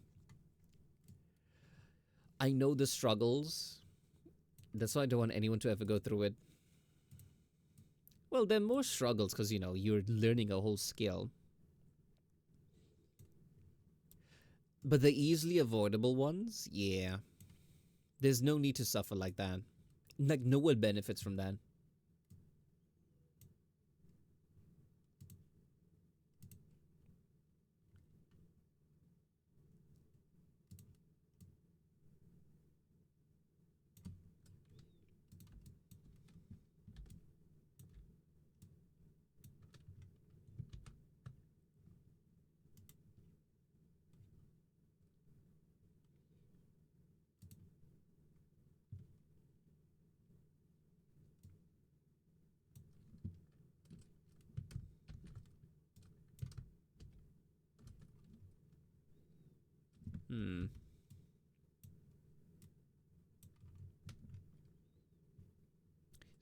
I know the struggles. That's why I don't want anyone to ever go through it. Well, there are more struggles because, you know, you're learning a whole skill. But the easily avoidable ones, yeah. There's no need to suffer like that. Like, no one benefits from that.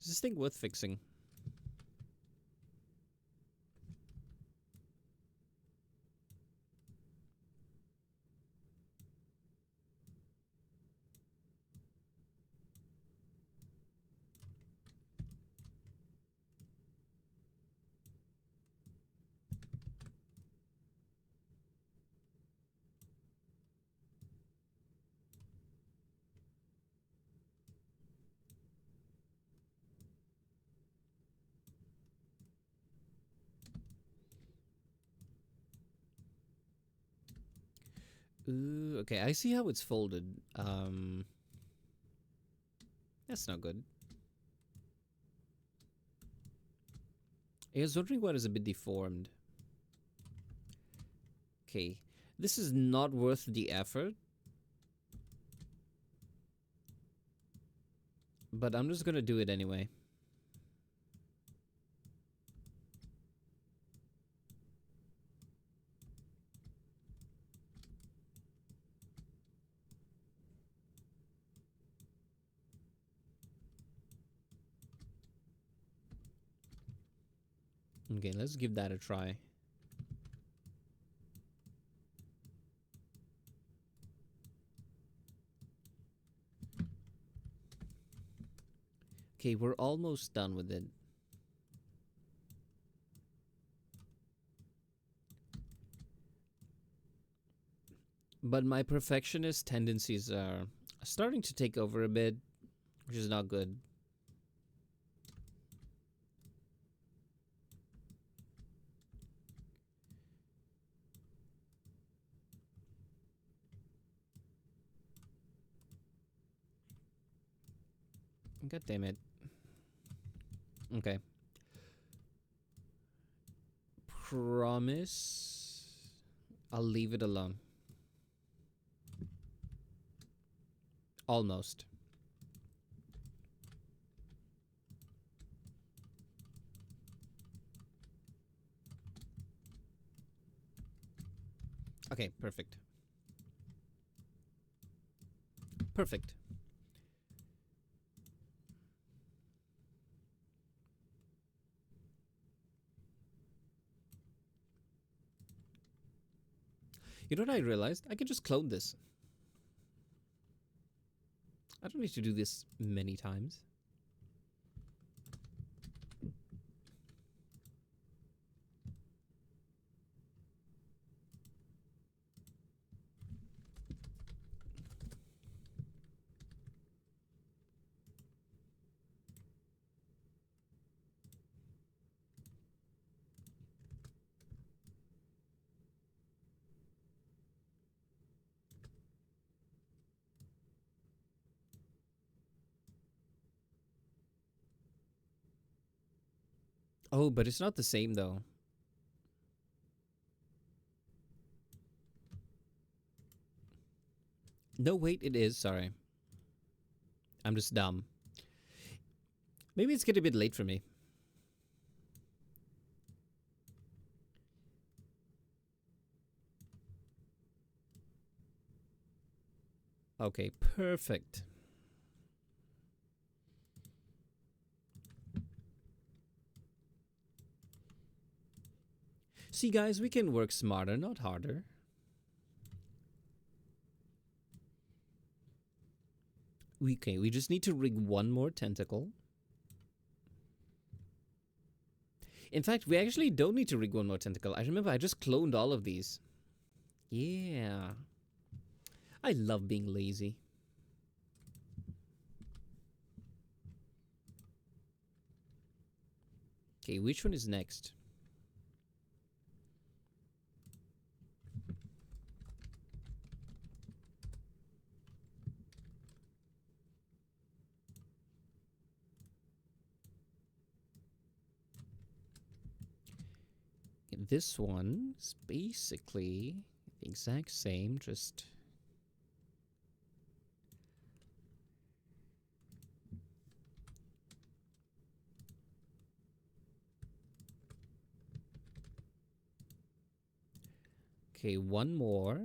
Is this thing worth fixing? Ooh, okay, I see how it's folded. That's not good. I was wondering what is a bit deformed. Okay, this is not worth the effort. But I'm just gonna do it anyway. Okay, let's give that a try. Okay, we're almost done with it. But my perfectionist tendencies are starting to take over a bit, which is not good. God damn it. Okay. Promise I'll leave it alone. Almost. Okay, perfect. Perfect. You know what I realized? I can just clone this. I don't need to do this many times. Oh, but it's not the same though. No, wait, it is. Sorry. I'm just dumb. Maybe it's getting a bit late for me. Okay, perfect. See, guys, we can work smarter, not harder. We just need to rig one more tentacle. In fact, we actually don't need to rig one more tentacle. I remember I just cloned all of these. Yeah. I love being lazy. Okay, which one is next? This one is basically the exact same, just... Okay, one more.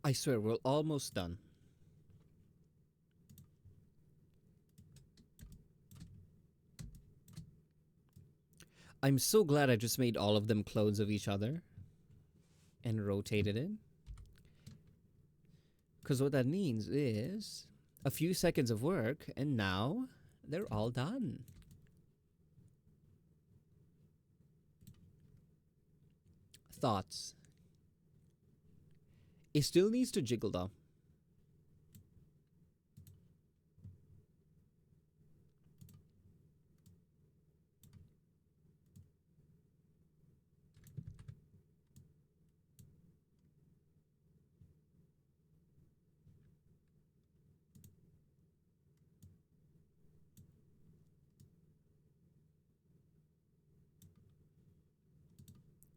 I swear, we're almost done. I'm so glad I just made all of them clones of each other and rotated it. Because what that means is a few seconds of work and now they're all done. Thoughts? It still needs to jiggle though.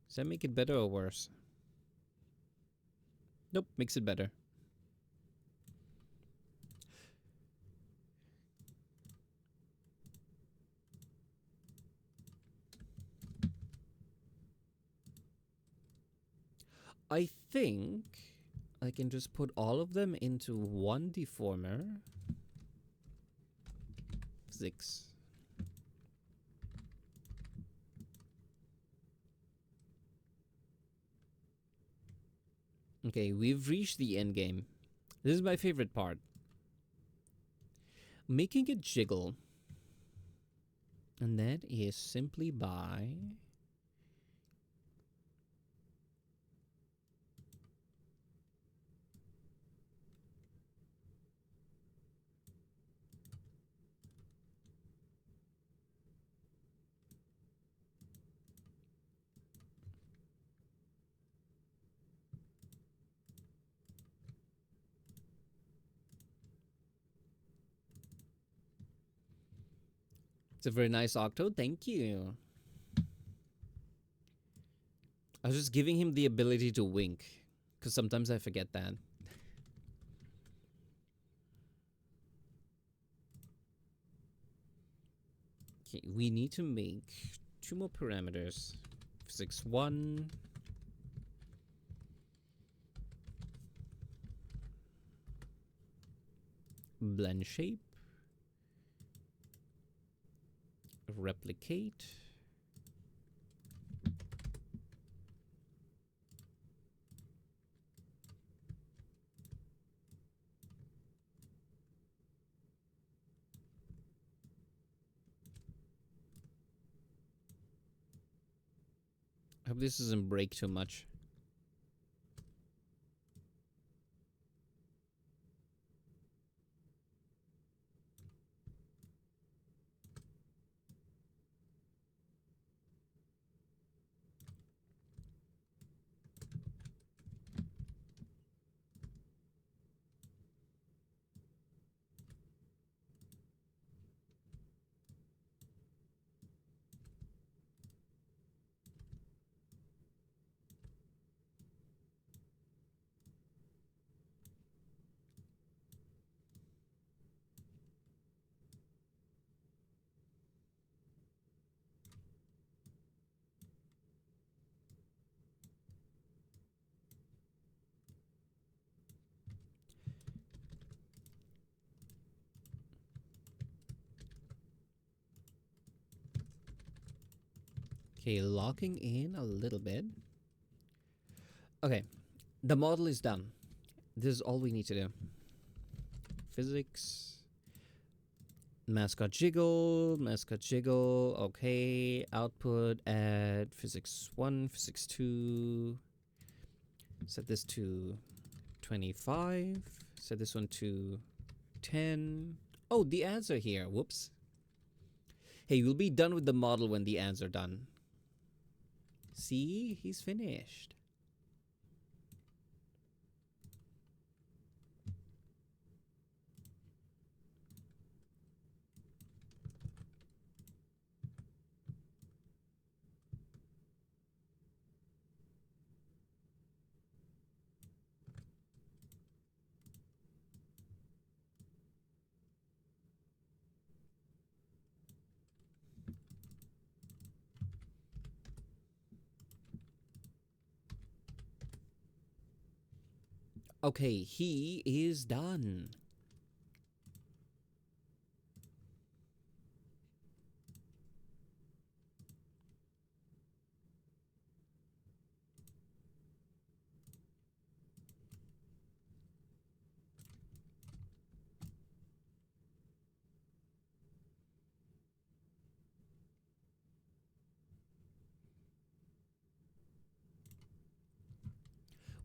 Does that make it better or worse? Nope, makes it better. I think I can just put all of them into one deformer. Six. Okay, we've reached the end game. This is my favorite part. Making it jiggle. And that is simply by... It's a very nice octo, thank you. I was just giving him the ability to wink, because sometimes I forget that. Okay, we need to make 2 more parameters. Physics 1. Blend shape. Replicate. I hope this doesn't break too much. Okay, locking in a little bit. Okay, the model is done. This is all we need to do. Physics. Mascot jiggle. Okay, output add physics 1, physics 2. Set this to 25. Set this one to 10. Oh, the ads are here. Whoops. Hey, we'll be done with the model when the ads are done. See, he's finished. Okay, he is done.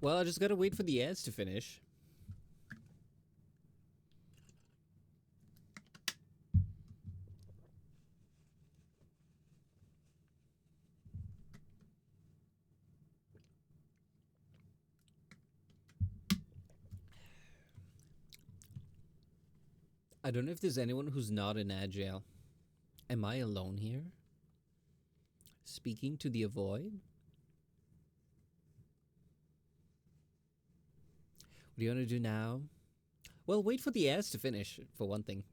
Well, I just gotta wait for the ads to finish. I don't know if there's anyone who's not in Agile. Am I alone here? Speaking to the avoid? What do you want to do now? Well, wait for the ads to finish, for one thing.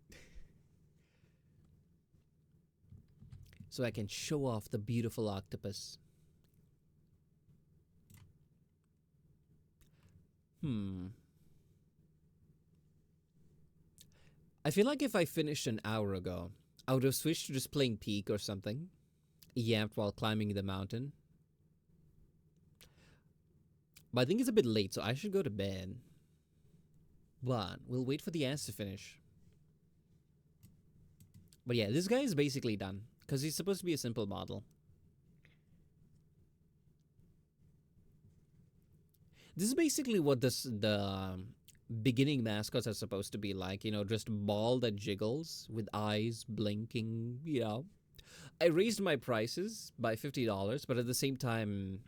So I can show off the beautiful octopus. I feel like if I finished an hour ago, I would have switched to just playing Peak or something. Yapped while climbing the mountain. But I think it's a bit late, so I should go to bed. But we'll wait for the ads to finish. But yeah, this guy is basically done. Because he's supposed to be a simple model. This is basically what the beginning mascots are supposed to be like. You know, just ball that jiggles with eyes blinking, you know. I raised my prices by $50, but at the same time,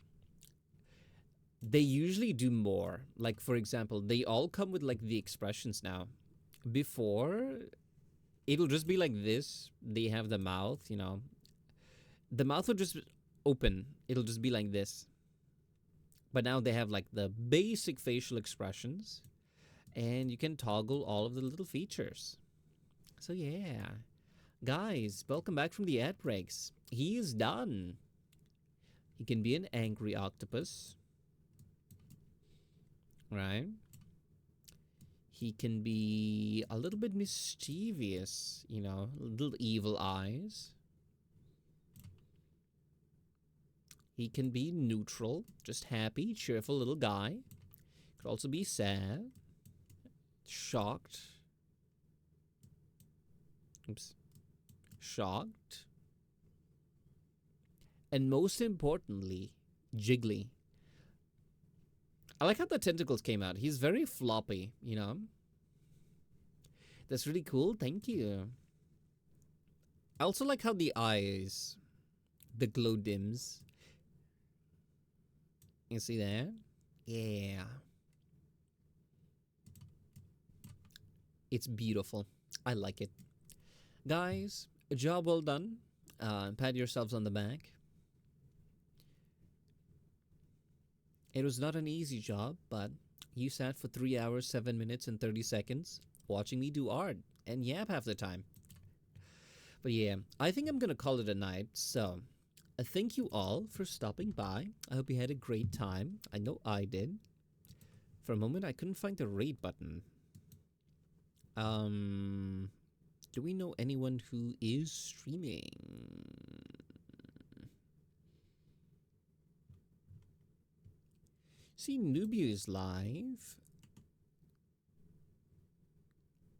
they usually do more. Like, for example, they all come with like the expressions now. Before, it'll just be like this. They have the mouth, you know. The mouth will just open. It'll just be like this. But now they have like the basic facial expressions. And you can toggle all of the little features. So yeah, Guys, welcome back from the ad breaks. He is done. He can be an angry octopus. Right? He can be a little bit mischievous, you know, little evil eyes. He can be neutral, just happy, cheerful little guy. Could also be sad, shocked. Oops. Shocked. And most importantly, jiggly. I like how the tentacles came out. He's very floppy, you know? That's really cool. Thank you. I also like how the eyes, the glow dims. You see that? Yeah. It's beautiful. I like it. Guys, a job well done. Pat yourselves on the back. It was not an easy job, but you sat for 3 hours, 7 minutes, and 30 seconds watching me do art and yap half the time. But yeah, I think I'm gonna call it a night. So, thank you all for stopping by. I hope you had a great time. I know I did. For a moment, I couldn't find the rate button. Do we know anyone who is streaming? See, Nubia is live.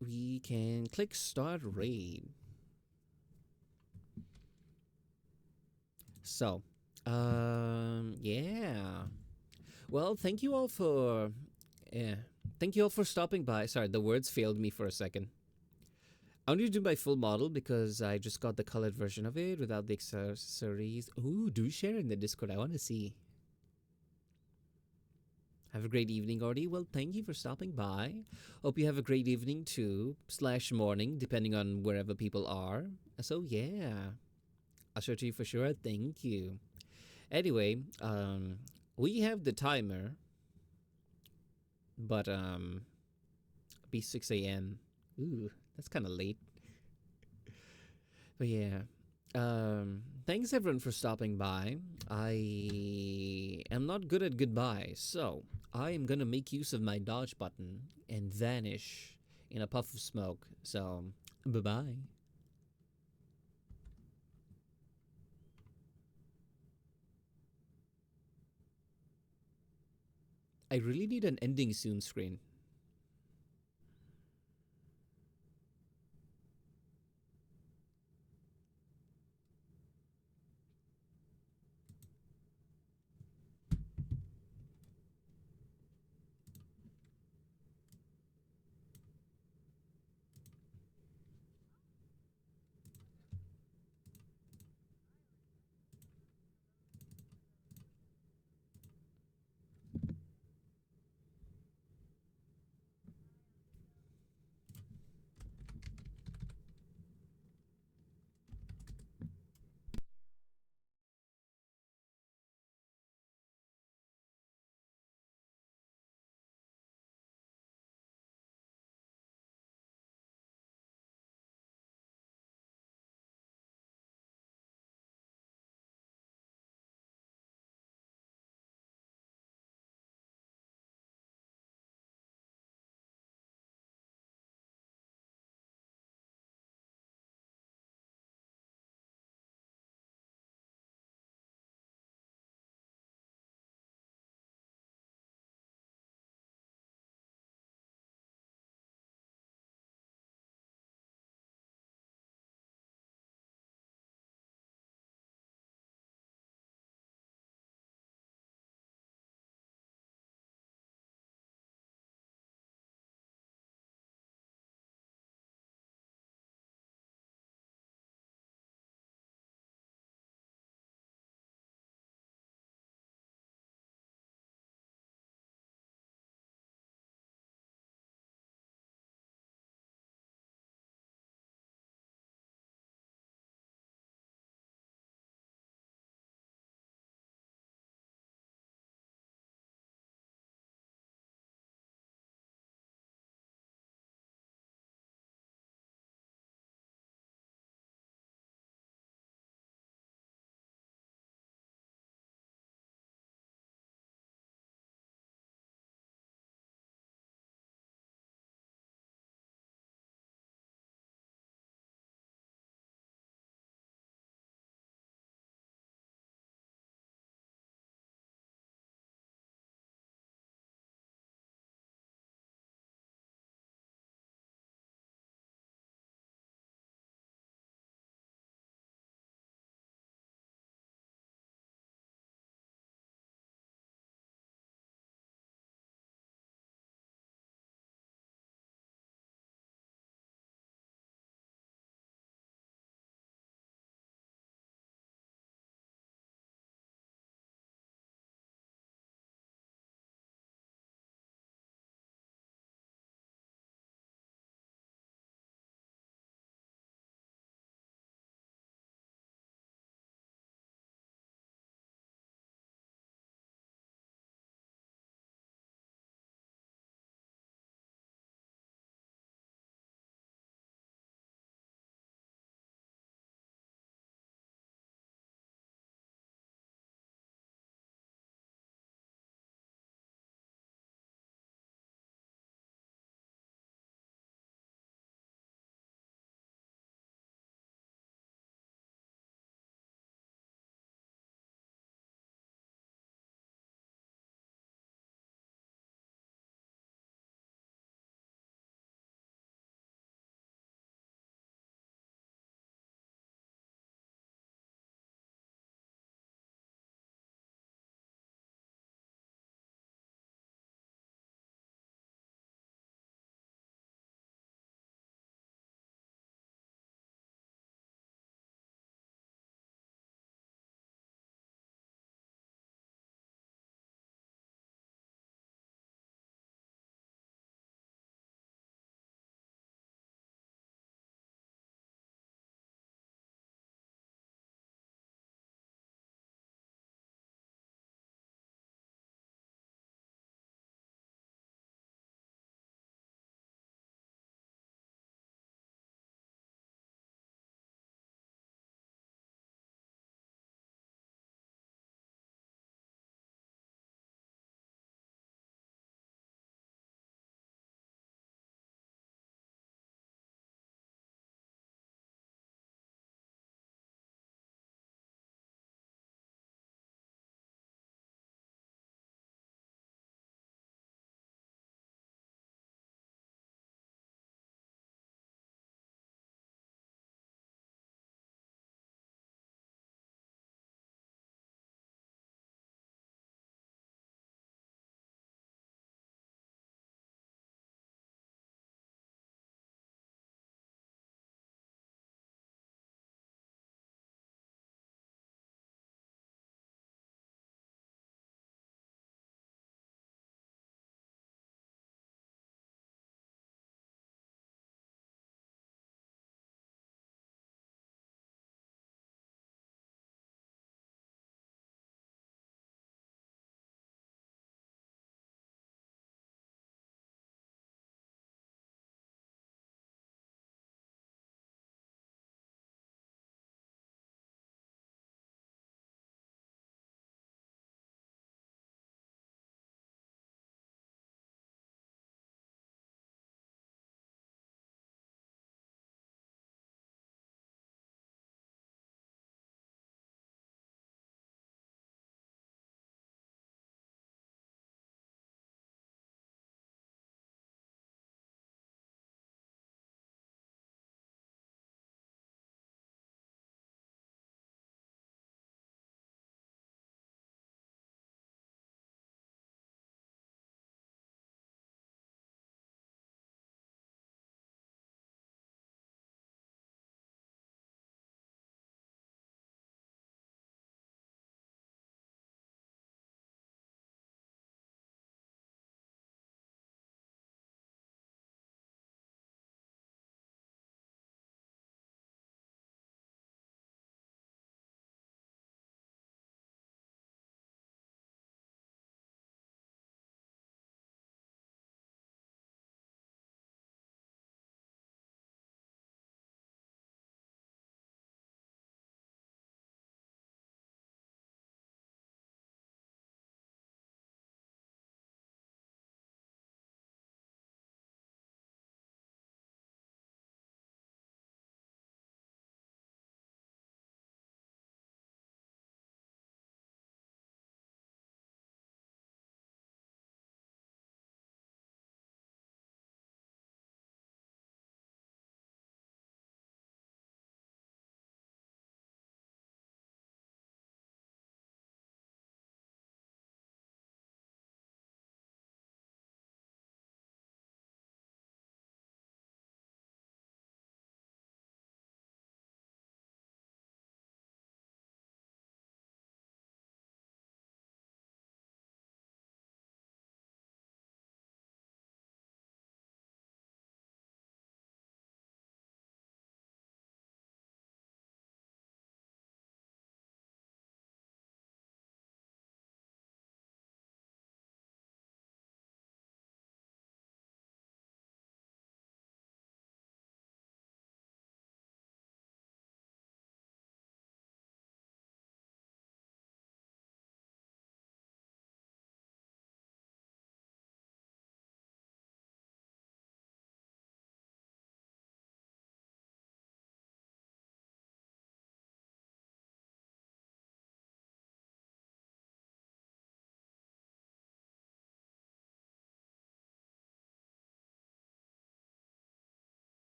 We can click start raid. So, yeah. Well, thank you all for, thank you all for stopping by. Sorry, the words failed me for a second. I want to do my full model because I just got the colored version of it without the accessories. Ooh, do share in the Discord. I want to see. Have a great evening, Ordi. Well, thank you for stopping by. Hope you have a great evening too, / morning, depending on wherever people are. So yeah, I'll show it to you for sure. Thank you. Anyway, we have the timer, but be 6 a.m. Ooh, that's kind of late. But yeah, thanks everyone for stopping by. I am not good at goodbye, so I am gonna make use of my dodge button and vanish in a puff of smoke. So, bye bye. I really need an ending soon screen.